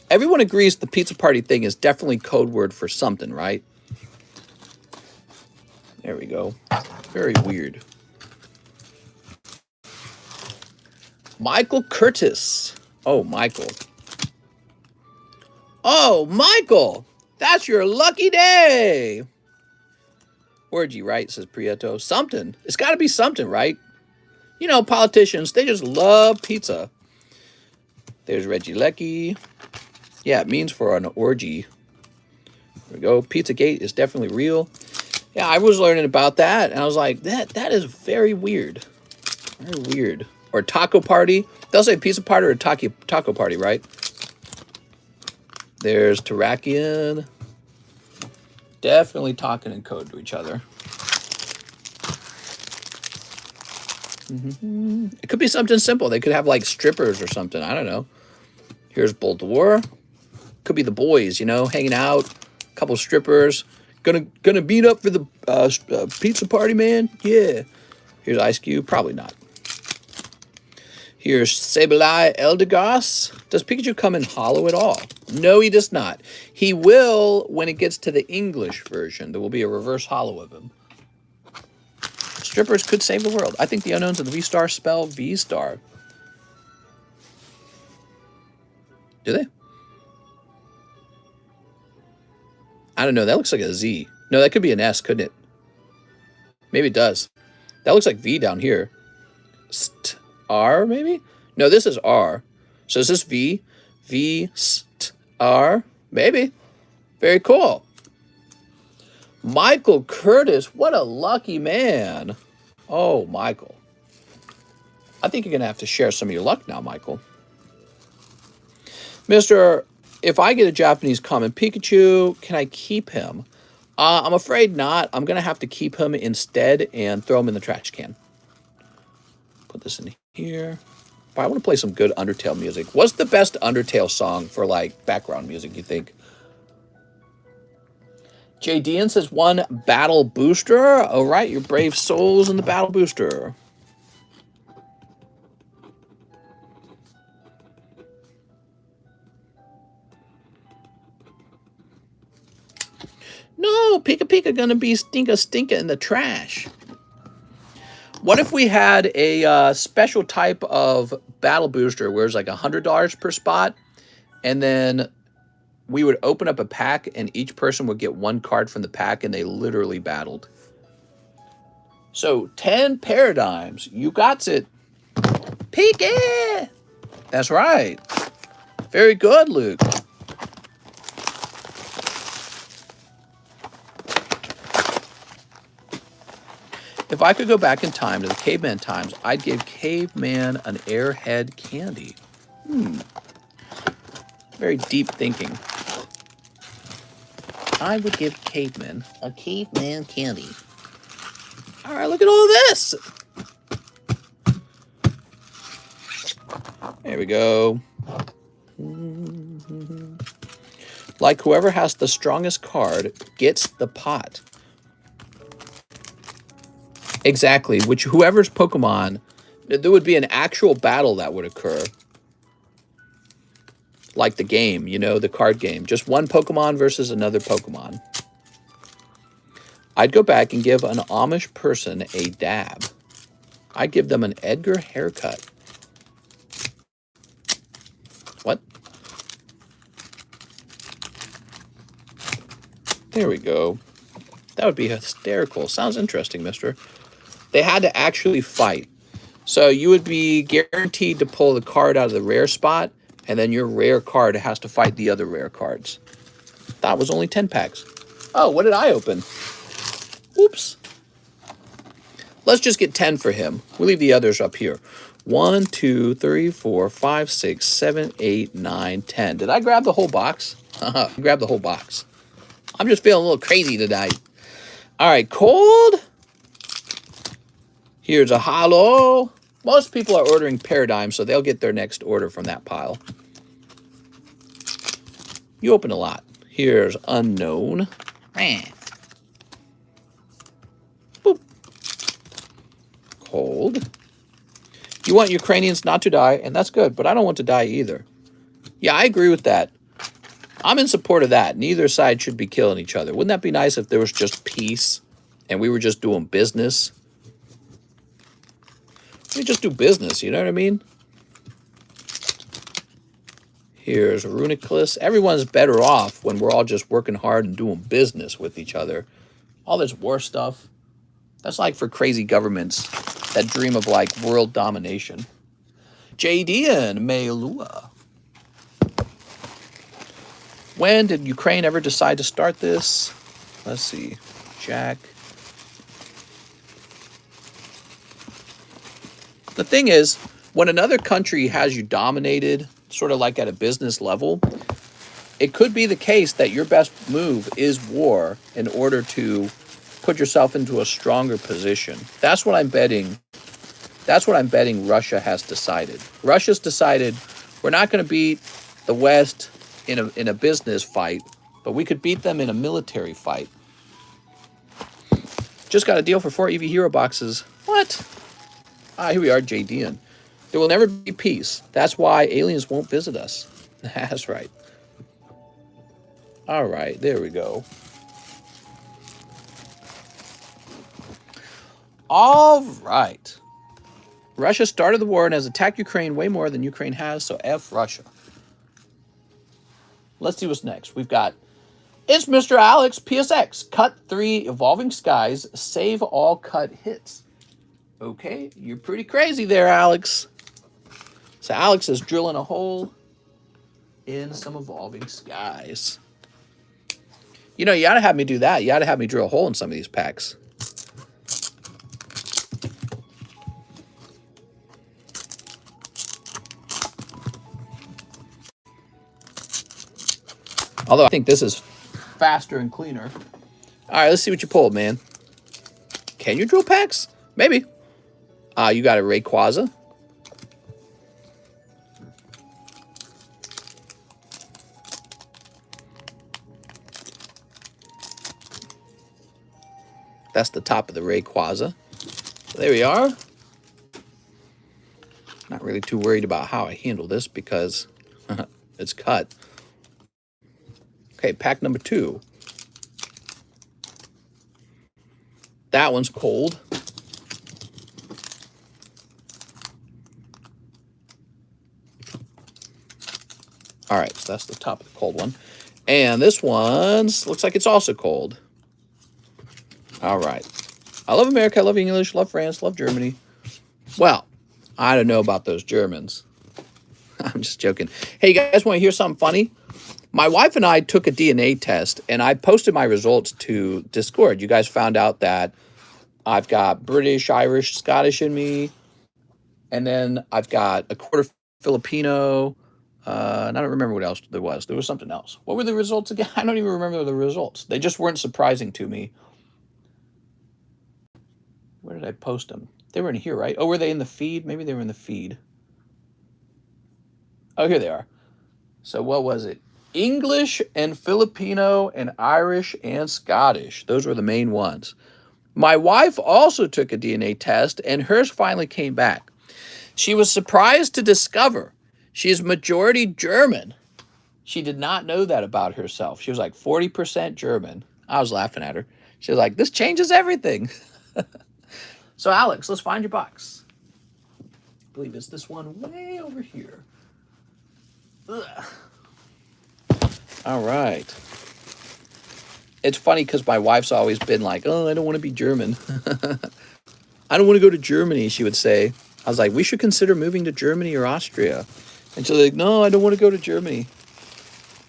Everyone agrees the pizza party thing is definitely code word for something, right? There we go. Very weird. Michael Curtis. Oh, Michael. Oh, Michael. That's your lucky day. Where'd you write, says Prieto. Something. It's got to be something, right? You know, politicians, they just love pizza. There's Reggie Lecky. Yeah, it means for an orgy. There we go. Pizzagate is definitely real. Yeah, I was learning about that, and I was like, that is very weird. Very weird. Or taco party. They'll say pizza party or taco party, right? There's Tarakian. Definitely talking in code to each other. It could be something simple. They could have like strippers or something. I don't know. Here's Baltimore. Could be the boys, you know, hanging out. A couple strippers. Gonna beat up for the pizza party, man. Yeah. Here's Ice Cube. Probably not. Here's Sableye Eldegoss. Does Pikachu come in hollow at all? No, he does not. He will when it gets to the English version. There will be a reverse hollow of him. Strippers could save the world. I think the unknowns of the V-Star spell V-Star. Do they? I don't know. That looks like a Z. No, that could be an S, couldn't it? Maybe it does. That looks like V down here. R, maybe? No, this is R. So is this V? V, R? Maybe. Very cool. Michael Curtis. What a lucky man. Oh, Michael. I think you're going to have to share some of your luck now, Michael. Mr. If I get a Japanese common Pikachu, can I keep him? I'm afraid not. I'm going to have to keep him instead and throw him in the trash can. Put this in here. But I want to play some good Undertale music. What's the best Undertale song for, like, background music, you think? J. Dean says 1 battle booster. All right, your brave souls in the battle booster. No, Pika Pika gonna be stinka in the trash. What if we had a special type of battle booster where it's like $100 per spot, and then we would open up a pack and each person would get 1 card from the pack and they literally battled. So 10 paradigms. You got it. Pika! That's right. Very good, Luke. If I could go back in time to the caveman times, I'd give caveman an airhead candy. Very deep thinking. I would give caveman a caveman candy. All right, look at all this. There we go. Like whoever has the strongest card gets the pot. Exactly, whoever's Pokemon, there would be an actual battle that would occur. Like the game, you know, the card game. Just one Pokemon versus another Pokemon. I'd go back and give an Amish person a dab. I'd give them an Edgar haircut. There we go. That would be hysterical. Sounds interesting, mister. They had to actually fight. So you would be guaranteed to pull the card out of the rare spot, and then your rare card has to fight the other rare cards. That was only 10 packs. Oh, what did I open? Oops. Let's just get 10 for him. We'll leave the others up here. 1, 2, 3, 4, 5, 6, 7, 8, 9, 10. Did I grab the whole box? Grab the whole box. I'm just feeling a little crazy tonight. All right, cold. Here's a hollow. Most people are ordering Paradigm, so they'll get their next order from that pile. You open a lot. Here's Unknown. Boop. Cold. You want Ukrainians not to die, and that's good, but I don't want to die either. Yeah, I agree with that. I'm in support of that. Neither side should be killing each other. Wouldn't that be nice if there was just peace and we were just doing business? We just do business, you know what I mean? Here's Runiclus. Everyone's better off when we're all just working hard and doing business with each other. All this war stuff, that's like for crazy governments that dream of like world domination. JD and Meilua. When did Ukraine ever decide to start this? Let's see. Jack. The thing is, when another country has you dominated, sort of like at a business level, it could be the case that your best move is war in order to put yourself into a stronger position. That's what I'm betting. That's what I'm betting Russia has decided. Russia's decided we're not going to beat the West in a business fight, but we could beat them in a military fight. Just got a deal for 4 EV Hero boxes. What? Ah, here we are, JDN. There will never be peace. That's why aliens won't visit us. That's right. All right, there we go. All right. Russia started the war and has attacked Ukraine way more than Ukraine has, so F Russia. Let's see what's next. We've got, it's Mr. Alex, PSX. Cut 3 Evolving Skies, save all cut hits. Okay, you're pretty crazy there, Alex. So Alex is drilling a hole in some Evolving Skies. You know, you ought to have me do that. You ought to have me drill a hole in some of these packs. Although I think this is faster and cleaner. All right, let's see what you pulled, man. Can you drill packs? Maybe. You got a Rayquaza. That's the top of the Rayquaza. There we are. Not really too worried about how I handle this because it's cut. Okay, pack number 2. That one's cold. All right, so that's the top of the cold one. And this one's looks like it's also cold. All right. I love America, I love English, love France, love Germany. Well, I don't know about those Germans. I'm just joking. Hey, you guys want to hear something funny? My wife and I took a DNA test, and I posted my results to Discord. You guys found out that I've got British, Irish, Scottish in me, and then I've got a quarter Filipino, and I don't remember what else there was. There was something else. What were the results again? I don't even remember the results. They just weren't surprising to me. Where did I post them? They were in here, right? Oh, were they in the feed? Maybe they were in the feed. Oh, here they are. So what was it? English and Filipino and Irish and Scottish. Those were the main ones. My wife also took a DNA test, and hers finally came back. She was surprised to discover she is majority German. She did not know that about herself. She was like 40% German. I was laughing at her. She was like, this changes everything. So, Alex, let's find your box. I believe it's this one way over here. Ugh. All right. It's funny because my wife's always been like, oh, I don't want to be German. I don't want to go to Germany, she would say. I was like, we should consider moving to Germany or Austria. And she's like, no, I don't want to go to Germany.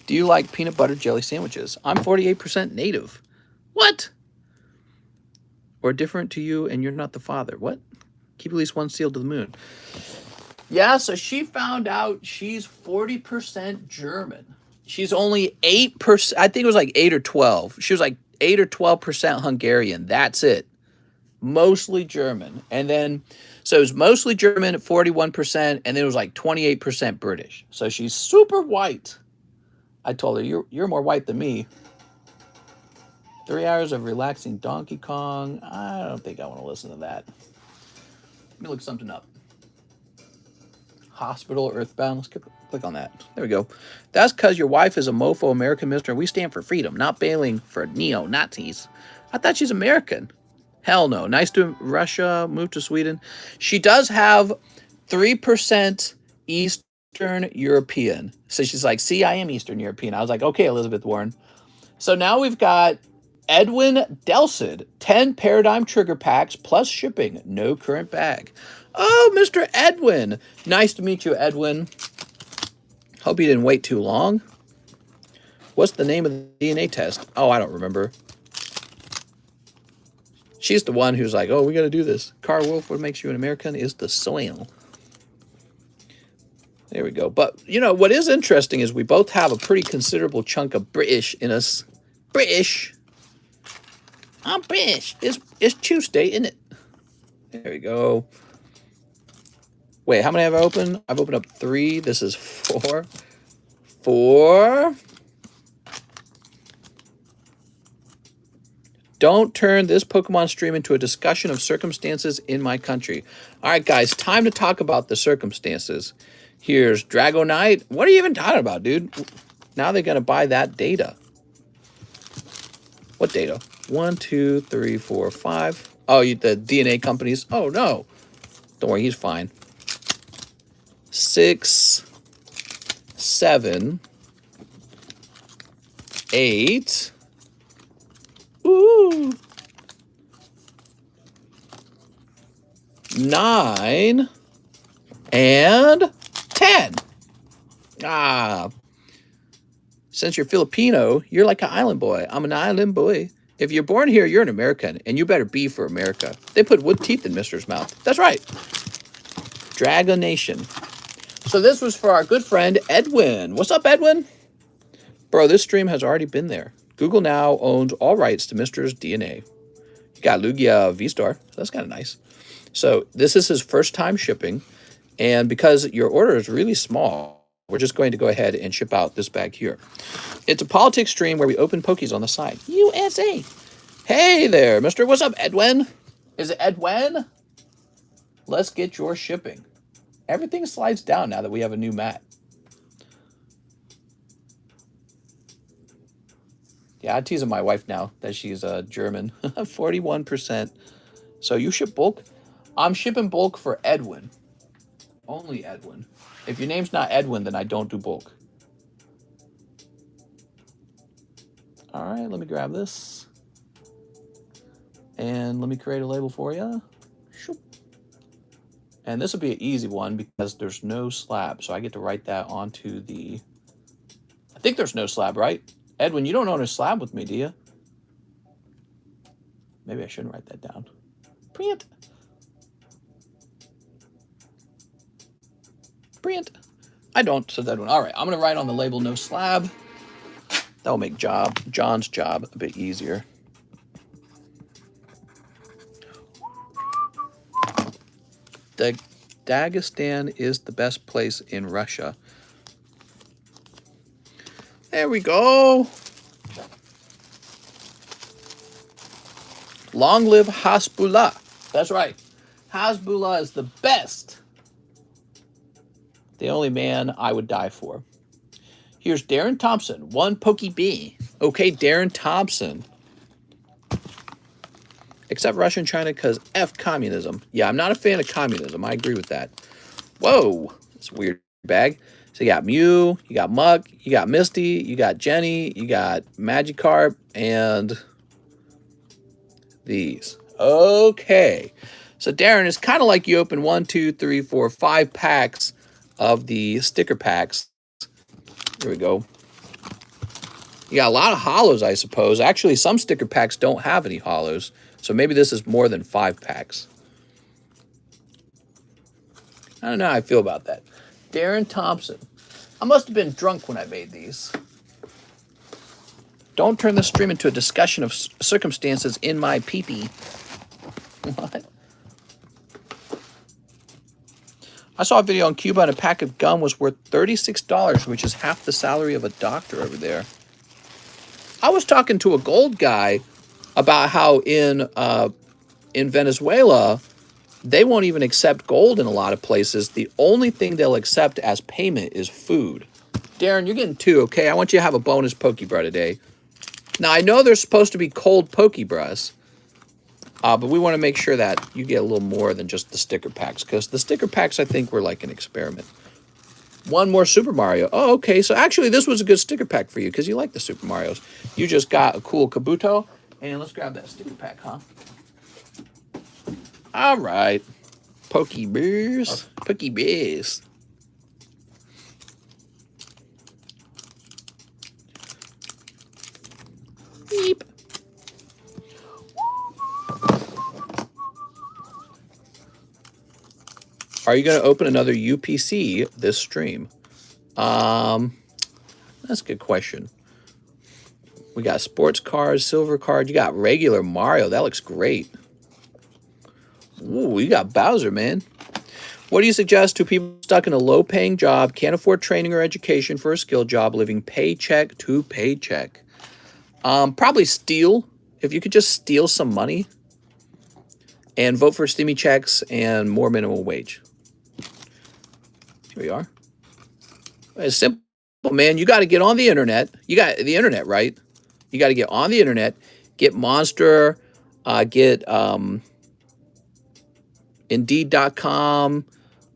Do you like peanut butter jelly sandwiches? I'm 48% native. What? Or different to you and you're not the father. What? Keep at least one seal to the moon. Yeah, so she found out she's 40% German. She's only 8%. I think it was like 8 or 12. She was like 8 or 12% Hungarian. That's it. Mostly German. And then, so it was mostly German at 41%, and then it was like 28% British. So she's super white. I told her, you're more white than me. 3 hours of relaxing Donkey Kong. I don't think I want to listen to that. Let me look something up. Hospital, Earthbound. Let's click on that. There we go. That's because your wife is a mofo American minister. We stand for freedom, not bailing for neo-Nazis. I thought she's American. Hell no. Nice to Russia, moved to Sweden. She does have 3% Eastern European. So she's like, see, I am Eastern European. I was like, okay, Elizabeth Warren. So now we've got Edwin Delsid, 10 Paradigm Trigger Packs plus shipping, no current bag. Oh, Mr. Edwin. Nice to meet you, Edwin. Hope you didn't wait too long. What's the name of the DNA test? Oh, I don't remember. She's the one who's like, oh, we got to do this. Carl Wolf, what makes you an American is the soil. There we go. But, you know, what is interesting is we both have a pretty considerable chunk of British in us. British. I'm British. It's Tuesday, isn't it? There we go. Wait, how many have I opened? I've opened up 3. This is 4. 4. Don't turn this Pokemon stream into a discussion of circumstances in my country. All right, guys, time to talk about the circumstances. Here's Dragonite. What are you even talking about, dude? Now they're going to buy that data. What data? 1, 2, 3, 4, 5. Oh, the DNA companies. Oh, no. Don't worry, he's fine. 6, 7, 8. Ooh. 9 and 10. Ah. Since you're Filipino, you're like an island boy. I'm an island boy. If you're born here, you're an American, and you better be for America. They put wood teeth in Mister's mouth. That's right. Dragon Nation. So this was for our good friend, Edwin. What's up, Edwin? Bro, this stream has already been there. Google now owns all rights to Mister's DNA. You got Lugia V-Star. So that's kind of nice. So this is his first time shipping. And because your order is really small, we're just going to go ahead and ship out this bag here. It's a politics stream where we open Pokies on the side. USA. Hey there, Mister. What's up, Edwin? Is it Edwin? Let's get your shipping. Everything slides down now that we have a new mat. Yeah, I'm teasing my wife now that she's German. 41%. So you ship bulk? I'm shipping bulk for Edwin. Only Edwin. If your name's not Edwin, then I don't do bulk. All right, let me grab this. And let me create a label for you. Shoop. And this will be an easy one because there's no slab. So I get to write that onto the... I think there's no slab, right? Edwin, you don't own a slab with me, do you? Maybe I shouldn't write that down. Print. Print. I don't, says Edwin. All right, I'm going to write on the label no slab. That will make John's job a bit easier. Dagestan is the best place in Russia. There we go. Long live Hasbullah. That's right. Hasbullah is the best. The only man I would die for. Here's Darren Thompson. 1 Pokey B. Okay, Darren Thompson. Except Russia and China because F communism. Yeah, I'm not a fan of communism. I agree with that. Whoa. That's a weird bag. So you got Mew, you got Muck, you got Misty, you got Jenny, you got Magikarp, and these. Okay. So Darren, it's kind of like you open 1, 2, 3, 4, 5 packs of the sticker packs. Here we go. You got a lot of hollows, I suppose. Actually, some sticker packs don't have any hollows. So maybe this is more than 5 packs. I don't know how I feel about that. Darren Thompson. I must have been drunk when I made these. Don't turn the stream into a discussion of circumstances in my pee-pee. What? I saw a video on Cuba and a pack of gum was worth $36, which is half the salary of a doctor over there. I was talking to a gold guy about how in Venezuela, they won't even accept gold in a lot of places. The only thing they'll accept as payment is food. Darren, you're getting 2, okay? I want you to have a bonus Pokebra today. Now, I know there's supposed to be cold Pokebras, but we want to make sure that you get a little more than just the sticker packs, because the sticker packs, I think, were like an experiment. 1 more Super Mario. Oh, okay. So actually, this was a good sticker pack for you because you like the Super Marios. You just got a cool Kabuto. And let's grab that sticker pack, huh? All right. Pokebears. Pokebears. Beep. Are you going to open another UPC this stream? That's a good question. We got sports cards, silver card. You got regular Mario. That looks great. Ooh, you got Bowser, man. What do you suggest to people stuck in a low-paying job, can't afford training or education for a skill job, living paycheck to paycheck? Probably steal. If you could just steal some money and vote for stimmy checks and more minimum wage. Here we are. It's simple, man. You got to get on the internet. You got the internet, right? You got to get on the internet, get Monster, get Indeed.com.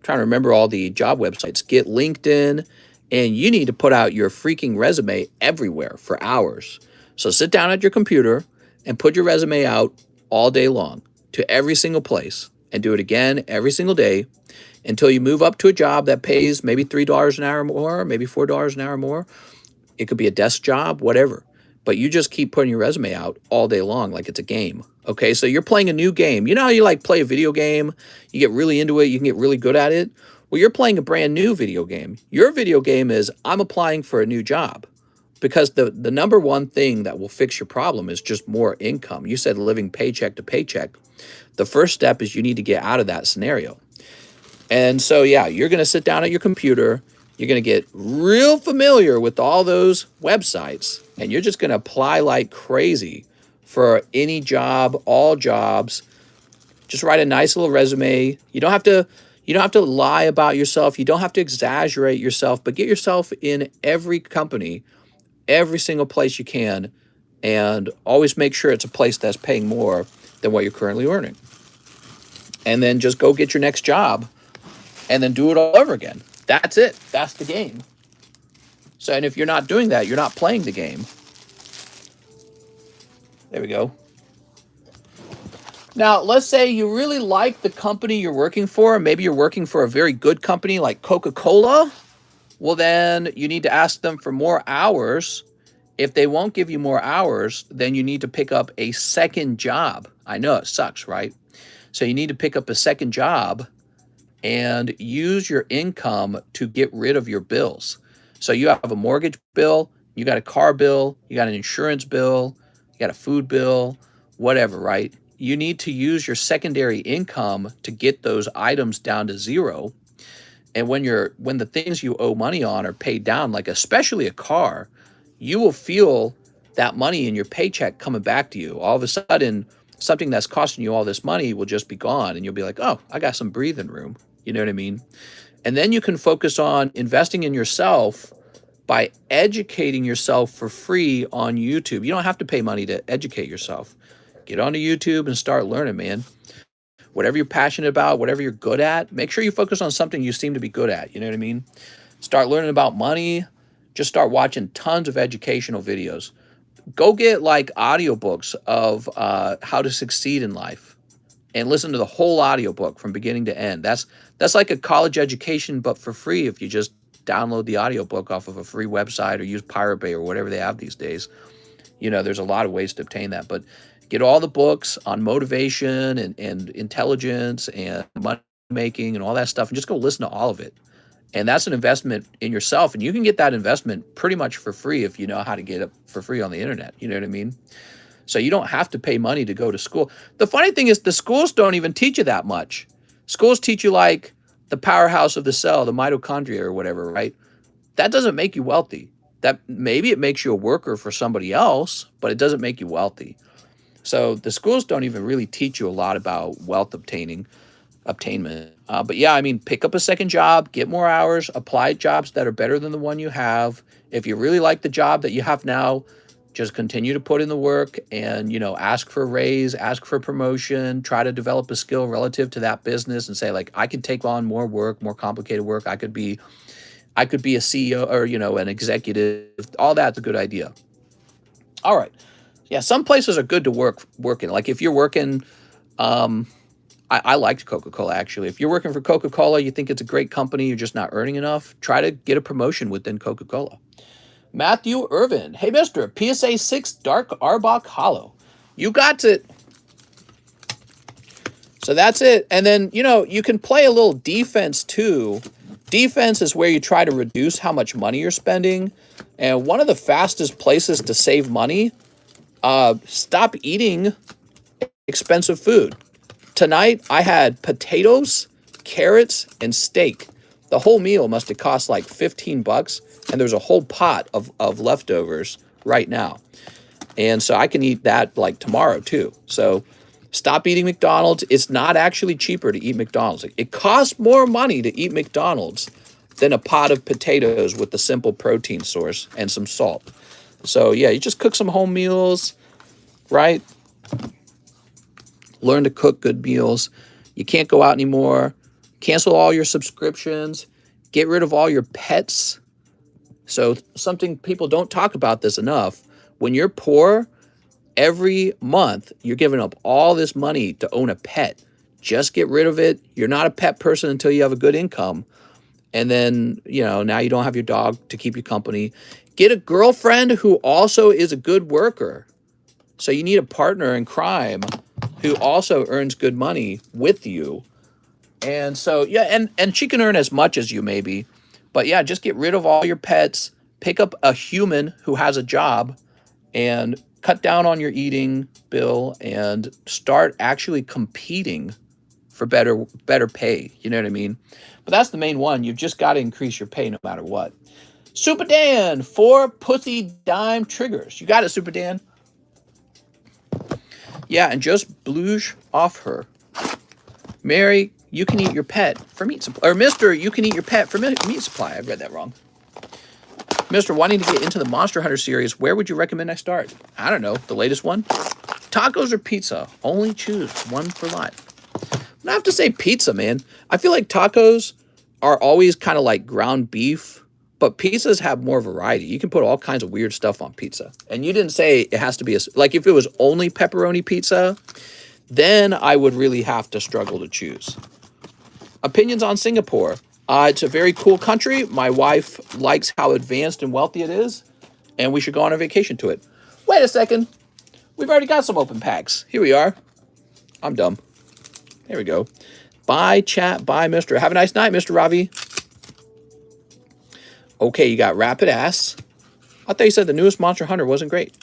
Trying to remember all the job websites. Get LinkedIn, and you need to put out your freaking resume everywhere for hours. So sit down at your computer and put your resume out all day long to every single place, and do it again every single day until you move up to a job that pays maybe $3 an hour more, maybe $4 an hour more. It could be a desk job, whatever. But you just keep putting your resume out all day long like it's a game. Okay, so you're playing a new game. You know how you like play a video game? You get really into it. You can get really good at it. Well, you're playing a brand new video game. Your video game is, I'm applying for a new job. Because the number one thing that will fix your problem is just more income. You said living paycheck to paycheck. The first step is you need to get out of that scenario. And so, yeah, you're going to sit down at your computer. You're going to get real familiar with all those websites. And you're just going to apply like crazy for any job, all jobs. Just write a nice little resume. You don't have to lie about yourself. You don't have to exaggerate yourself, but get yourself in every company, every single place you can, and always make sure it's a place that's paying more than what you're currently earning. And then just go get your next job and then do it all over again. That's it. That's the game. So, and if you're not doing that, you're not playing the game. There we go. Now, let's say you really like the company you're working for. Maybe you're working for a very good company like Coca-Cola. Well, then you need to ask them for more hours. If they won't give you more hours, then you need to pick up a second job. I know it sucks, right? So you need to pick up a second job and use your income to get rid of your bills. So you have a mortgage bill, you got a car bill, you got an insurance bill, you got a food bill, whatever, right? You need to use your secondary income to get those items down to zero. And when the things you owe money on are paid down, like especially a car, you will feel that money in your paycheck coming back to you. All of a sudden, something that's costing you all this money will just be gone, and you'll be like, oh, I got some breathing room. You know what I mean? And then you can focus on investing in yourself by educating yourself for free on YouTube. You don't have to pay money to educate yourself. Get onto YouTube and start learning, man. Whatever you're passionate about, whatever you're good at, make sure you focus on something you seem to be good at. You know what I mean? Start learning about money. Just start watching tons of educational videos. Go get like audiobooks of how to succeed in life and listen to the whole audiobook from beginning to end. That's like a college education, but for free if you just download the audiobook off of a free website or use Pirate Bay or whatever they have these days. There's a lot of ways to obtain that, but get all the books on motivation and intelligence and money making and all that stuff, and just go listen to all of it. And that's an investment in yourself, and you can get that investment pretty much for free if you know how to get it for free on the internet. You know what I mean? So you don't have to pay money to go to school. The funny thing is the schools don't even teach you that much. Schools teach you like the powerhouse of the cell, the mitochondria or whatever, right? That doesn't make you wealthy. That maybe it makes you a worker for somebody else, but it doesn't make you wealthy. So the schools don't even really teach you a lot about wealth attainment. But yeah, I mean, pick up a second job, get more hours, apply jobs that are better than the one you have. If you really like the job that you have now, just continue to put in the work and, ask for a raise, ask for a promotion, try to develop a skill relative to that business and say like, I can take on more work, more complicated work. I could be a CEO or, an executive. All that's a good idea. All right. Yeah, some places are good to work in. Like if you're working, I liked Coca-Cola actually. If you're working for Coca-Cola, you think it's a great company, you're just not earning enough, try to get a promotion within Coca-Cola. Matthew Irvin. Hey, mister, PSA 6 Dark Arbok Hollow. You got it. So that's it. And then, you can play a little defense too. Defense is where you try to reduce how much money you're spending. And one of the fastest places to save money, stop eating expensive food. Tonight, I had potatoes, carrots, and steak. The whole meal must have cost like $15, and there's a whole pot of leftovers right now. And so I can eat that like tomorrow too. So stop eating McDonald's. It's not actually cheaper to eat McDonald's. It costs more money to eat McDonald's than a pot of potatoes with the simple protein source and some salt. So yeah, you just cook some home meals, right? Learn to cook good meals. You can't go out anymore. Cancel all your subscriptions. Get rid of all your pets. So something people don't talk about this enough. When you're poor, every month you're giving up all this money to own a pet. Just get rid of it. You're not a pet person until you have a good income. And then, now you don't have your dog to keep you company. Get a girlfriend who also is a good worker. So you need a partner in crime who also earns good money with you. And so, yeah, and she can earn as much as you maybe. But yeah, just get rid of all your pets. Pick up a human who has a job and cut down on your eating bill and start actually competing for better pay. You know what I mean? But that's the main one. You've just got to increase your pay no matter what. Super Dan, 4 pussy dime triggers. You got it, Super Dan. Yeah, and just bloosh off her. Mary, you can eat your pet for meat supply. Or Mr., you can eat your pet for meat supply. I read that wrong. Mr., wanting to get into the Monster Hunter series, where would you recommend I start? I don't know. The latest one? Tacos or pizza? Only choose one for life. I have to say pizza, man. I feel like tacos are always kind of like ground beef, but pizzas have more variety. You can put all kinds of weird stuff on pizza. And you didn't say it has to be like if it was only pepperoni pizza, then I would really have to struggle to choose. Opinions on Singapore. It's a very cool country. My wife likes how advanced and wealthy it is, and we should go on a vacation to it. Wait a second. We've already got some open packs. Here we are. I'm dumb. There we go. Bye, chat. Bye, Mr. Have a nice night, Mr. Ravi. Okay, you got Rapid Ass. I thought you said the newest Monster Hunter wasn't great.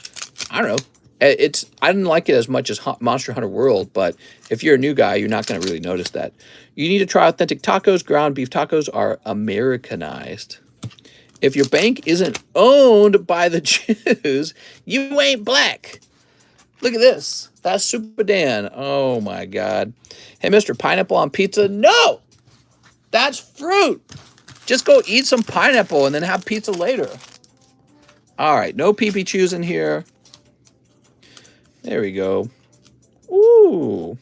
I don't know. I didn't like it as much as Monster Hunter World, but if you're a new guy, you're not going to really notice that. You need to try authentic tacos. Ground beef tacos are Americanized. If your bank isn't owned by the Jews, you ain't black. Look at this. That's Super Dan. Oh, my God. Hey, Mr. Pineapple on pizza? No! That's fruit. Just go eat some pineapple and then have pizza later. All right. No pee-pee chews in here. There we go. Ooh.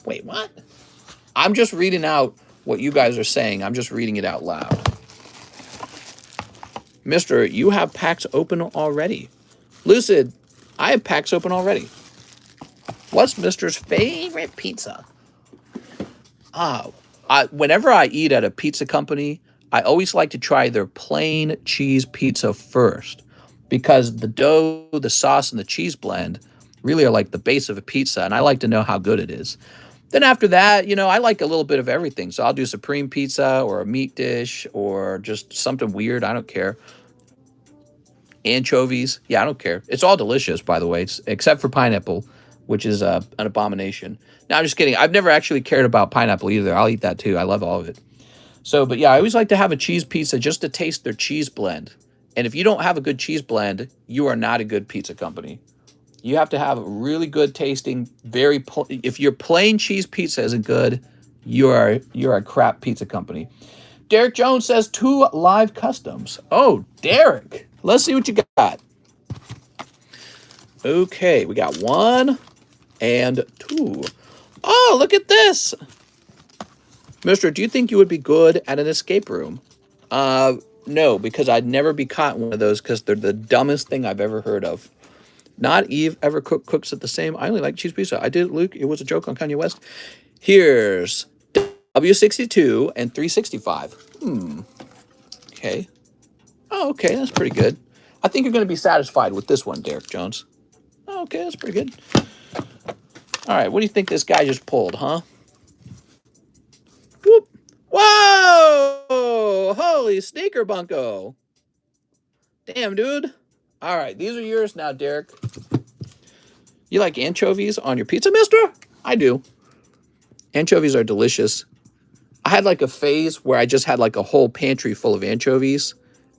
Wait, what? I'm just reading out what you guys are saying. I'm just reading it out loud. Mister, you have packs open already. Lucid, I have packs open already. What's Mister's favorite pizza? Whenever I eat at a pizza company, I always like to try their plain cheese pizza first because the dough, the sauce, and the cheese blend really are like the base of a pizza, and I like to know how good it is. Then after that, I like a little bit of everything. So I'll do supreme pizza or a meat dish or just something weird. I don't care. Anchovies. Yeah, I don't care. It's all delicious, by the way, except for pineapple, which is an abomination. No, I'm just kidding. I've never actually cared about pineapple either. I'll eat that too. I love all of it. So, but yeah, I always like to have a cheese pizza just to taste their cheese blend. And if you don't have a good cheese blend, you are not a good pizza company. You have to have a really good tasting, if your plain cheese pizza isn't good, you're a crap pizza company. Derek Jones says 2 live customs. Oh, Derek. Let's see what you got. Okay, we got 1 and 2. Oh, look at this. Mister, do you think you would be good at an escape room? No, because I'd never be caught in one of those because they're the dumbest thing I've ever heard of. Not Eve ever cooks at the same. I only like cheese pizza. I did, Luke. It was a joke on Kanye West. Here's W62 and 365. Okay. Oh, okay. That's pretty good. I think you're going to be satisfied with this one, Derek Jones. Oh, okay. That's pretty good. All right. What do you think this guy just pulled, huh? Whoop. Whoa! Holy sneaker bunko. Damn, dude. All right. These are yours now, Derek. You like anchovies on your pizza, mister? I do. Anchovies are delicious. I had like a phase where I just had like a whole pantry full of anchovies,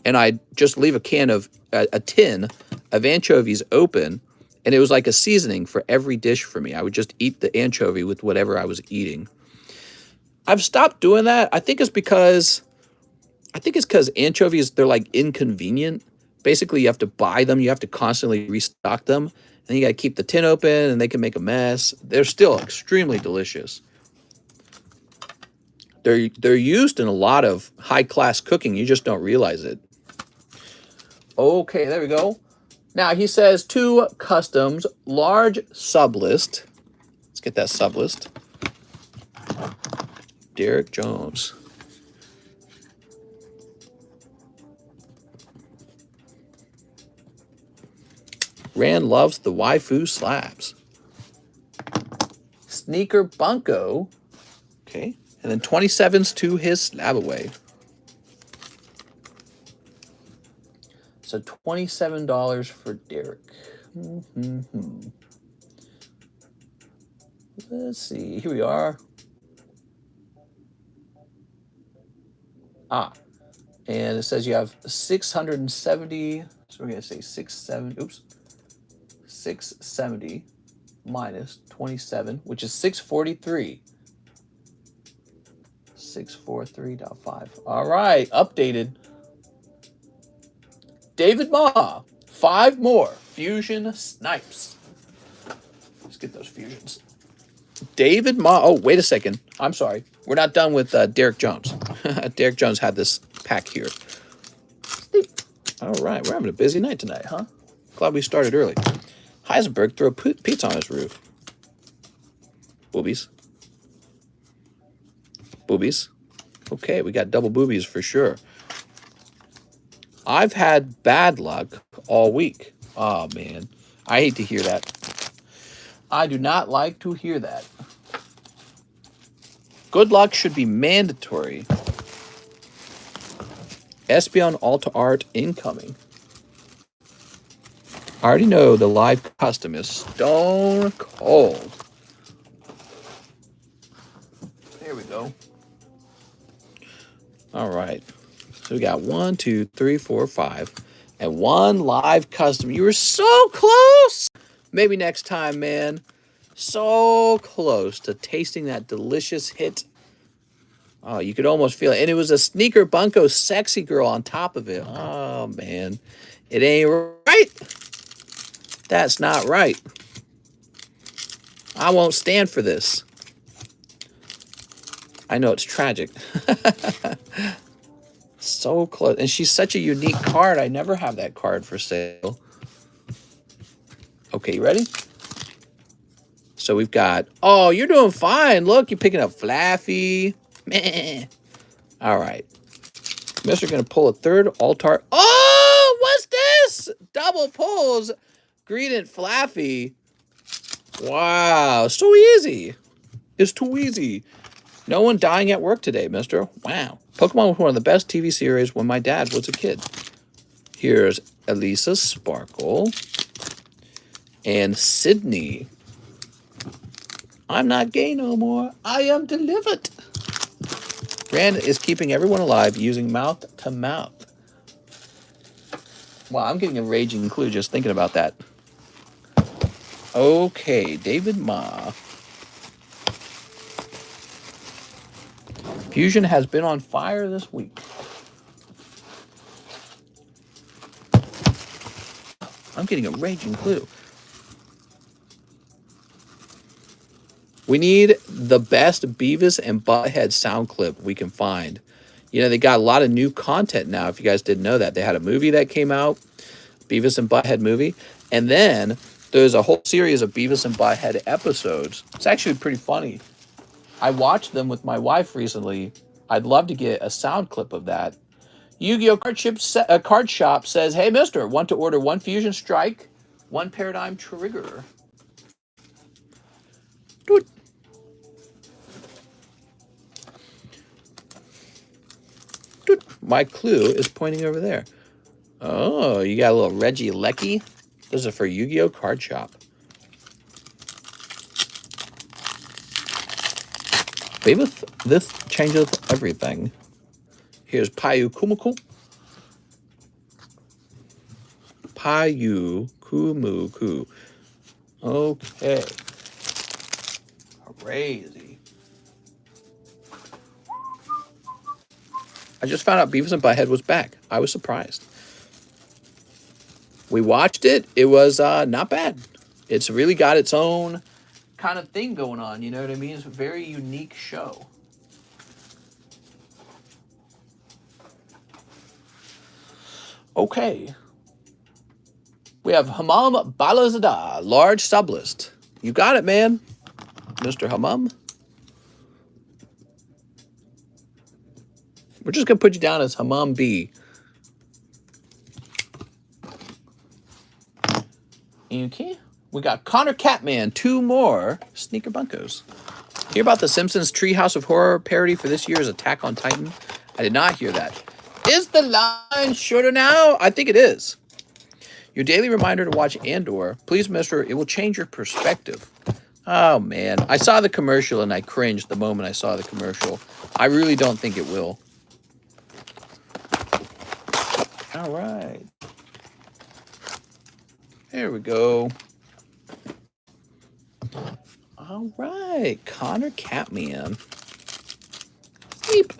and I'd just leave a tin of anchovies open, and it was like a seasoning for every dish for me. I would just eat the anchovy with whatever I was eating. I've stopped doing that. I think it's because anchovies, they're like inconvenient. Basically, you have to buy them. You have to constantly restock them. And you got to keep the tin open, and they can make a mess. They're still extremely delicious. They're used in a lot of high-class cooking. You just don't realize it. Okay, there we go. Now, he says 2 customs, large sublist. Let's get that sublist. Derek Jones. Rand loves the waifu slabs. Sneaker bunko. Okay. And then 27s to his slab away. So $27 for Derek. Let's see. Here we are. And it says you have 670. So we're going to say 670 minus 27, which is 643. 643.5. All right, updated. David Ma, 5 more fusion snipes. Let's get those fusions. David Ma. Oh, wait a second. I'm sorry. We're not done with Derek Jones. Derek Jones had this pack here. All right, we're having a busy night tonight, huh? Glad we started early. Heisenberg threw pizza on his roof. Boobies. Boobies. Okay, we got double boobies for sure. I've had bad luck all week. Oh, man. I hate to hear that. I do not like to hear that. Good luck should be mandatory. Espion Alta Art incoming. I already know the live custom is stone cold. There we go. All right. So we got 1, 2, 3, 4, 5, and 1 live custom. You were so close. Maybe next time, man. So close to tasting that delicious hit. Oh, you could almost feel it. And it was a sneaker bunko sexy girl on top of it. Oh, man. It ain't right. That's not right. I won't stand for this. I know it's tragic. So close. And she's such a unique card. I never have that card for sale. Okay, you ready? So we've got, oh, you're doing fine. Look, you're picking up Flaffy. Meh. All right. Mister going to pull a third altar. Oh, what's this? Double pulls. Greedent Flaffy. Wow, so easy. It's too easy. No one dying at work today, mister. Wow. Pokemon was one of the best TV series when my dad was a kid. Here's Elisa Sparkle. And Sydney. I'm not gay no more. I am delivered. Rand is keeping everyone alive using mouth to mouth. Wow, I'm getting a raging clue just thinking about that. Okay, David Ma. Fusion has been on fire this week. I'm getting a raging clue. We need the best Beavis and Butthead sound clip we can find. You know, they got a lot of new content now, if you guys didn't know that. They had a movie that came out, Beavis and Butthead movie. And then there's a whole series of Beavis and Butthead episodes. It's actually pretty funny. I watched them with my wife recently. I'd love to get a sound clip of that. Yu-Gi-Oh! Card Shop says, hey, mister, want to order one Fusion Strike, one Paradigm Trigger. Dude. Dude. My clue is pointing over there. Oh, you got a little Reggie Lecky. This is for Yu-Gi-Oh! Card Shop. Baby, this changes everything. Here's Payu Kumuku. Payu Kumuku. Okay. Crazy. I just found out Beavis and Butthead was back. I was surprised. We watched it. It was not bad. It's really got its own kind of thing going on. You know what I mean? It's a very unique show. Okay. We have Hammam Balazada, large sublist. You got it, man. Mr. Hammam. We're just going to put you down as Hammam B. Okay. We got Connor Catman, 2 more Sneaker Bunkos. Hear about the Simpsons Treehouse of Horror parody for this year's Attack on Titan? I did not hear that. Is the line shorter now? I think it is. Your daily reminder to watch Andor. Please, mister, it will change your perspective. Oh, man. I saw the commercial and I cringed the moment I saw the commercial. I really don't think it will. All right. There we go. All right. Connor Catman. Beep.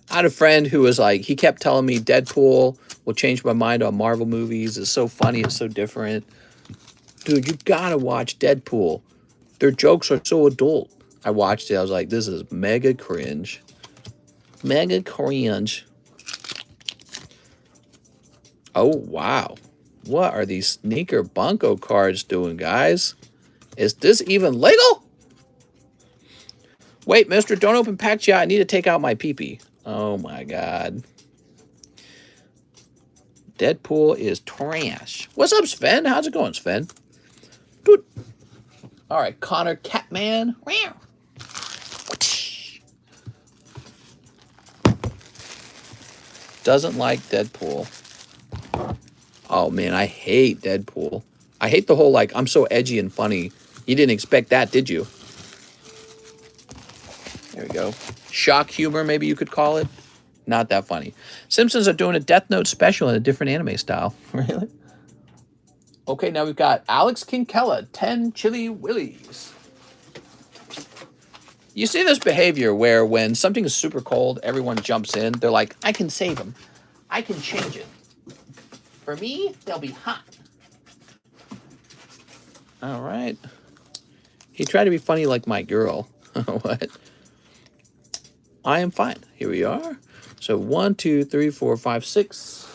I had a friend who was like, he kept telling me Deadpool will change my mind on Marvel movies. It's so funny. It's so different. Dude, you gotta watch Deadpool. Their jokes are so adult. I watched it. I was like, this is mega cringe. Mega cringe. Oh, wow. What are these Sneaker Bunko cards doing, guys? Is this even legal? Wait, mister, don't open packs yet. I need to take out my pee-pee. Oh, my God. Deadpool is trash. What's up, Sven? How's it going, Sven? Dude. All right, Connor Catman. Doesn't like Deadpool. Oh, man, I hate Deadpool. I hate the whole, like, I'm so edgy and funny. You didn't expect that, did you? There we go. Shock humor, maybe you could call it. Not that funny. Simpsons are doing a Death Note special in a different anime style. Really? Okay, now we've got Alex Kinkella, 10 Chili Willies. You see this behavior where when something is super cold, everyone jumps in. They're like, I can save them. I can change it. For me, they'll be hot. All right. He tried to be funny like my girl. What? I am fine. Here we are. So 1, 2, 3, 4, 5, 6.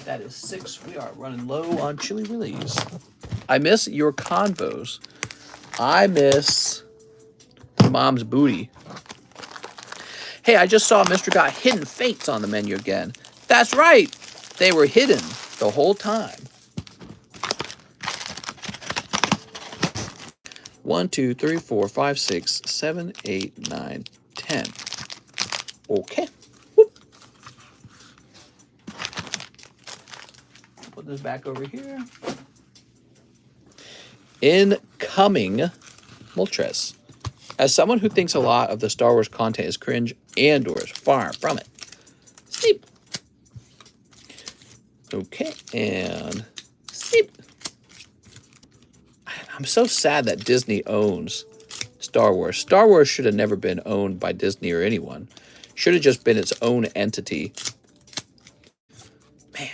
That is 6. We are running low on Chili Willies. I miss your convos. I miss Mom's booty. Hey, I just saw Mr. Got hidden fates on the menu again. That's right. They were hidden the whole time. 1, 2, 3, 4, 5, 6, 7, 8, 9, 10. Okay. Whoop. Put this back over here. Incoming Moltres. As someone who thinks a lot of the Star Wars content is cringe and or is far from it. Sleep. Okay, and sleep. I'm so sad that Disney owns Star Wars. Star Wars should have never been owned by Disney or anyone. Should have just been its own entity. Man,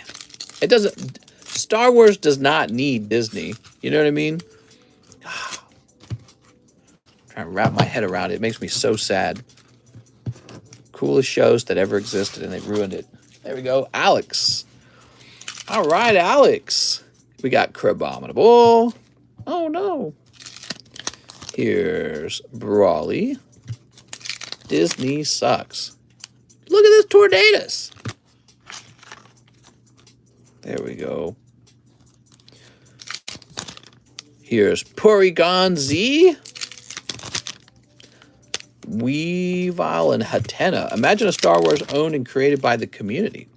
it doesn't... Star Wars does not need Disney. You know what I mean? Trying to wrap my head around it. It makes me so sad. Coolest shows that ever existed, and they ruined it. There we go. Alex. All right, Alex. We got Crabominable. Oh, no. Here's Brawly. Disney sucks. Look at this Tornadoes. There we go. Here's Porygon Z. Weavile and Hatena. Imagine a Star Wars owned and created by the community.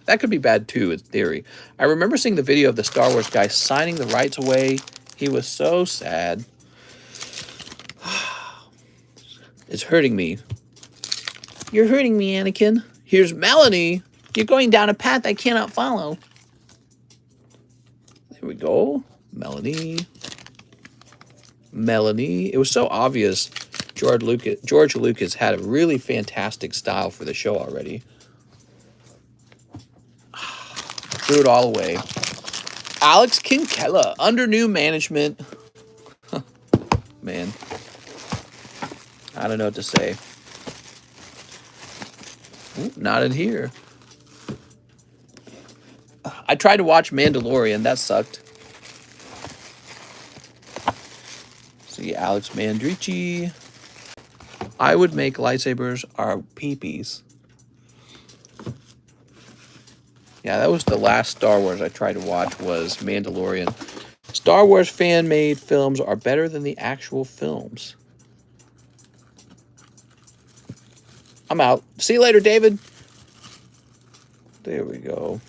That could be bad too, in theory. I remember seeing the video of the Star Wars guy signing the rights away. He was so sad. It's hurting me. You're hurting me, Anakin. Here's Melanie. You're going down a path I cannot follow. There we go. Melanie. Melanie. It was so obvious George Lucas had a really fantastic style for the show already. Threw it all away. Alex Kinkella, under new management. Man. I don't know what to say. Ooh, not in here. I tried to watch Mandalorian. That sucked. See, Alex Mandrici. I would make lightsabers our peepees. Yeah, that was the last Star Wars I tried to watch was Mandalorian. Star Wars fan-made films are better than the actual films. I'm out. See you later, David. There we go.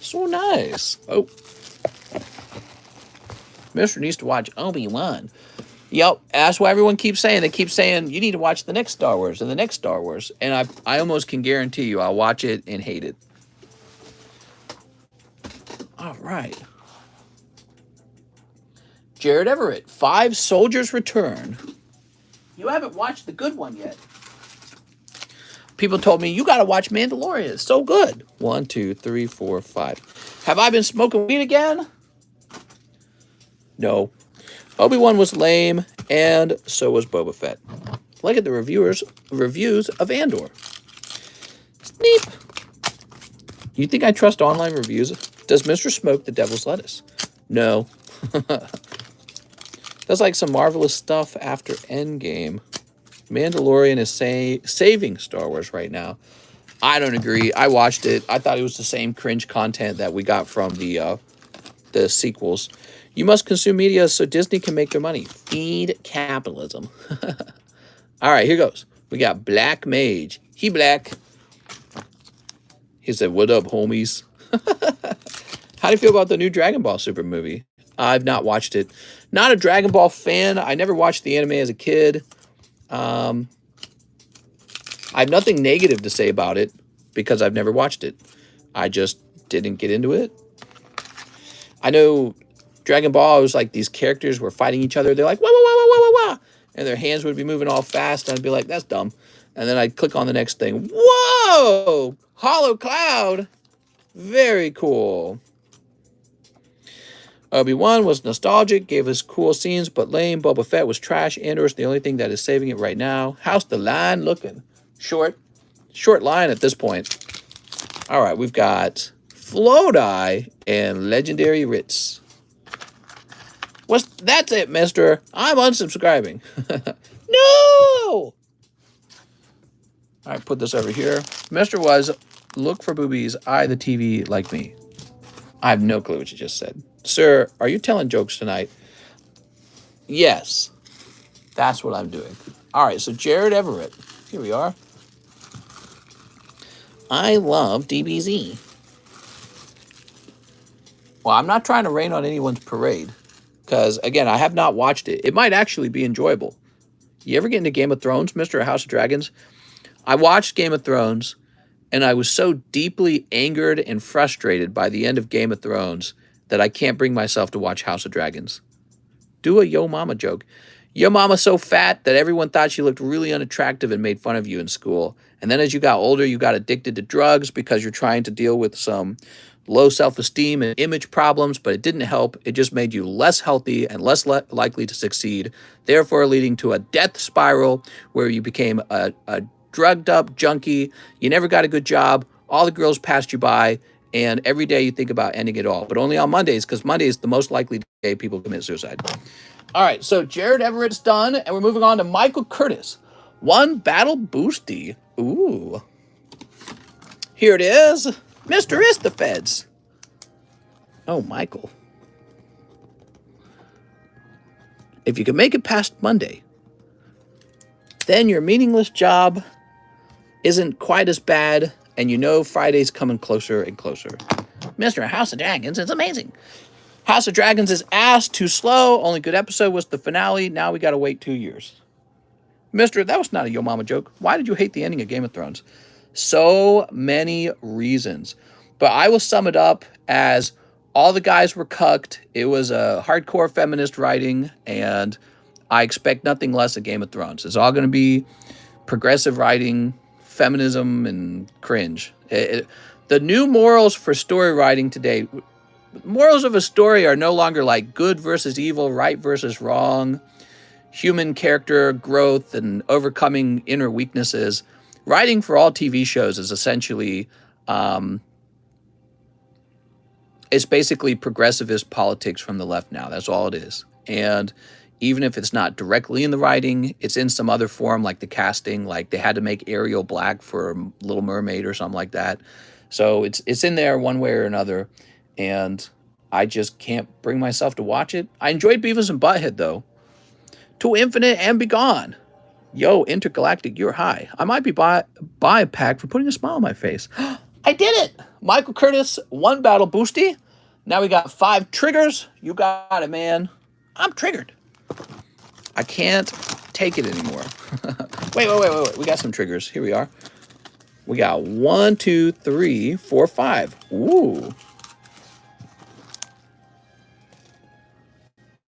So nice. Oh. Mister needs to watch Obi-Wan. Yep, that's what everyone keeps saying. They keep saying, you need to watch the next Star Wars and the next Star Wars. And I almost can guarantee you I'll watch it and hate it. All right. Jared Everett, 5 Soldiers Return. You haven't watched the good one yet. People told me, you got to watch Mandalorian. It's so good. 1, 2, 3, 4, 5. Have I been smoking weed again? No. Obi-Wan was lame, and so was Boba Fett. Look at the reviews of Andor. Sneep. You think I trust online reviews? Does Mr. Smoke the Devil's Lettuce? No. That's like some marvelous stuff after Endgame. Mandalorian is saving Star Wars right now. I don't agree. I watched it. I thought it was the same cringe content that we got from the sequels. You must consume media so Disney can make their money. Feed capitalism. All right, here goes. We got Black Mage. He black. He said, what up, homies? How do you feel about the new Dragon Ball Super movie? I've not watched it. Not a Dragon Ball fan. I never watched the anime as a kid. I have nothing negative to say about it because I've never watched it. I just didn't get into it. I know Dragon Ball was like these characters were fighting each other. They're like, wah, wah, wah, wah, wah, wah. And their hands would be moving all fast. And I'd be like, that's dumb. And then I'd click on the next thing. Whoa! Hollow Cloud. Very cool. Obi-Wan was nostalgic, gave us cool scenes, but lame. Boba Fett was trash. Andor's the only thing that is saving it right now. How's the line looking? Short line at this point. All right, we've got Flowdie and Legendary Ritz. That's it, mister. I'm unsubscribing. No! All right, put this over here. Mister was, look for boobies, eye the TV like me. I have no clue what you just said. Sir, are you telling jokes tonight? Yes. That's what I'm doing. All right, so Jared Everett. Here we are. I love DBZ. Well, I'm not trying to rain on anyone's parade. Because, again, I have not watched it. It might actually be enjoyable. You ever get into Game of Thrones, Mr. House of Dragons? I watched Game of Thrones, and I was so deeply angered and frustrated by the end of Game of Thrones that I can't bring myself to watch House of Dragons. Do a Yo Mama joke. Yo Mama's so fat that everyone thought she looked really unattractive and made fun of you in school. And then as you got older, you got addicted to drugs because you're trying to deal with some low self-esteem and image problems, but it didn't help. It just made you less healthy and less likely to succeed, therefore leading to a death spiral where you became a drugged up junkie. You never got a good job. All the girls passed you by. And every day you think about ending it all, but only on Mondays, because Monday is the most likely day people commit suicide. All right, so Jared Everett's done, and we're moving on to Michael Curtis. One Battle Boosty. Ooh. Here it is. Mr. Istafeds. Oh, Michael. If you can make it past Monday, then your meaningless job isn't quite as bad, and you know Friday's coming closer and closer. Mr. House of Dragons, it's amazing. House of Dragons is ass too slow. Only good episode was the finale. Now we got to wait 2 years. Mister, that was not a Yo Mama joke. Why did you hate the ending of Game of Thrones? So many reasons. But I will sum it up as all the guys were cucked. It was a hardcore feminist writing, and I expect nothing less of Game of Thrones. It's all going to be progressive writing, feminism, and cringe. The new morals for story writing today, morals of a story are no longer like good versus evil, right versus wrong, human character growth, and overcoming inner weaknesses. Writing for all TV shows is essentially, it's basically progressivist politics from the left now. That's all it is. And even if it's not directly in the writing, it's in some other form, like the casting, like they had to make Ariel black for Little Mermaid or something like that. So it's in there one way or another, and I just can't bring myself to watch it. I enjoyed Beavis and Butthead, though. To infinite and beyond. Yo, Intergalactic, you're high. I might be buy a pack for putting a smile on my face. I did it! Michael Curtis, one Battle Boosty. Now we got 5 triggers. You got it, man. I'm triggered. I can't take it anymore. Wait. We got some triggers. Here we are. We got 1, 2, 3, 4, 5. Ooh.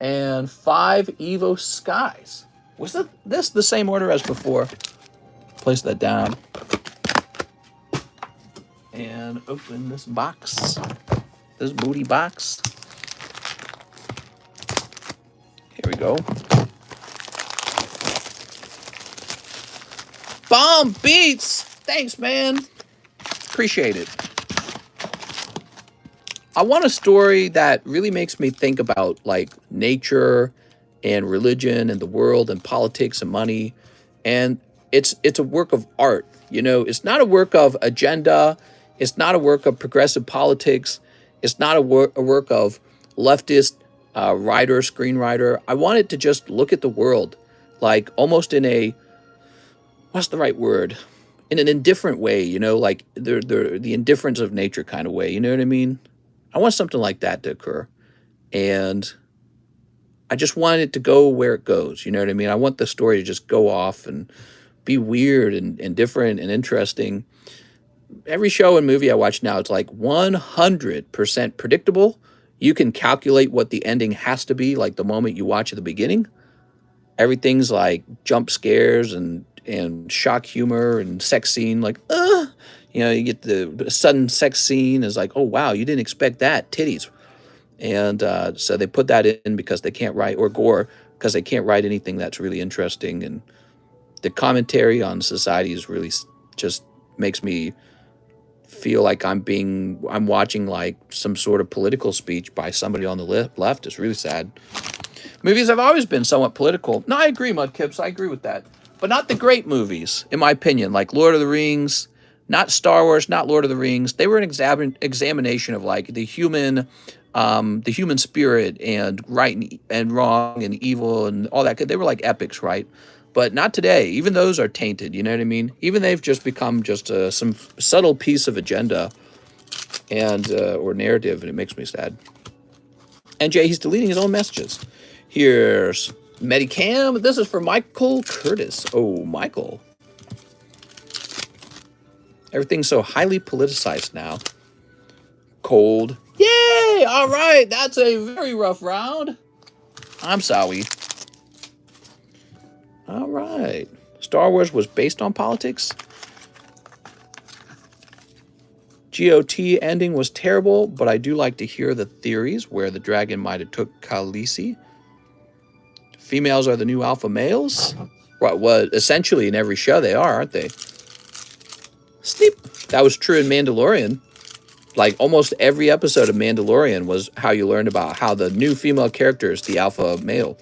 And 5 Evo Skies. Was this the same order as before? Place that down. And open this box. This booty box. Here we go. Bomb beats! Thanks, man. Appreciate it. I want a story that really makes me think about like nature and religion and the world and politics and money. And it's a work of art. You know, it's not a work of agenda. It's not a work of progressive politics. It's not a work of leftist writer, screenwriter. I want it to just look at the world like almost in a, what's the right word? In an indifferent way, you know, like the indifference of nature kind of way. You know what I mean? I want something like that to occur. And I just want it to go where it goes. You know what I mean? I want the story to just go off and be weird and different and interesting. Every show and movie I watch now, it's like 100% predictable. You can calculate what the ending has to be, like the moment you watch at the beginning. Everything's like jump scares and shock humor and sex scene, like, you know, you get the sudden sex scene is like, oh, wow, you didn't expect that, titties. And so they put that in because they can't write, or Gore, because they can't write anything that's really interesting. And the commentary on society is really just makes me feel like I'm watching like some sort of political speech by somebody on the left. It's really sad. Movies have always been somewhat political. No, I agree, Mudkips. I agree with that. But not the great movies, in my opinion, like Lord of the Rings, not Star Wars, not Lord of the Rings. They were an examination of like the human spirit and right and wrong and evil and all that. They were like epics, right? But not today. Even those are tainted. You know what I mean? Even they've just become just some subtle piece of agenda and or narrative, and it makes me sad. And Jay, he's deleting his own messages. Here's Medicam. This is for Michael Curtis. Oh, Michael. Everything's so highly politicized now. Cold. Yay! All right. That's a very rough round. I'm sorry. All right. Star Wars was based on politics. GOT ending was terrible, but I do like to hear the theories where the dragon might have took Khaleesi. Females are the new alpha males. What essentially in every show they are, aren't they? Sleep. That was true in Mandalorian. Like almost every episode of Mandalorian was how you learned about how the new female character is the alpha male.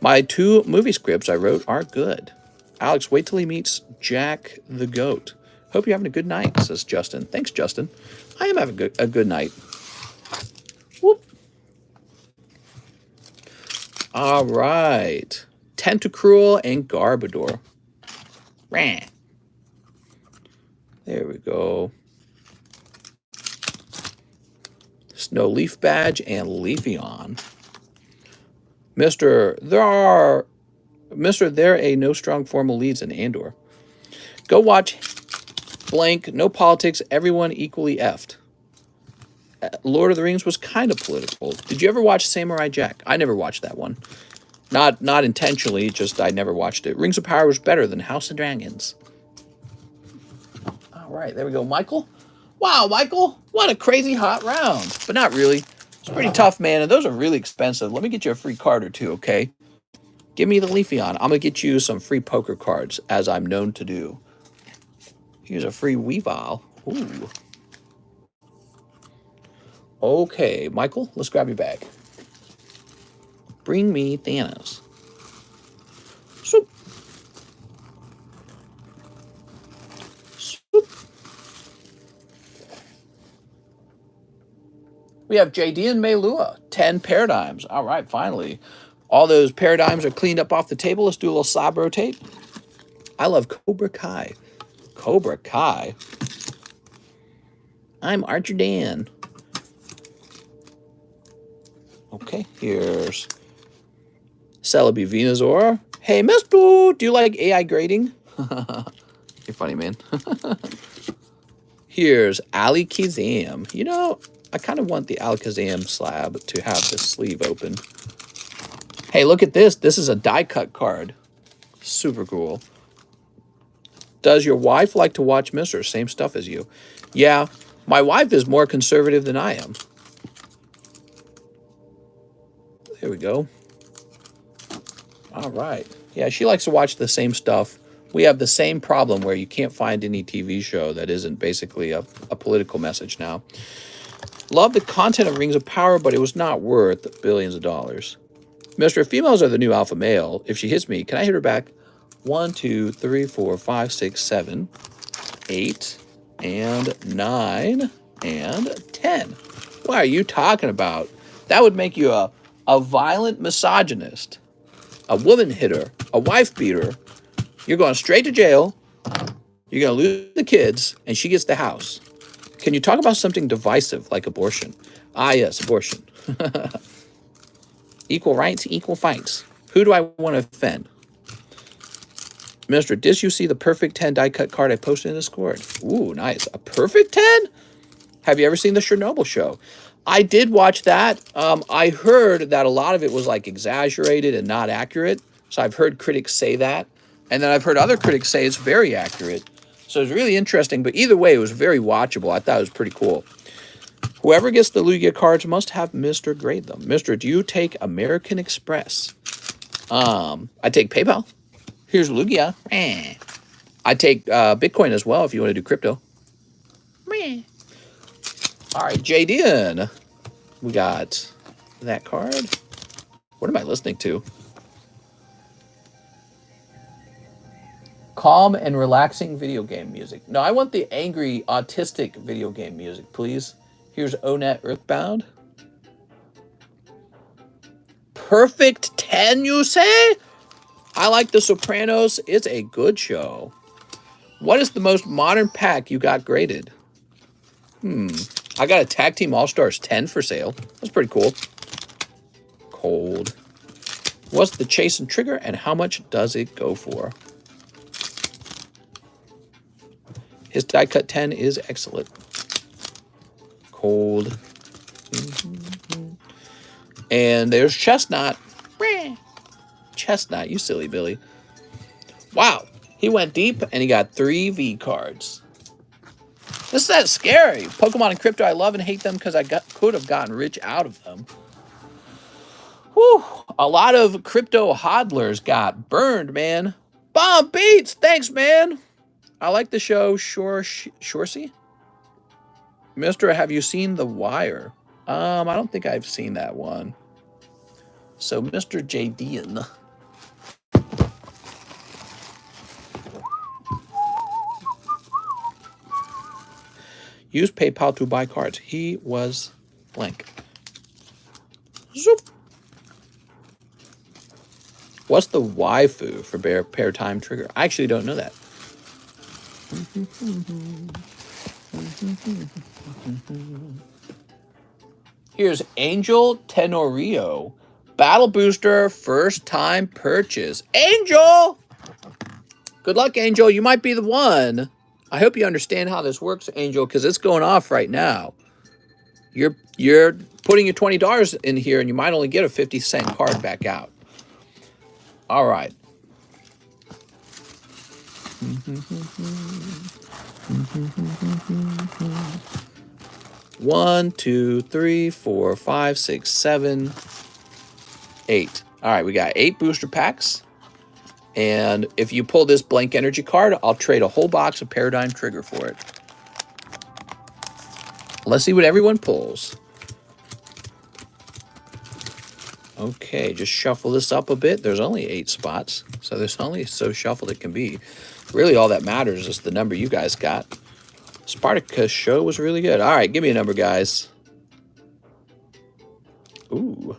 My 2 movie scripts I wrote are good. Alex, wait till he meets Jack the Goat. Hope you're having a good night, says Justin. Thanks, Justin. I am having a good night. Whoop. All right. Tentacruel and Garbodor. Rah. There we go. Snow Leaf Badge and Leafeon. Mr. There a no strong formal leads in Andor. Go watch blank, no politics, everyone equally effed. Lord of the Rings was kind of political. Did you ever watch Samurai Jack? I never watched that one. Not intentionally, just I never watched it. Rings of Power was better than House of Dragons. All right, there we go. Michael? Wow, Michael, what a crazy hot round. But not really. It's pretty tough, man, and those are really expensive. Let me get you a free card or two, okay? Give me the Leafeon. I'm going to get you some free poker cards, as I'm known to do. Here's a free Weavile. Ooh. Okay, Michael, let's grab your bag. Bring me Thanos. Swoop. Swoop. We have JD and Meilua, 10 paradigms. All right, finally. All those paradigms are cleaned up off the table. Let's do a little slab rotate. I love Cobra Kai. Cobra Kai. I'm Archer Dan. Okay, here's Celebi Venusaur. Hey, Miss Boo, do you like AI grading? You're funny, man. Here's Ali Kazam. You know, I kind of want the Alakazam slab to have the sleeve open. Hey, look at this. This is a die cut card. Super cool. Does your wife like to watch Mr.? Same stuff as you. Yeah, my wife is more conservative than I am. There we go. All right. Yeah, she likes to watch the same stuff. We have the same problem where you can't find any TV show that isn't basically a political message now. Love the content of Rings of Power, but it was not worth billions of dollars. Mr. Females are the new alpha male. If she hits me, can I hit her back? 1, 2, 3, 4, 5, 6, 7, 8, and 9, and 10. What are you talking about? That would make you a violent misogynist, a woman hitter, a wife beater. You're going straight to jail. You're going to lose the kids, and she gets the house. Can you talk about something divisive like abortion? Ah, yes, abortion. Equal rights, equal fights. Who do I want to offend? Mr. Did you see the perfect 10 die cut card I posted in Discord? Ooh, nice. A perfect 10? Have you ever seen the Chernobyl show? I did watch that. I heard that a lot of it was like exaggerated and not accurate. So I've heard critics say that. And then I've heard other critics say it's very accurate. So it's really interesting. But either way, it was very watchable. I thought it was pretty cool. Whoever gets the Lugia cards must have Mr. grade them. Mr., do you take American Express? I take PayPal. Here's Lugia. I take Bitcoin as well if you want to do crypto. All right, JDN. We got that card. What am I listening to? Calm and relaxing video game music. No, I want the angry, autistic video game music, please. Here's Onet Earthbound. Perfect 10, you say? I like The Sopranos. It's a good show. What is the most modern pack you got graded? I got a Tag Team All-Stars 10 for sale. That's pretty cool. Cold. What's the chase and trigger, and how much does it go for? His die cut 10 is excellent. Cold. And there's Chestnut. Chestnut, you silly Billy. Wow. He went deep and he got 3 V cards. This is that scary. Pokemon and crypto, I love and hate them because I could have gotten rich out of them. Whew. A lot of crypto hodlers got burned, man. Bomb Beats. Thanks, man. I like the show. Shorsey? Mister, have you seen The Wire? I don't think I've seen that one. So, Mr. JDN. Use PayPal to buy cards. He was blank. Zoop. What's the waifu for pair time trigger? I actually don't know that. Here's Angel Tenorio. Battle Booster, first time purchase. Angel! Good luck, Angel. You might be the one. I hope you understand how this works, Angel, because it's going off right now. You're putting your $20 in here, and you might only get a 50-cent card back out. All right. One, two, three, four, five, six, 7, 8. All right, we got 8 booster packs. And if you pull this blank energy card, I'll trade a whole box of Paradigm Trigger for it. Let's see what everyone pulls. Okay, just shuffle this up a bit. There's only 8 spots, so there's only so shuffled it can be. Really, all that matters is the number you guys got. Spartacus show was really good. All right, give me a number, guys. Ooh.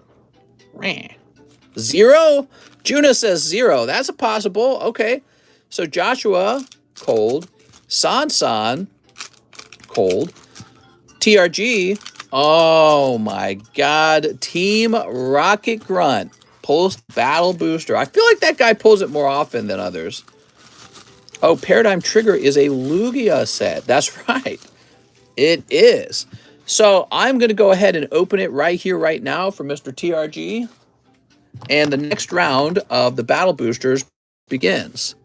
0? Juna says 0. That's a possible. Okay. So Joshua, cold. San, cold. TRG, oh my God. Team Rocket Grunt pulls Battle Booster. I feel like that guy pulls it more often than others. Oh, Paradigm Trigger is a Lugia set. That's right. It is. So I'm going to go ahead and open it right here, right now for Mr. TRG. And the next round of the Battle Boosters begins.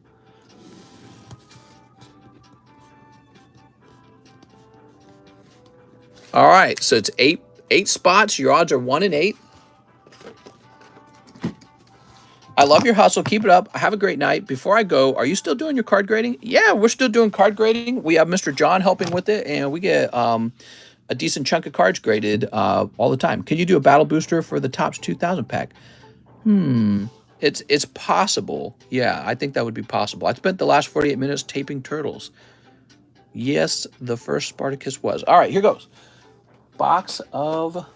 All right, so it's eight spots. Your odds are 1 in 8. I love your hustle. Keep it up. Have a great night. Before I go, are you still doing your card grading? Yeah, we're still doing card grading. We have Mr. John helping with it, and we get a decent chunk of cards graded all the time. Can you do a Battle Booster for the Topps 2000 pack? It's possible. Yeah, I think that would be possible. I spent the last 48 minutes taping turtles. Yes, the first Spartacus was. All right, here goes. Box of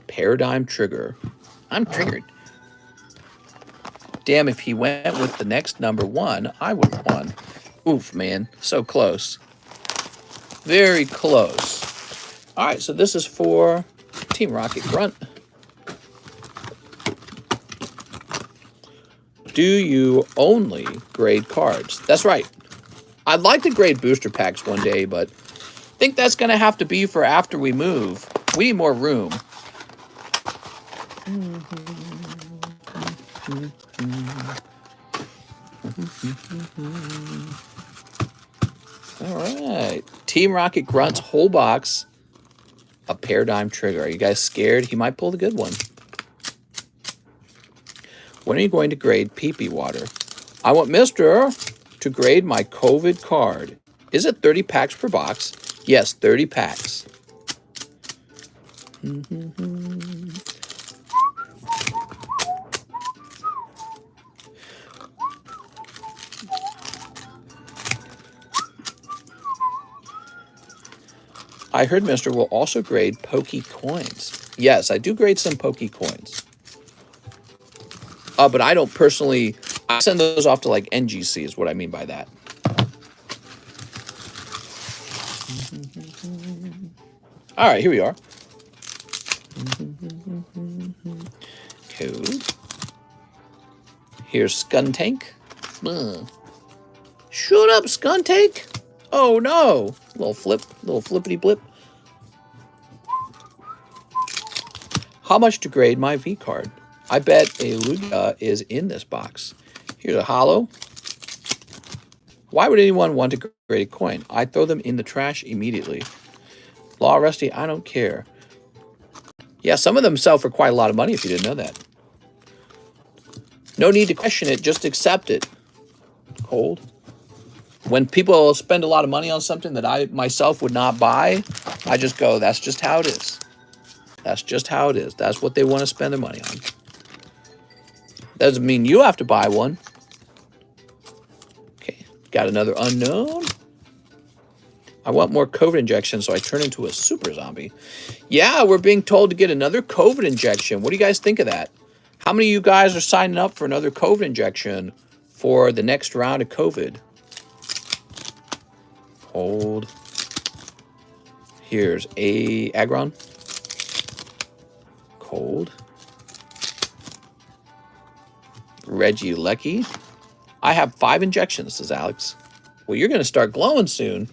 Paradigm Trigger. I'm triggered. Damn, if he went with the next number 1, I would have won. Oof, man. So close. Very close. All right, so this is for Team Rocket Grunt. Do you only grade cards? That's right. I'd like to grade booster packs one day, but I think that's going to have to be for after we move. We need more room. All right. Team Rocket Grunt's whole box A paradigm trigger. Are you guys scared? He might pull the good one. When are you going to grade pee-pee water? I want Mr. to grade my COVID card. Is it 30 packs per box? Yes, 30 packs. I heard Mr. will also grade pokey coins. Yes, I do grade some pokey coins. But I don't personally, I send those off to like NGC is what I mean by that. All right, here we are. Code. Here's Skuntank. Shut up, Skuntank. Oh no. Little flippity blip. How much to grade my V card? I bet a Lugia is in this box. Here's a holo. Why would anyone want to grade a coin? I'd throw them in the trash immediately. Law Rusty, I don't care. Yeah, some of them sell for quite a lot of money if you didn't know that. No need to question it, just accept it. Cold. When people spend a lot of money on something that I myself would not buy, I just go, that's just how it is. That's just how it is. That's what they want to spend their money on. Doesn't mean you have to buy one. Okay, got another unknown. I want more COVID injections so I turn into a super zombie. Yeah, we're being told to get another COVID injection. What do you guys think of that? How many of you guys are signing up for another COVID injection for the next round of COVID? Hold. Here's a Agron. Cold. Reggie Lecky. I have 5 injections, says Alex. Well, you're going to start glowing soon.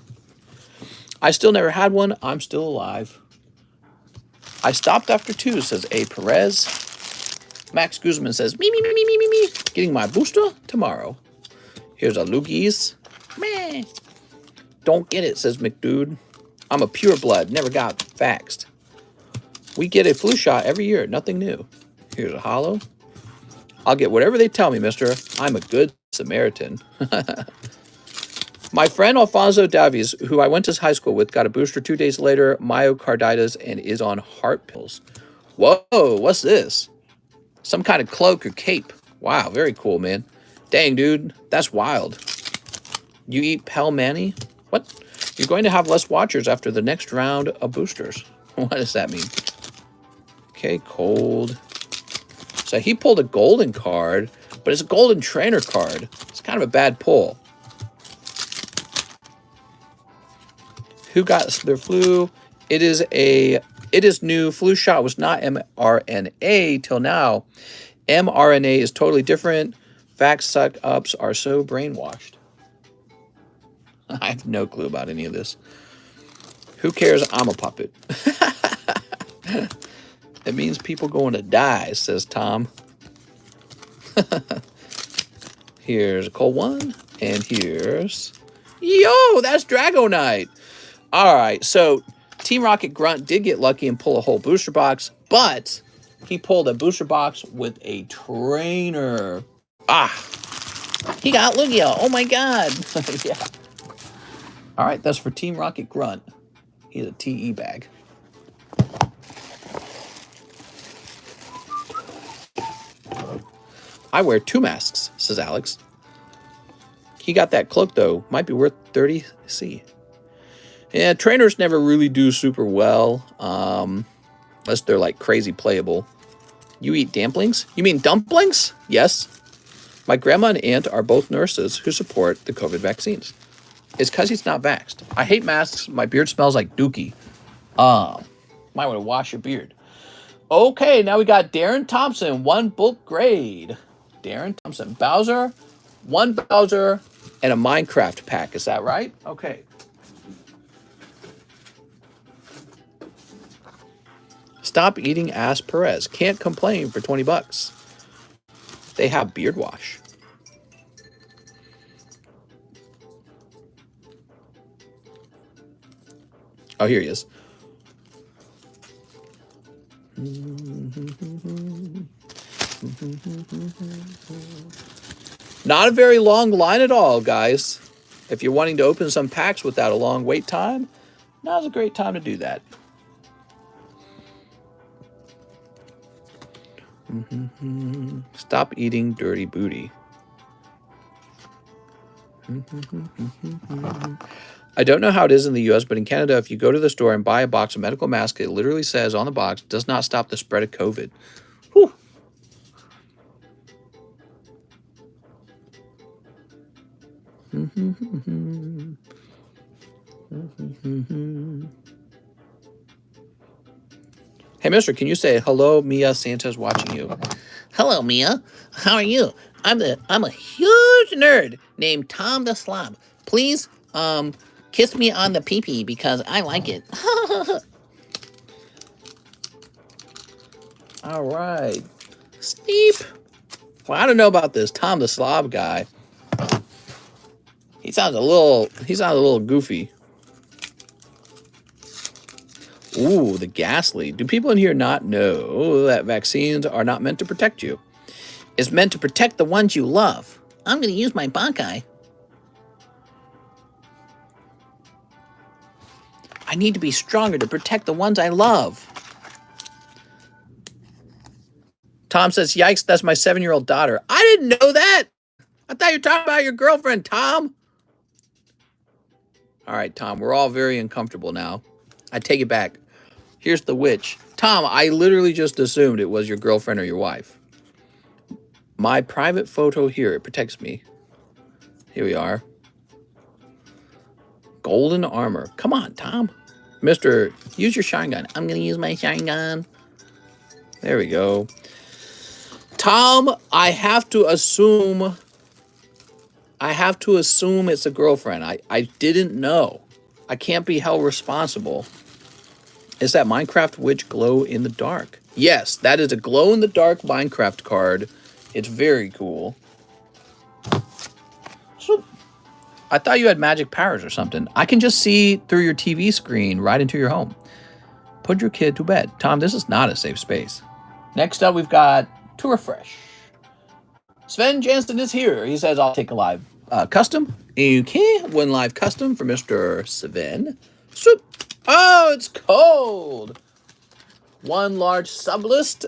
I still never had one. I'm still alive. I stopped after 2, says A. Perez. Max Guzman says, me. Getting my booster tomorrow. Here's a Loogies. Meh. Don't get it, says McDude. I'm a pure blood. Never got vaxxed. We get a flu shot every year. Nothing new. Here's a holo. I'll get whatever they tell me, mister. I'm a good Samaritan. My friend Alfonso Davies, who I went to high school with, got a booster 2 days later, myocarditis, and is on heart pills. Whoa, what's this? Some kind of cloak or cape. Wow, very cool, man. Dang, dude, that's wild. You eat Pelmani? What? You're going to have less watchers after the next round of boosters. What does that mean? Okay, cold. So he pulled a golden card, but it's a golden trainer card. It's kind of a bad pull. Who got their flu? It is new. Flu shot was not mRNA till now. mRNA is totally different. Vax suck ups are so brainwashed. I have no clue about any of this. Who cares? I'm a puppet. It means people going to die, says Tom. Here's a cold one. And here's... Yo, that's Dragonite. All right, so Team Rocket Grunt did get lucky and pull a whole booster box, but he pulled a booster box with a trainer. He got Lugia. Oh, my God. Yeah. All right, that's for Team Rocket Grunt. He's a TE bag. I wear 2 masks, says Alex. He got that cloak, though. Might be worth 30C. Yeah, trainers never really do super well, unless they're like crazy playable. You eat dumplings? You mean dumplings? Yes. My grandma and aunt are both nurses who support the COVID vaccines. It's because he's not vaxxed. I hate masks. My beard smells like dookie. Might want to wash your beard. Okay, now we got Darren Thompson, 1 bulk grade. Darren Thompson. Bowser, 1 Bowser, and a Minecraft pack. Is that right? Okay. Stop eating ass Perez. Can't complain for 20 bucks. They have beard wash. Oh, here he is. Not a very long line at all, guys. If you're wanting to open some packs without a long wait time, now's a great time to do that. Stop eating dirty booty. I don't know how it is in the US, but in Canada, if you go to the store and buy a box of medical masks, it literally says on the box, does not stop the spread of COVID. Whew. Hey, mister, can you say, hello, Mia, Santa's watching you? Hello, Mia. How are you? I'm a huge nerd named Tom the Slob. Please, kiss me on the pee-pee because I like it. All right. Steep. Well, I don't know about this Tom the Slob guy. He sounds a little goofy. Ooh, the ghastly. Do people in here not know that vaccines are not meant to protect you? It's meant to protect the ones you love. I'm gonna use my Bankai. I need to be stronger to protect the ones I love. Tom says, yikes, that's my 7-year-old daughter. I didn't know that. I thought you were talking about your girlfriend, Tom. All right, Tom, we're all very uncomfortable now. I take it back. Here's the witch. Tom, I literally just assumed it was your girlfriend or your wife. My private photo here, it protects me. Here we are. Golden armor. Come on, Tom. Mister, use your shine gun. I'm gonna use my shine gun. There we go. Tom, I have to assume it's a girlfriend. I didn't know. I can't be held responsible. Is that Minecraft Witch glow in the dark? Yes, that is a glow in the dark Minecraft card. It's very cool. So, I thought you had magic powers or something. I can just see through your TV screen right into your home. Put your kid to bed. Tom, this is not a safe space. Next up, we've got to refresh. Sven Jansen is here. He says, I'll take a live custom. Okay, one live custom for Mr. Sven. Swoop. Oh, it's cold. One large sublist.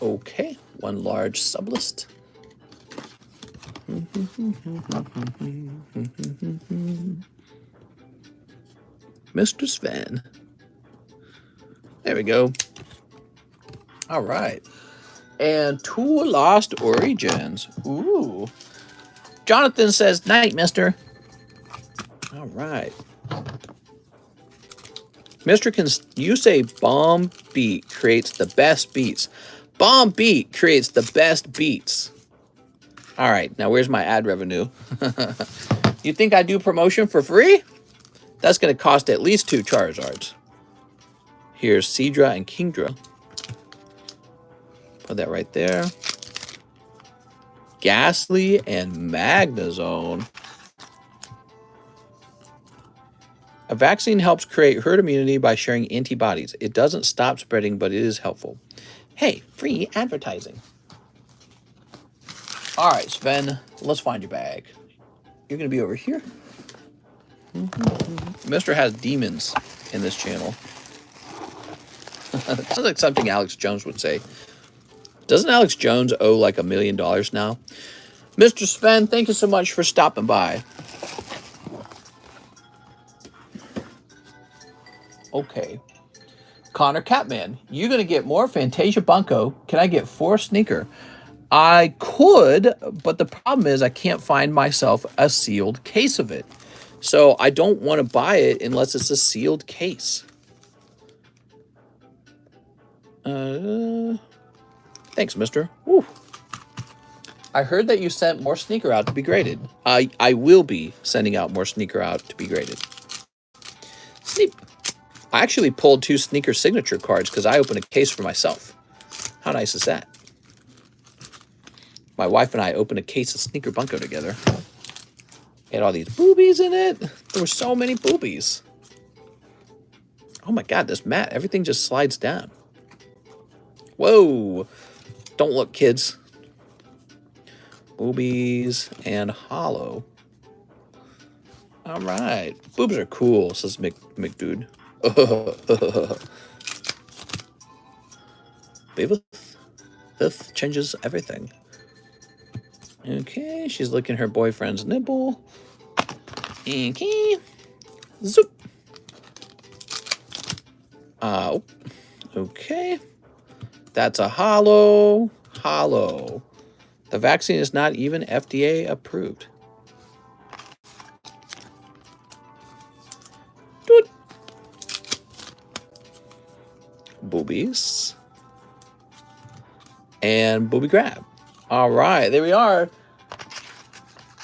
Okay, one large sublist. Mr. Sven. There we go. All right. And 2 Lost Origins. Ooh. Jonathan says, night, mister. All right. Mister, can you say bomb beat creates the best beats? Bomb beat creates the best beats. All right, now where's my ad revenue? You think I do promotion for free? That's going to cost at least 2 Charizards. Here's Seadra and Kingdra. Put that right there. Ghastly and Magnezone. A vaccine helps create herd immunity by sharing antibodies. It doesn't stop spreading, but it is helpful. Hey, free advertising. All right, Sven, let's find your bag. You're going to be over here. Mister has demons in this channel. Sounds like something Alex Jones would say. Doesn't Alex Jones owe like $1 million now? Mr. Sven, thank you so much for stopping by. Okay. Connor Catman, you're going to get more Fantasia Bunko. Can I get 4 sneaker? I could, but the problem is I can't find myself a sealed case of it. So I don't want to buy it unless it's a sealed case. Thanks, mister. Woo. I heard that you sent more sneaker out to be graded. I will be sending out more sneaker out to be graded. Sleep. I actually pulled 2 sneaker signature cards because I opened a case for myself. How nice is that? My wife and I opened a case of Sneaker Bunko together. It had all these boobies in it. There were so many boobies. Oh my God, this mat, everything just slides down. Whoa. Don't look, kids. Boobies and hollow. All right. Boobs are cool, says McDude. Fifth changes everything. Okay, she's licking her boyfriend's nipple. Okay. Zoop. Oh. Okay. That's a hollow. Hollow. The vaccine is not even FDA approved. Doot. Boobies. And booby grab. All right, there we are.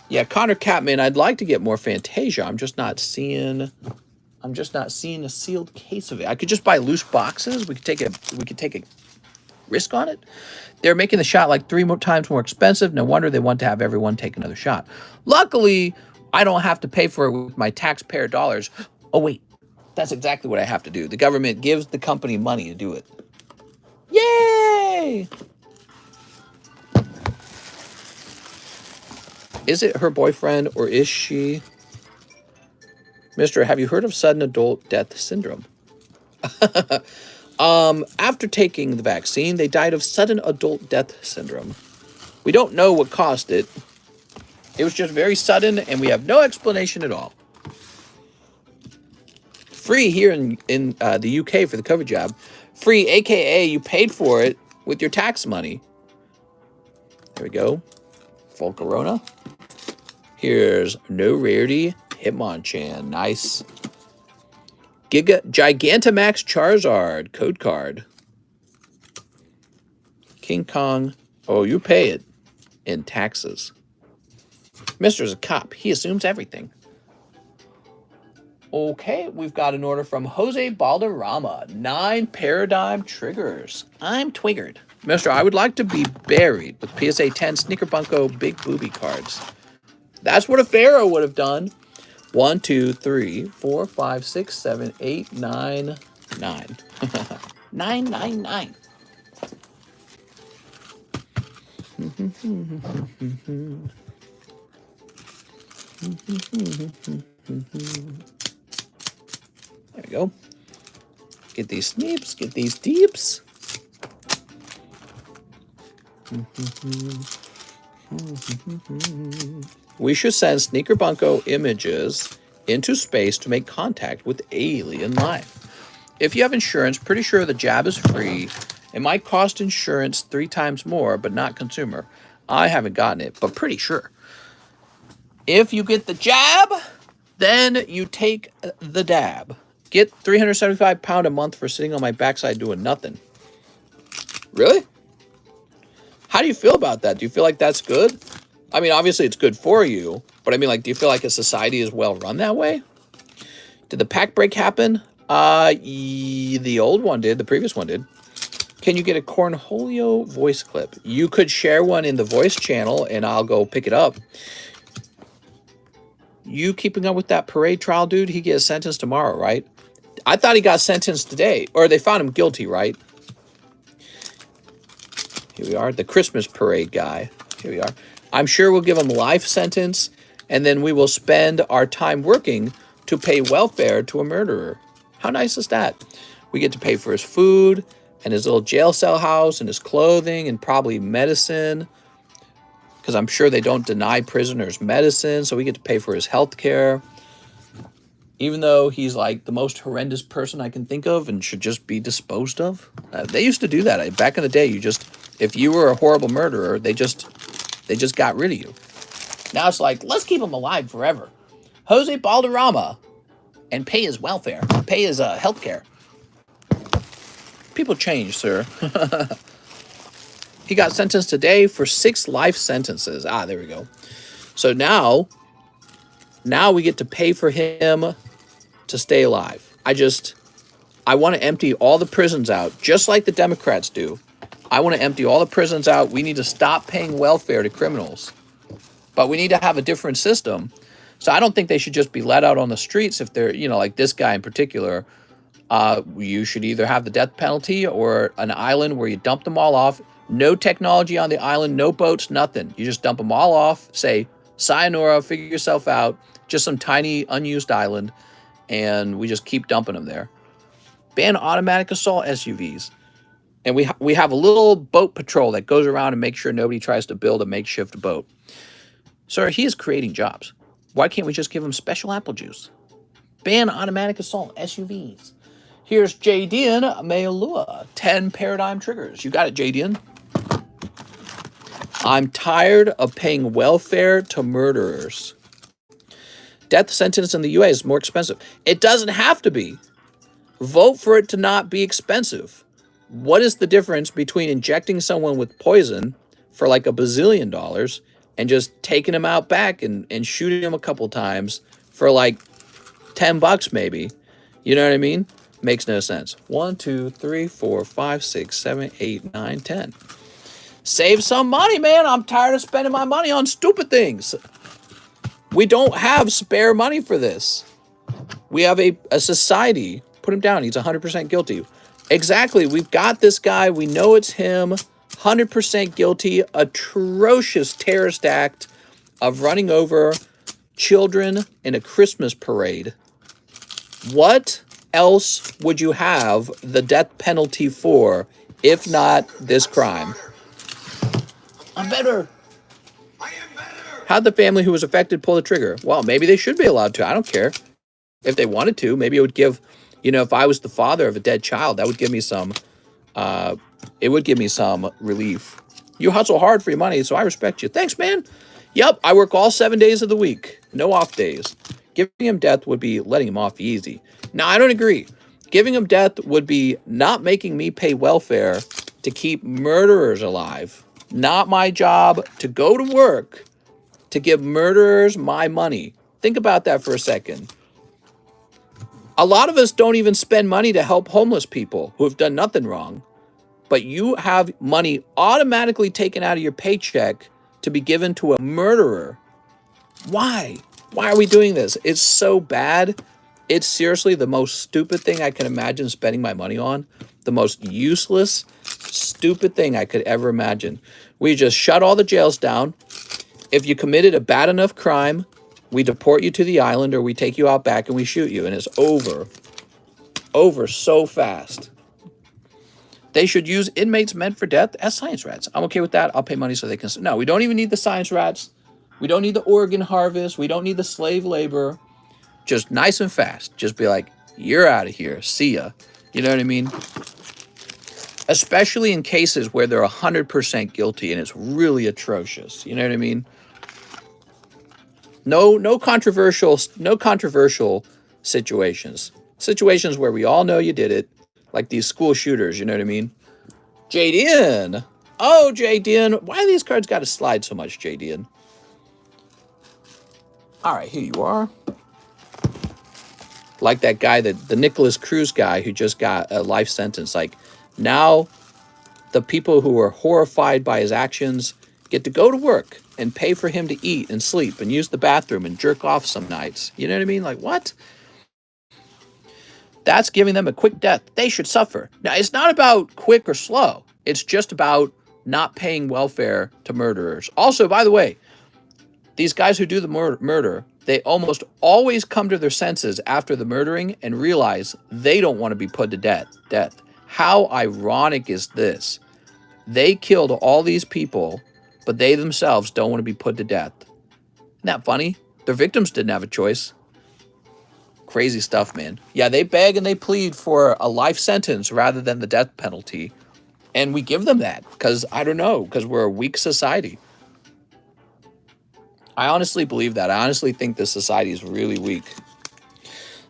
Yeah, Connor Catman, I'd like to get more Fantasia. I'm just not seeing a sealed case of it. I could just buy loose boxes. We could take a risk on it. They're making the shot like 3 times more expensive. No wonder they want to have everyone take another shot. Luckily, I don't have to pay for it with my taxpayer dollars. Oh, wait. That's exactly what I have to do. The government gives the company money to do it. Yay! Is it her boyfriend or is she? Mister, have you heard of sudden adult death syndrome? After taking the vaccine, they died of sudden adult death syndrome. We don't know what caused it. It was just very sudden, and we have no explanation at all. Free here in the UK for the COVID jab. Free, aka you paid for it with your tax money. There we go. Full Corona. Here's no rarity. Hitmonchan. Nice. Gigantamax Charizard. Code card. King Kong. Oh, you pay it in taxes. Mister's a cop. He assumes everything. Okay, we've got an order from Jose Balderrama. 9 paradigm triggers. I'm twiggered. Mister, I would like to be buried with PSA 10 Sneaker Bunko Big Booby cards. That's what a pharaoh would have done. 1, 2, 3, 4, 5, 6, 7, 8, 9, 9. 999. There we go. Get these sneeps, get these deeps. We should send Sneaker Bunko images into space to make contact with alien life. If you have insurance, pretty sure the jab is free. It might cost insurance 3 times more, but not consumer. I haven't gotten it, but pretty sure. If you get the jab, then you take the dab. Get £375 a month for sitting on my backside doing nothing. Really? How do you feel about that? Do you feel like that's good? I mean, obviously it's good for you, but I mean, like, do you feel like a society is well run that way? Did the pack break happen? The old one did. The previous one did. Can you get a Cornholio voice clip? You could share one in the voice channel, and I'll go pick it up. You keeping up with that parade trial, dude? He gets sentenced tomorrow, right? I thought he got sentenced today, or they found him guilty, right? Here we are, the Christmas parade guy. Here we are. I'm sure we'll give him a life sentence, and then we will spend our time working to pay welfare to a murderer. How nice is that? We get to pay for his food and his little jail cell house and his clothing and probably medicine, because I'm sure they don't deny prisoners medicine, so we get to pay for his health care. Even though he's like the most horrendous person I can think of and should just be disposed of. They used to do that. Back in the day, if you were a horrible murderer, they just got rid of you. Now it's like, let's keep him alive forever. Jose Balderrama. And pay his welfare. Pay his health care. People change, sir. He got sentenced today for 6 life sentences. Ah, there we go. So now we get to pay for him to stay alive. I want to empty all the prisons out, just like the Democrats do. I want to empty all the prisons out. We need to stop paying welfare to criminals. But we need to have a different system. So I don't think they should just be let out on the streets if they're, like this guy in particular. You should either have the death penalty or an island where you dump them all off. No technology on the island, no boats, nothing. You just dump them all off, say, sayonara, figure yourself out, just some tiny unused island, and we just keep dumping them there. Ban automatic assault SUVs. And we have a little boat patrol that goes around and makes sure nobody tries to build a makeshift boat. Sir, he is creating jobs. Why can't we just give him special apple juice? Ban automatic assault SUVs. Here's Jadian Mealua, 10 paradigm triggers. You got it, Jadian. I'm tired of paying welfare to murderers. Death sentence in the US is more expensive. It doesn't have to be. Vote for it to not be expensive. What is the difference between injecting someone with poison for like $1 bazillion and just taking them out back and shooting them a couple times for like $10 maybe? You know what I mean? Makes no sense. 1, 2, 3, 4, 5, 6, 7, 8, 9, 10. Save some money, man. I'm tired of spending my money on stupid things. We don't have spare money for this. We have a society. Put him down. He's 100% guilty. Exactly. We've got this guy. We know it's him. 100% guilty. Atrocious terrorist act of running over children in a Christmas parade. What else would you have the death penalty for if not this crime? I'm better. I am better. How'd the family who was affected pull the trigger? Well, maybe they should be allowed to. I don't care. If they wanted to, maybe it would give, if I was the father of a dead child, that would give me some, it would give me some relief. You hustle hard for your money, so I respect you. Thanks, man. Yep, I work all 7 days of the week. No off days. Giving him death would be letting him off easy. No, I don't agree. Giving him death would be not making me pay welfare to keep murderers alive. Not my job to go to work to give murderers my money. Think about that for a second. A lot of us don't even spend money to help homeless people who have done nothing wrong, but you have money automatically taken out of your paycheck to be given to a murderer. Why? Why are we doing this? It's so bad. It's seriously the most stupid thing I can imagine spending my money on. The most useless, stupid thing I could ever imagine. We just shut all the jails down. If you committed a bad enough crime, we deport you to the island or we take you out back and we shoot you. And it's over. Over so fast. They should use inmates meant for death as science rats. I'm okay with that. I'll pay money so they can... No, we don't even need the science rats. We don't need the organ harvest. We don't need the slave labor. Just nice and fast. Just be like, you're out of here. See ya. You know what I mean? Especially in cases where they're 100% guilty and it's really atrocious. You know what I mean? No controversial situations. Situations where we all know you did it, like these school shooters, you know what I mean? Jadian. Oh, Jadian. Why do these cards got to slide so much, Jadian? All right, here you are. Like that guy, the Nicholas Cruz guy who just got a life sentence. Like, now the people who are horrified by his actions get to go to work and pay for him to eat and sleep and use the bathroom and jerk off some nights. You know what I mean? Like, what? That's giving them a quick death. They should suffer. Now, it's not about quick or slow. It's just about not paying welfare to murderers. Also, by the way, these guys who do the murder, they almost always come to their senses after the murdering and realize they don't want to be put to death. How ironic is this? They killed all these people, but they themselves don't want to be put to death. Isn't that funny? Their victims didn't have a choice. Crazy stuff, man. Yeah, they beg and they plead for a life sentence rather than the death penalty. And we give them that because, I don't know, because we're a weak society. I honestly believe that. I honestly think this society is really weak.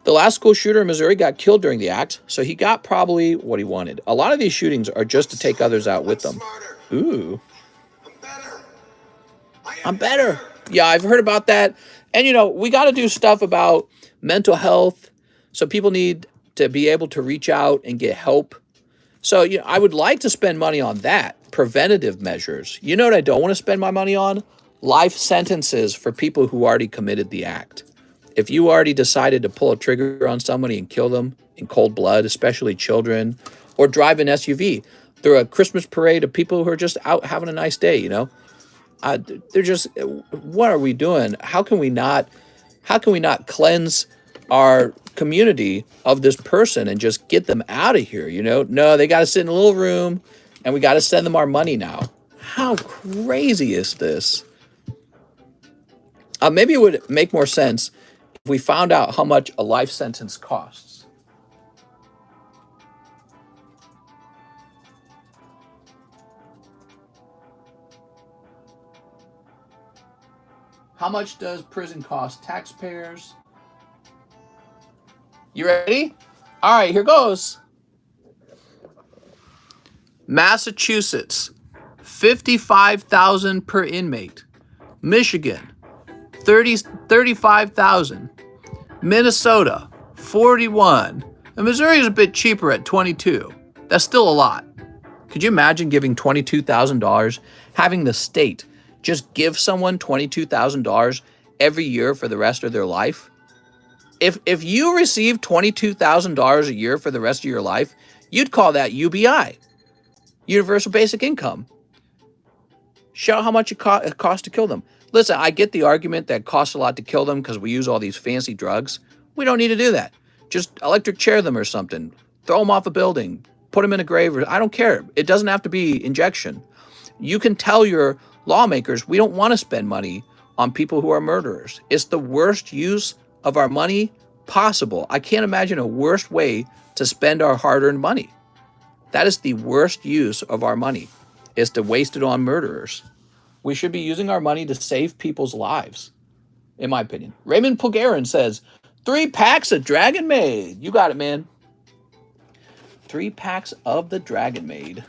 The last school shooter in Missouri got killed during the act, so he got probably what he wanted. A lot of these shootings are just to take others out with them. Ooh. I'm better. Yeah, I've heard about that. And, we got to do stuff about mental health. So people need to be able to reach out and get help. So, I would like to spend money on that. Preventative measures. You know what I don't want to spend my money on? Life sentences for people who already committed the act. If you already decided to pull a trigger on somebody and kill them in cold blood, especially children, or drive an SUV through a Christmas parade of people who are just out having a nice day, you know, they're just, what are we doing? How can we not cleanse our community of this person and just get them out of here? You know, no, they got to sit in a little room and we got to send them our money now. How crazy is this? Maybe it would make more sense if we found out how much a life sentence costs. How much does prison cost taxpayers? You ready? All right, here goes. Massachusetts, $55,000 per inmate. Michigan, 35,000. Minnesota, 41. And Missouri is a bit cheaper at 22. That's still a lot. Could you imagine giving $22,000, having the state just give someone $22,000 every year for the rest of their life? If you receive $22,000 a year for the rest of your life, you'd call that UBI, Universal Basic Income. Show how much it costs to kill them. Listen, I get the argument that it costs a lot to kill them because we use all these fancy drugs. We don't need to do that. Just electric chair them or something. Throw them off a building. Put them in a grave. I don't care. It doesn't have to be injection. You can tell your lawmakers, we don't want to spend money on people who are murderers. It's the worst use of our money possible. I can't imagine a worse way to spend our hard-earned money. That is the worst use of our money, is to waste it on murderers. We should be using our money to save people's lives, in my opinion. Raymond Pulgarin says, 3 packs of Dragon Maid. You got it, man. 3 packs of the Dragon Maid.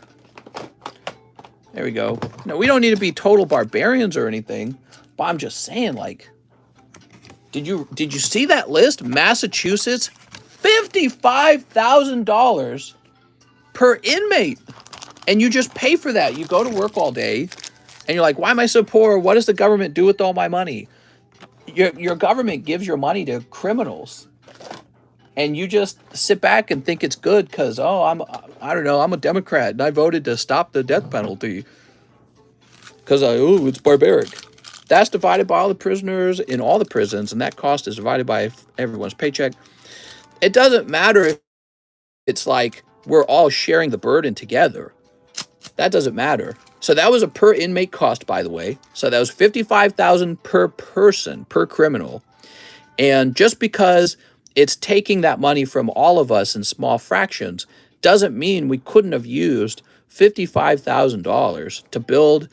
There we go. No, we don't need to be total barbarians or anything, but I'm just saying, like, did you see that list? Massachusetts, $55,000 per inmate. And you just pay for that. You go to work all day and you're like, why am I so poor? What does the government do with all my money? Your government gives your money to criminals. And you just sit back and think it's good because, I'm a Democrat and I voted to stop the death penalty. Because, it's barbaric. That's divided by all the prisoners in all the prisons, and that cost is divided by everyone's paycheck. It doesn't matter if it's like we're all sharing the burden together. That doesn't matter. So that was a per inmate cost, by the way. So that was $55,000 per person, per criminal. And just because it's taking that money from all of us in small fractions doesn't mean we couldn't have used $55,000 to build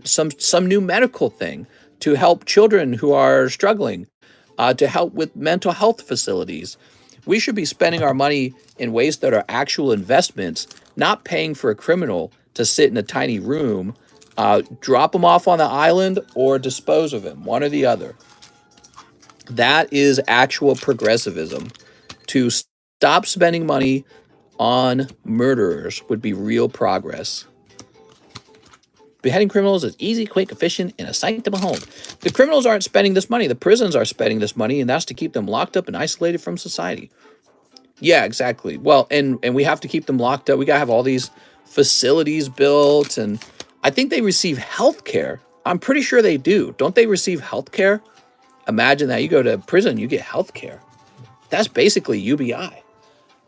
some new medical thing to help children who are struggling, to help with mental health facilities. We should be spending our money in ways that are actual investments, not paying for a criminal to sit in a tiny room, drop him off on the island, or dispose of him, one or the other. That is actual progressivism. To stop spending money on murderers would be real progress. Beheading criminals is easy, quick, efficient, and a sight to behold. The criminals aren't spending this money. The prisons are spending this money, and that's to keep them locked up and isolated from society. Yeah, exactly. Well, and we have to keep them locked up. We got to have all these facilities built, and I think they receive health care. I'm pretty sure they do. Don't they receive health care? Imagine that. You go to prison, you get health care. That's basically UBI.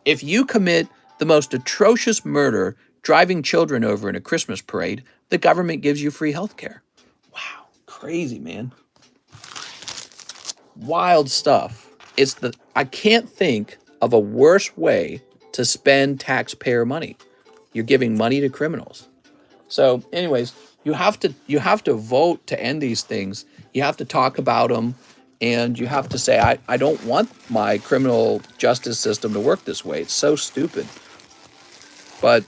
If you commit the most atrocious murder, driving children over in a Christmas parade, the government gives you free health care. Wow, crazy, man. Wild stuff. I can't think of a worse way to spend taxpayer money. You're giving money to criminals. So anyways, you have to vote to end these things. You have to talk about them, and you have to say, I don't want my criminal justice system to work this way. It's so stupid. But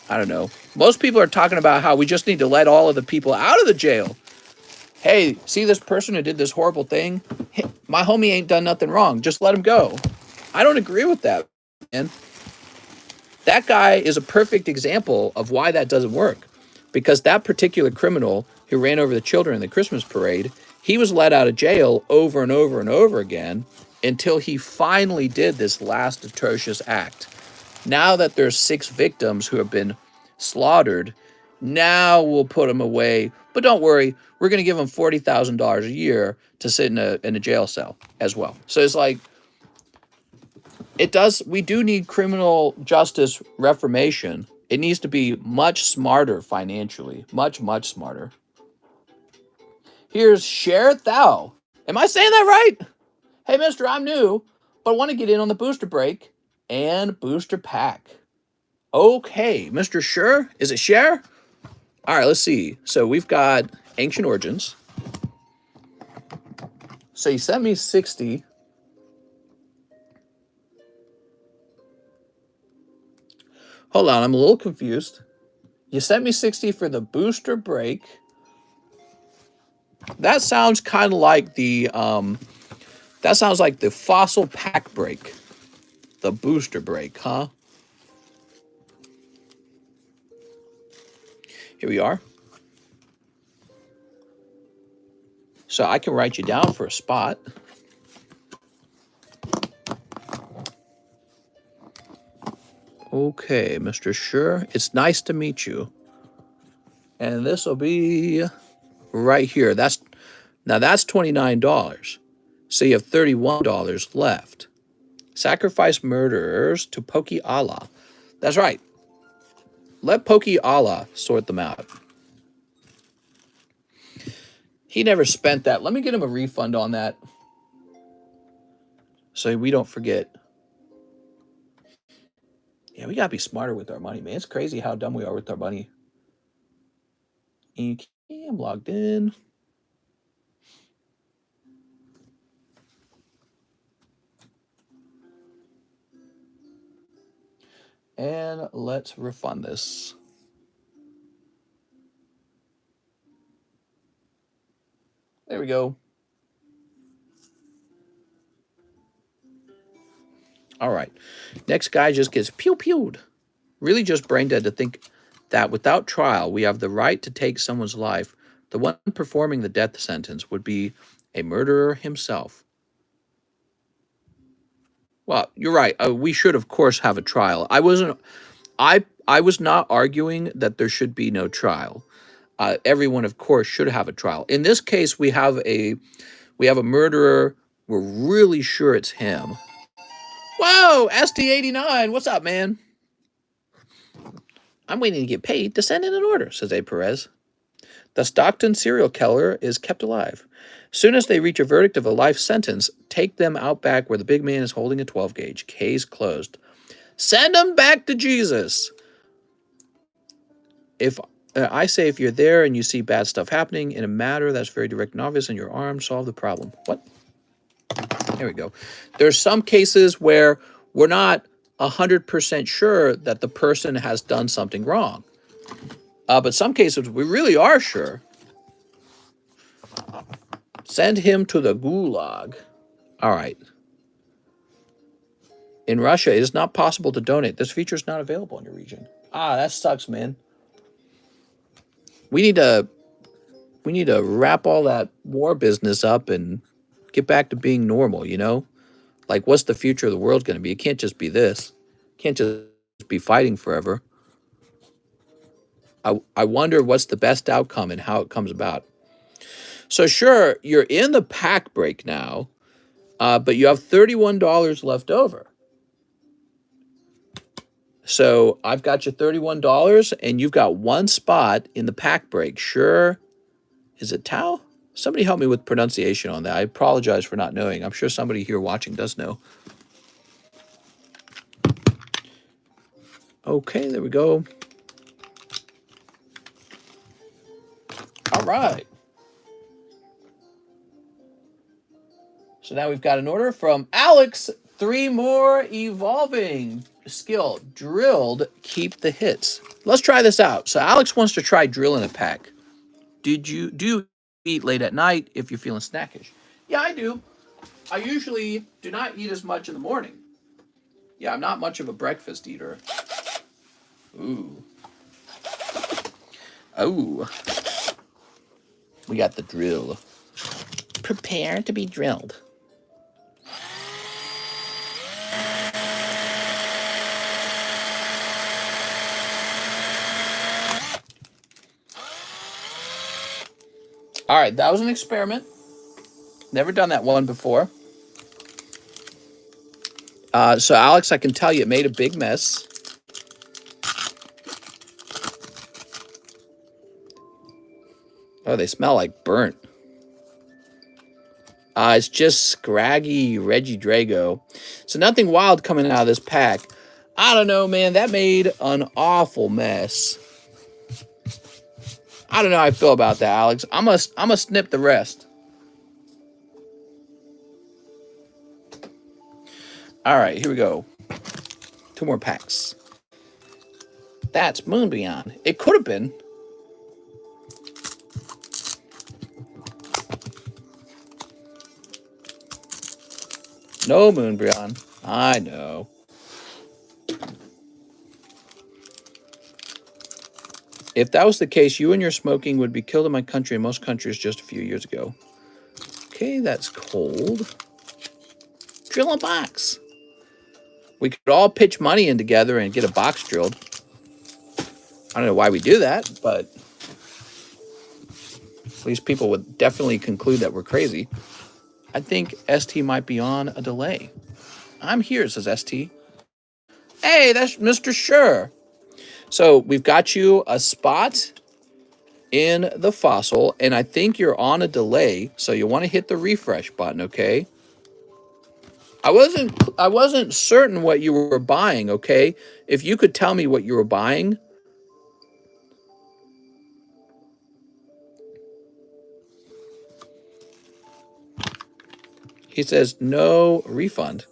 I don't know. Most people are talking about how we just need to let all of the people out of the jail. Hey, see this person who did this horrible thing? Hey, my homie ain't done nothing wrong. Just let him go. I don't agree with that, man. That guy is a perfect example of why that doesn't work. Because that particular criminal who ran over the children in the Christmas parade He was let out of jail over and over and over again until he finally did this last atrocious act. Now that there's 6 victims who have been slaughtered, now we'll put him away. But don't worry, we're going to give him $40,000 a year to sit in a jail cell as well. So it's like, we do need criminal justice reformation. It needs to be much smarter financially, much, much smarter. Here's Share Thou. Am I saying that right? Hey, mister, I'm new, but I want to get in on the booster break and booster pack. Okay, Mr. Sure. Is it Share? All right, let's see. So we've got Ancient Origins. So you sent me 60. Hold on, I'm a little confused. You sent me 60 for the booster break. That sounds kind of like the fossil pack break. The booster break, huh? Here we are. So I can write you down for a spot. Okay, Mr. Sure. It's nice to meet you. And this will be right here. That's $29. So you have $31 left. Sacrifice murderers to Pokey Allah. That's right. Let Pokey Allah sort them out. He never spent that. Let me get him a refund on that, so we don't forget. Yeah, we gotta be smarter with our money, man. It's crazy how dumb we are with our money. Okay, I'm logged in. And let's refund this. There we go. All right. Next guy just gets pew-pewed. Really just brain dead to think that without trial, we have the right to take someone's life. The one performing the death sentence would be a murderer himself. Well, you're right. We should, of course, have a trial. I was not arguing that there should be no trial. Everyone, of course, should have a trial. In this case, we have a murderer. We're really sure it's him. Whoa, ST89, what's up, man? I'm waiting to get paid to send in an order, says A. Perez. The Stockton serial killer is kept alive. Soon as they reach a verdict of a life sentence, take them out back where the big man is holding a 12 gauge. Case closed. Send them back to Jesus. I say if you're there and you see bad stuff happening in a matter that's very direct and obvious and you're armed, solve the problem. What? There we go. There's some cases where we're not 100% sure that the person has done something wrong. But some cases we really are sure. Send him to the gulag. All right. In Russia, it is not possible to donate. This feature is not available in your region. Ah, that sucks, man. We need to wrap all that war business up and get back to being normal, you know? Like, what's the future of the world going to be? It can't just be this. It can't just be fighting forever. I wonder what's the best outcome and how it comes about. So sure, you're in the pack break now, but you have $31 left over. So I've got you $31, and you've got one spot in the pack break. Sure. Is it Tao? Somebody help me with pronunciation on that. I apologize for not knowing. I'm sure somebody here watching does know. Okay, there we go. All right. So now we've got an order from Alex. 3 more evolving. Skill. Drilled. Keep the hits. Let's try this out. So Alex wants to try drilling a pack. Do you eat late at night if you're feeling snackish? Yeah, I do. I usually do not eat as much in the morning. Yeah, I'm not much of a breakfast eater. Ooh. Oh. We got the drill. prepare to be drilled. All right, that was an experiment. Never done that one before. So, Alex, I can tell you it made a big mess. Oh, they smell like burnt. It's just scraggy Reggie Drago. So nothing wild coming out of this pack. I don't know, man. That made an awful mess. I don't know how I feel about that, Alex. I'm gonna snip the rest. All right, here we go. 2 more packs. That's Moon Beyond. It could have been. No Moon Beyond. I know. If that was the case, you and your smoking would be killed in my country and most countries just a few years ago. Okay, that's cold. Drill a box. We could all pitch money in together and get a box drilled. I don't know why we do that, but at least people would definitely conclude that we're crazy. I think ST might be on a delay. I'm here, says ST. Hey, that's Mr. Sure. So we've got you a spot in the fossil, and I think you're on a delay, so you want to hit the refresh button, okay? I wasn't certain what you were buying, okay? If you could tell me what you were buying. He says no refund.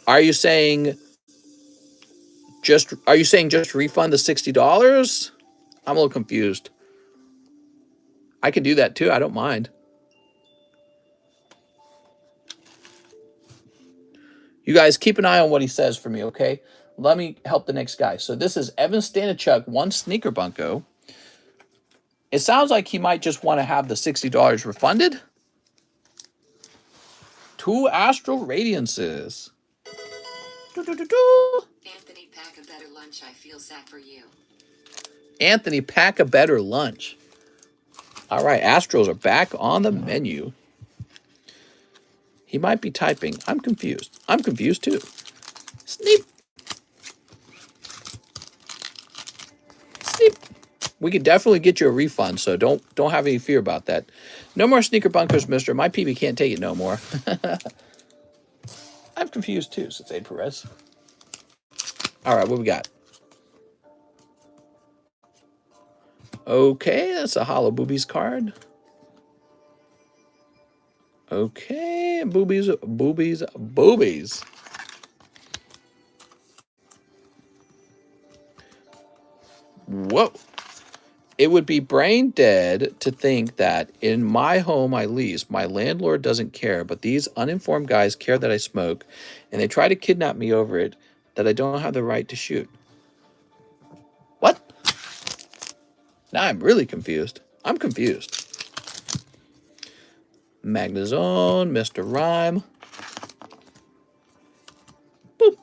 Are you saying just refund the $60? I'm a little confused. I can do that too. I don't mind. You guys keep an eye on what he says for me, okay? Let me help the next guy. So this is Evan Stanichuk, 1 sneaker bunko. It sounds like he might just want to have the $60 refunded. 2 Astral Radiances. Anthony, pack a better lunch. I feel sad for you. Anthony, pack a better lunch. All right, Astros are back on the menu. He might be typing. I'm confused. I'm confused too. Sneep. Sneep. We could definitely get you a refund, so don't have any fear about that. No more sneaker bunkers, mister. My PB can't take it no more. I'm confused too, says Aid Perez. All right, what we got? Okay, that's a Hollow Boobies card. Okay, boobies. Whoa. It would be brain dead to think that in my home I lease, my landlord doesn't care, but these uninformed guys care that I smoke, and they try to kidnap me over it, that I don't have the right to shoot. What? Now I'm really confused. I'm confused. Magnazone, Mr. Rhyme. Boop.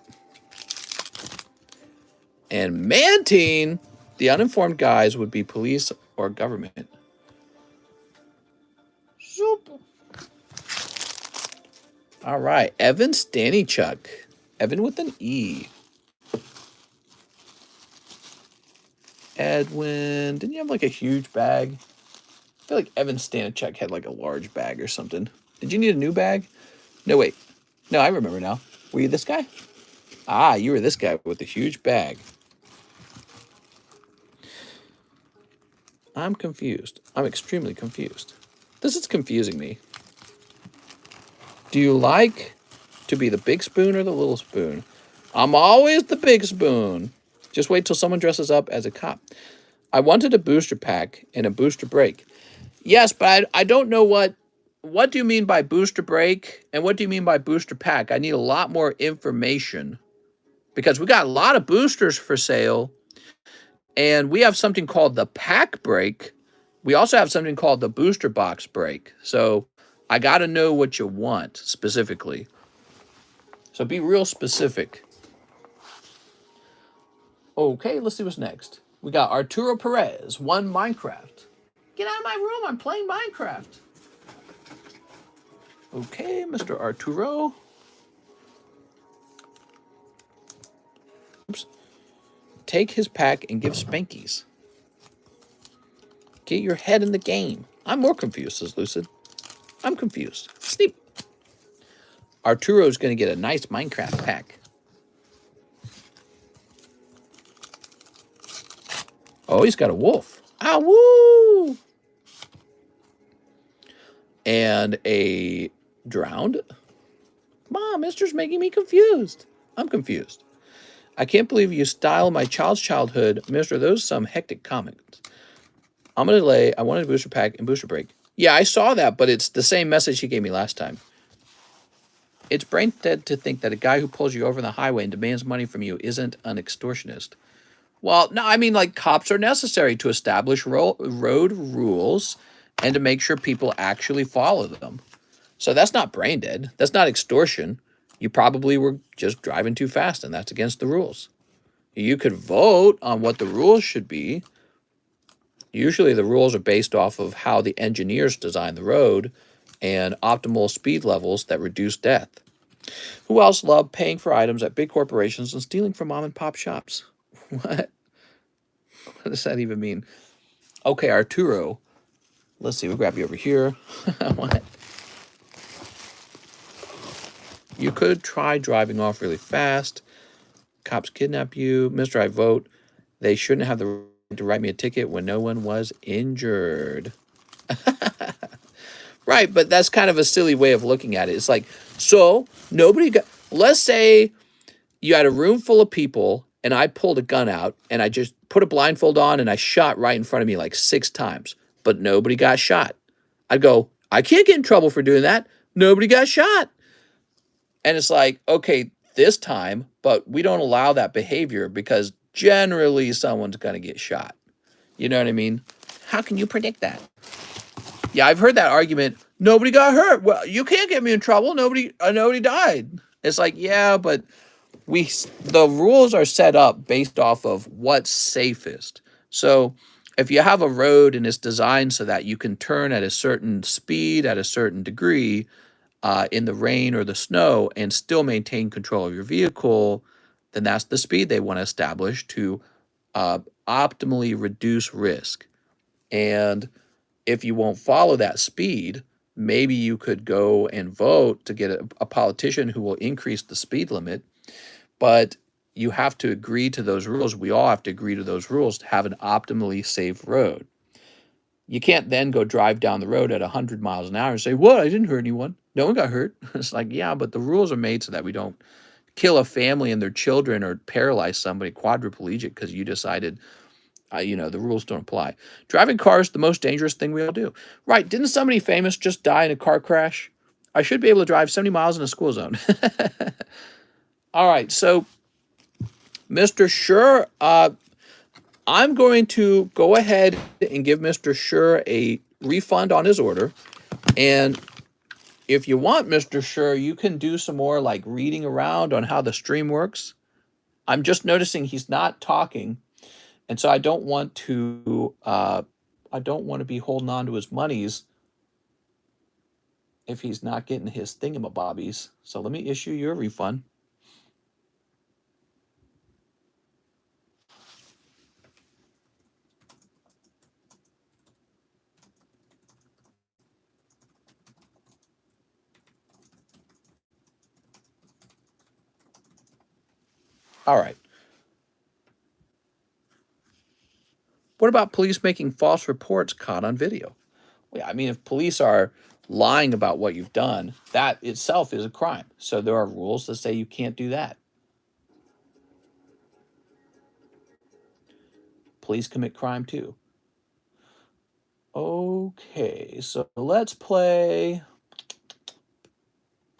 And Mantine. The uninformed guys would be police or government. Zoop. All right. Evan Stanichuk. Evan with an E. Edwin. Didn't you have like a huge bag? I feel like Evan Stanichuk had like a large bag or something. Did you need a new bag? No, wait. No, I remember now. Were you this guy? Ah, you were this guy with the huge bag. I'm confused. I'm extremely confused. This is confusing me. Do you like to be the big spoon or the little spoon? I'm always the big spoon. Just wait till someone dresses up as a cop. I wanted a booster pack and a booster break. Yes, but I don't know what do you mean by booster break and what do you mean by booster pack? I need a lot more information because we got a lot of boosters for sale. And we have something called the pack break. We also have something called the booster box break. So I got to know what you want specifically. So be real specific. Okay, let's see what's next. We got Arturo Perez, 1 Minecraft. Get out of my room, I'm playing Minecraft. Okay, Mr. Arturo. Oops. Take his pack and give spankies. Get your head in the game. I'm more confused, says Lucid. I'm confused. Sleep. Arturo's going to get a nice Minecraft pack. Oh, he's got a wolf. Ah, woo! And a drowned. Mom, Mister's making me confused. I'm confused. I can't believe you style my child's childhood. Mister, those are some hectic comments. I'm going to delay. I wanted a booster pack and booster break. Yeah, I saw that, but it's the same message he gave me last time. It's brain dead to think that a guy who pulls you over on the highway and demands money from you isn't an extortionist. Well, no, I mean, like, cops are necessary to establish road rules and to make sure people actually follow them. So that's not brain dead. That's not extortion. You probably were just driving too fast, and that's against the rules. You could vote on what the rules should be. Usually the rules are based off of how the engineers design the road and optimal speed levels that reduce death. Who else loved paying for items at big corporations and stealing from mom and pop shops? What? What does that even mean? Okay, Arturo. Let's see, we'll grab you over here. What? You could try driving off really fast. Cops kidnap you. Mister, I vote. They shouldn't have the right to write me a ticket when no one was injured. Right, but that's kind of a silly way of looking at it. It's like, so nobody got, let's say you had a room full of people and I pulled a gun out and I just put a blindfold on and I shot right in front of me like 6 times, but nobody got shot. I'd go, I can't get in trouble for doing that. Nobody got shot. And it's like, okay, this time, but we don't allow that behavior because generally someone's going to get shot. You know what I mean? How can you predict that? Yeah, I've heard that argument. Nobody got hurt. Well, you can't get me in trouble. Nobody died. It's like, yeah, but the rules are set up based off of what's safest. So if you have a road and it's designed so that you can turn at a certain speed, at a certain degree, in the rain or the snow and still maintain control of your vehicle, then that's the speed they want to establish to optimally reduce risk. And if you won't follow that speed, maybe you could go and vote to get a politician who will increase the speed limit, but you have to agree to those rules. We all have to agree to those rules to have an optimally safe road. You can't then go drive down the road at 100 miles an hour and say, what, I didn't hurt anyone. No one got hurt. It's like, yeah, but the rules are made so that we don't kill a family and their children or paralyze somebody quadriplegic because you decided, the rules don't apply. Driving cars is the most dangerous thing we all do. Right, didn't somebody famous just die in a car crash? I should be able to drive 70 miles in a school zone. All right, so Mr. Sure, I'm going to go ahead and give Mr. Sure a refund on his order. And if you want, Mr. Sure, you can do some more like reading around on how the stream works. I'm just noticing he's not talking. And so I don't want to be holding on to his monies if he's not getting his thingamabobbies. So let me issue you a refund. All right. What about police making false reports caught on video? Well, I mean, if police are lying about what you've done, that itself is a crime. So there are rules that say you can't do that. Police commit crime too. Okay, so let's play,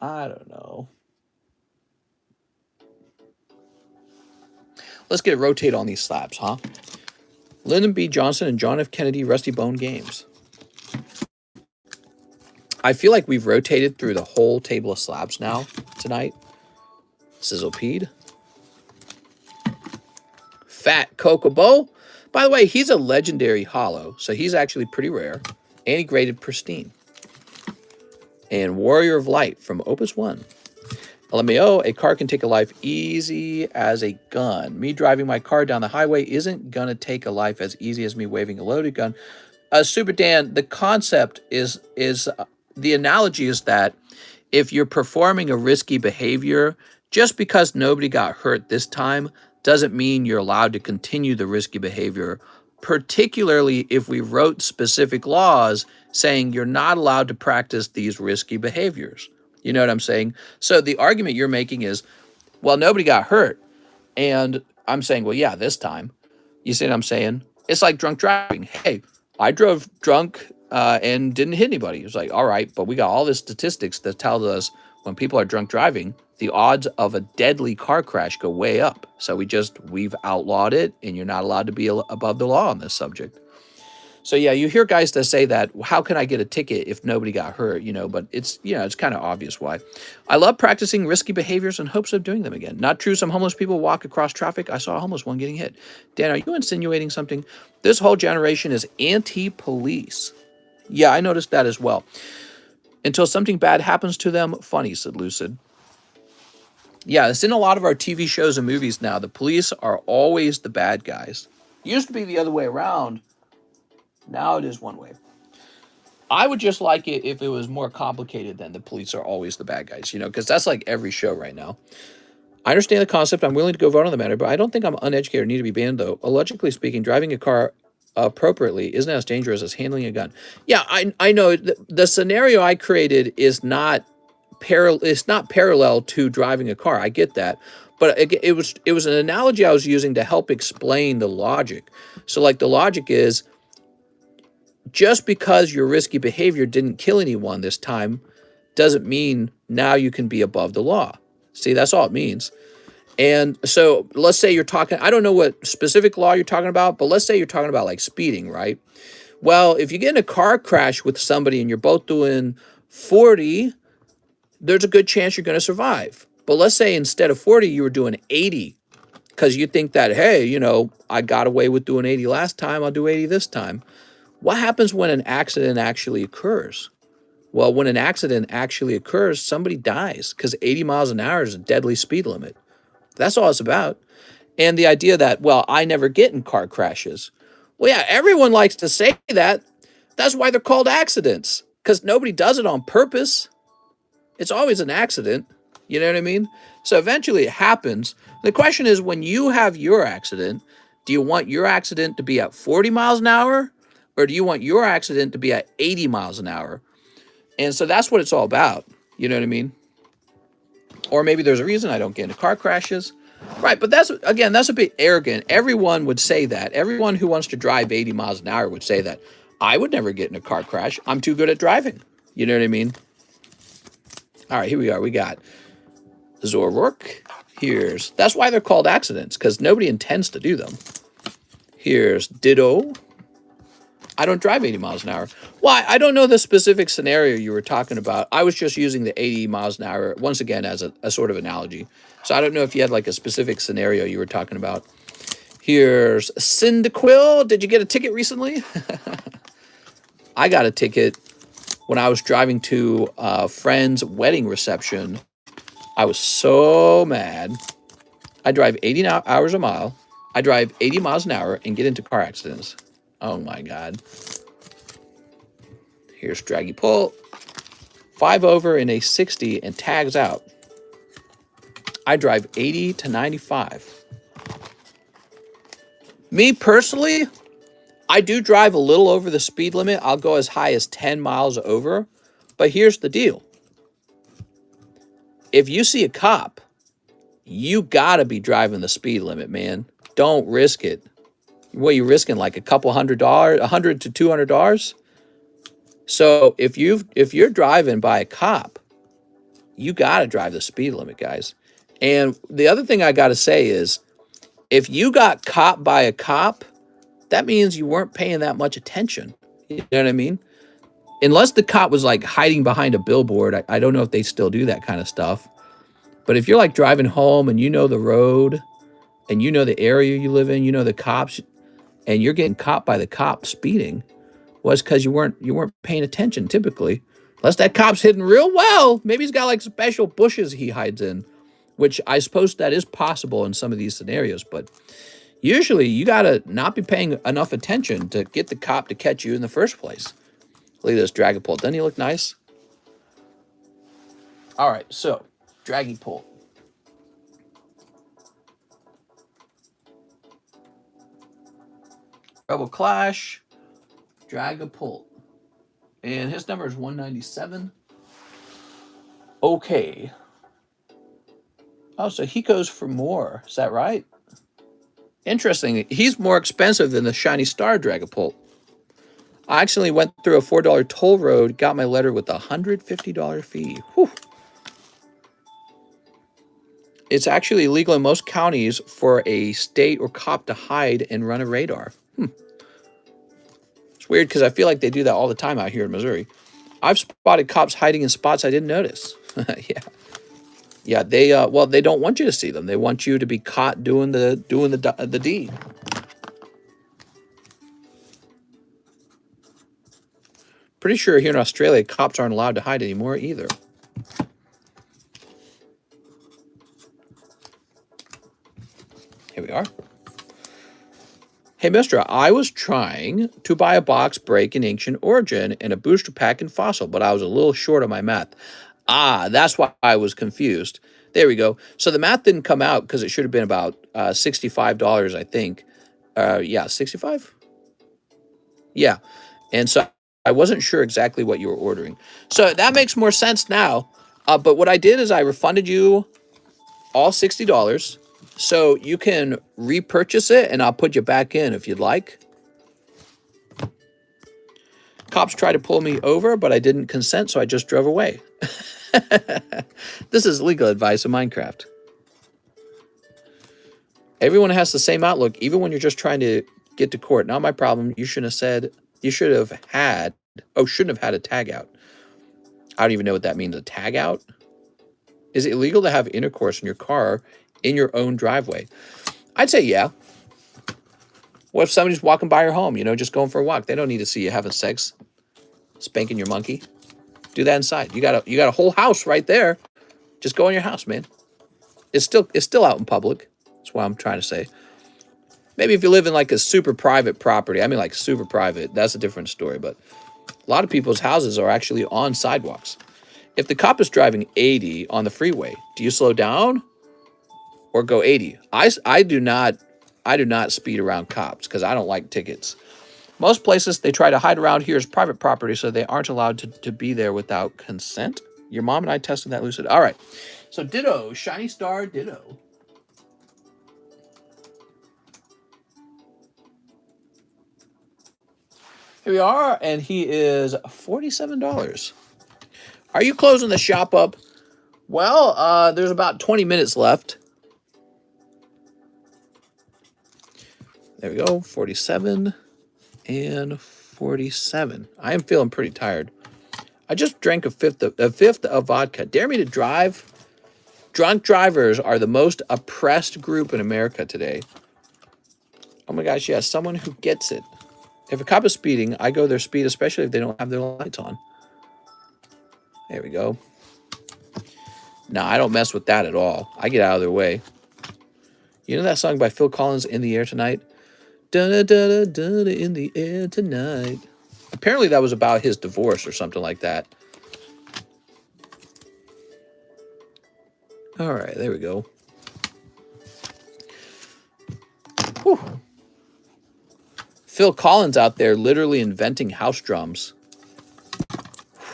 I don't know. Let's get a rotate on these slabs, huh? Lyndon B. Johnson and John F. Kennedy Rusty Bone Games. I feel like we've rotated through the whole table of slabs now tonight. Sizzlepede. Fat Kokobo. By the way, he's a legendary hollow, so he's actually pretty rare. And he graded pristine. And Warrior of Light from Opus 1. LMAO, a car can take a life easy as a gun. Me driving my car down the highway isn't going to take a life as easy as me waving a loaded gun. Super Dan, the concept is the analogy is that if you're performing a risky behavior, just because nobody got hurt this time doesn't mean you're allowed to continue the risky behavior, particularly if we wrote specific laws saying you're not allowed to practice these risky behaviors. You know what I'm saying? So the argument you're making is, well, nobody got hurt. And I'm saying, well, yeah, this time. You see what I'm saying? It's like drunk driving. Hey, I drove drunk and didn't hit anybody. It's like, all right, but we got all the statistics that tell us when people are drunk driving, the odds of a deadly car crash go way up. So we've outlawed it, and you're not allowed to be above the law on this subject. So yeah, you hear guys that say that, how can I get a ticket if nobody got hurt, but it's, it's kind of obvious why. I love practicing risky behaviors in hopes of doing them again. Not true, some homeless people walk across traffic. I saw a homeless one getting hit. Dan, are you insinuating something? This whole generation is anti-police. Yeah, I noticed that as well. Until something bad happens to them, funny, said Lucid. Yeah, it's in a lot of our TV shows and movies now. The police are always the bad guys. It used to be the other way around. Now it is one way. I would just like it if it was more complicated than the police are always the bad guys, because that's like every show right now. I understand the concept. I'm willing to go vote on the matter, but I don't think I'm uneducated or need to be banned, though. Logically speaking, driving a car appropriately isn't as dangerous as handling a gun. Yeah, I know. The scenario I created is not parallel to driving a car. I get that. But it was an analogy I was using to help explain the logic. So like the logic is, just because your risky behavior didn't kill anyone this time doesn't mean now you can be above the law. See, that's all it means. And so let's say you're talking, I don't know what specific law you're talking about, but let's say you're talking about like speeding, right? Well, if you get in a car crash with somebody and you're both doing 40, there's a good chance you're going to survive. But let's say instead of 40, you were doing 80 because you think that, hey, I got away with doing 80 last time, I'll do 80 this time. What happens when an accident actually occurs? Well, when an accident actually occurs, somebody dies because 80 miles an hour is a deadly speed limit. That's all it's about. And the idea that, well, I never get in car crashes. Well, yeah, everyone likes to say that. That's why they're called accidents, because nobody does it on purpose. It's always an accident. You know what I mean? So eventually it happens. The question is, when you have your accident, do you want your accident to be at 40 miles an hour? Or do you want your accident to be at 80 miles an hour? And so that's what it's all about. You know what I mean? Or maybe there's a reason I don't get into car crashes. Right, but that's a bit arrogant. Everyone would say that. Everyone who wants to drive 80 miles an hour would say that. I would never get in a car crash. I'm too good at driving. You know what I mean? All right, here we are. We got Zorrock. That's why they're called accidents, because nobody intends to do them. Here's Ditto. I don't drive 80 miles an hour. Why? I don't know the specific scenario you were talking about. I was just using the 80 miles an hour, once again, as a sort of analogy. So I don't know if you had like a specific scenario you were talking about. Here's Cyndaquil. Did you get a ticket recently? I got a ticket when I was driving to a friend's wedding reception. I was so mad. I drive 80 hours a mile. I drive 80 miles an hour and get into car accidents. Oh my God. Here's Draggy Pull. 5 over in a 60 and tags out. I drive 80 to 95. Me personally, I do drive a little over the speed limit. I'll go as high as 10 miles over. But here's the deal. If you see a cop, you gotta be driving the speed limit, man. Don't risk it. What are you risking? Like a couple $100, $100 to $200? So if you're driving by a cop, you got to drive the speed limit, guys. And the other thing I got to say is, if you got caught by a cop, that means you weren't paying that much attention. You know what I mean? Unless the cop was like hiding behind a billboard, I don't know if they still do that kind of stuff. But if you're like driving home and you know the road and you know the area you live in, you know the cops, and you're getting caught by the cop speeding, was because you weren't paying attention typically. Unless that cop's hidden real well. Maybe he's got like special bushes he hides in, which I suppose that is possible in some of these scenarios. But usually you got to not be paying enough attention to get the cop to catch you in the first place. Look at this Dragapult. Doesn't he look nice? All right, so Dragapult. Rebel Clash, Dragapult. And his number is 197. Okay. Oh, so he goes for more. Is that right? Interesting. He's more expensive than the Shiny Star Dragapult. I actually went through a $4 toll road, got my letter with a $150 fee. Whew. It's actually illegal in most counties for a state or cop to hide and run a radar. It's weird because I feel like they do that all the time out here in Missouri. I've spotted cops hiding in spots I didn't notice. Yeah. Yeah, they they don't want you to see them. They want you to be caught doing the deed. Pretty sure here in Australia, cops aren't allowed to hide anymore either. Here we are. Hey, mister, I was trying to buy a box break in Ancient Origin and a booster pack in Fossil, but I was a little short on my math. Ah, that's why I was confused. There we go. So the math didn't come out because it should have been about $65, I think. Yeah, 65? Yeah. And so I wasn't sure exactly what you were ordering. So that makes more sense now. But what I did is I refunded you all $60. So you can repurchase it and I'll put you back in if you'd like. Cops tried to pull me over, but I didn't consent, so I just drove away. This is legal advice in Minecraft. Everyone has the same outlook, even when you're just trying to get to court. Not my problem. You shouldn't have had a tag out. I don't even know what that means, a tag out. Is it illegal to have intercourse in your car in your own driveway? I'd say yeah. What if somebody's walking by your home, just going for a walk? They don't need to see you having sex, spanking your monkey. Do that inside. You got a whole house right there. Just go in your house, man. It's still out in public. That's what I'm trying to say. Maybe if you live in like a super private property, I mean like super private, that's a different story. But a lot of people's houses are actually on sidewalks. If the cop is driving 80 on the freeway, do you slow down or go 80? I do not speed around cops because I don't like tickets. Most places they try to hide around here as private property, so they aren't allowed to be there without consent. Your mom and I tested that, Lucid. All right. So Ditto, Shiny Star Ditto. Here we are, and he is $47. Are you closing the shop up? Well, there's about 20 minutes left. There we go, 47 and 47. I am feeling pretty tired. I just drank a fifth of vodka. Dare me to drive? Drunk drivers are the most oppressed group in America today. Oh my gosh, yeah, someone who gets it. If a cop is speeding, I go their speed, especially if they don't have their lights on. There we go. No, I don't mess with that at all. I get out of their way. You know that song by Phil Collins, In the Air Tonight? Da-da-da-da-da, in the air tonight. Apparently that was about his divorce or something like that. All right, there we go. Whew. Phil Collins out there literally inventing house drums.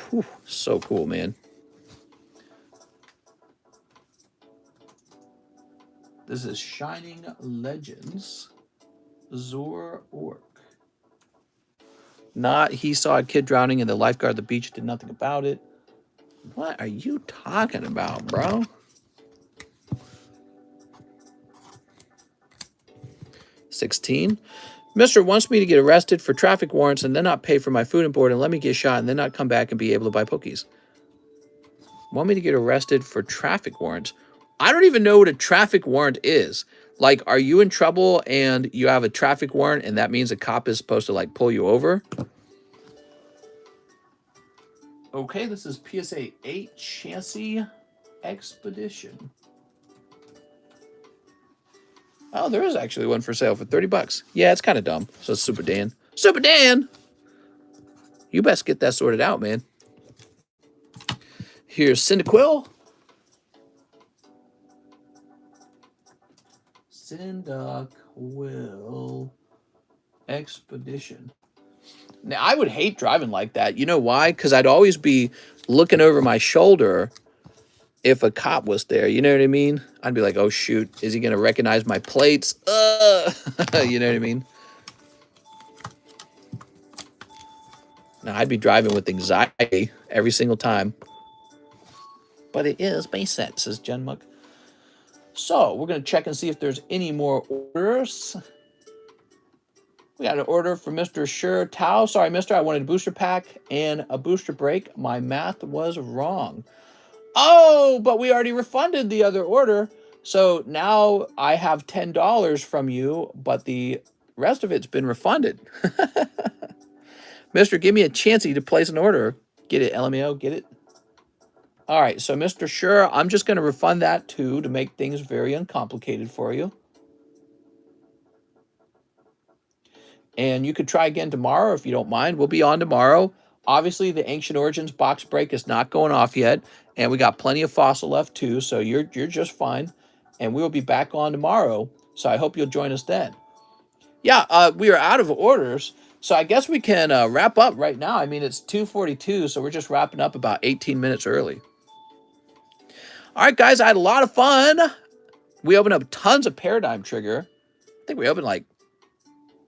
Whew, so cool, man. This is Shining Legends. Zor Orc. Not he saw a kid drowning and the lifeguard at the beach did nothing about it. What are you talking about, bro? $16. Mister wants me to get arrested for traffic warrants and then not pay for my food and board and let me get shot and then not come back and be able to buy Pokies. Want me to get arrested for traffic warrants? I don't even know what a traffic warrant is. Like, are you in trouble and you have a traffic warrant and that means a cop is supposed to, like, pull you over? Okay, this is PSA 8 Chassis Expedition. Oh, there is actually one for sale for 30 bucks. Yeah, it's kind of dumb. So it's Super Dan. Super Dan! You best get that sorted out, man. Here's Cyndaquil. Cyndaquil Expedition. Now, I would hate driving like that. You know why? Because I'd always be looking over my shoulder if a cop was there. You know what I mean? I'd be like, oh, shoot. Is he going to recognize my plates? You know what I mean? Now, I'd be driving with anxiety every single time. But it is base set, says Jen Muck. So, we're going to check and see if there's any more orders. We got an order from Mr. Sure Tao. Sorry, mister, I wanted a booster pack and a booster break. My math was wrong. Oh, but we already refunded the other order. So now I have $10 from you, but the rest of it's been refunded. Mister, give me a chancey to place an order. Get it, LMAO, get it? All right, so Mr. Sure, I'm just going to refund that too to make things very uncomplicated for you. And you could try again tomorrow if you don't mind. We'll be on tomorrow. Obviously, the Ancient Origins box break is not going off yet. And we got plenty of fossil left too. So you're just fine. And we will be back on tomorrow. So I hope you'll join us then. Yeah, we are out of orders. So I guess we can wrap up right now. I mean, it's 2:42. So we're just wrapping up about 18 minutes early. All right, guys, I had a lot of fun. We opened up tons of Paradigm Trigger. I think we opened like,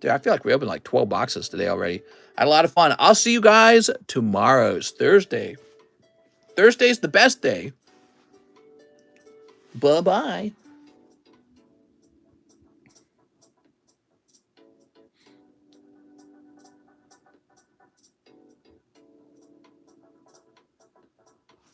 dude, I feel like we opened like 12 boxes today already. I had a lot of fun. I'll see you guys tomorrow. It's Thursday. Thursday's the best day. Bye-bye.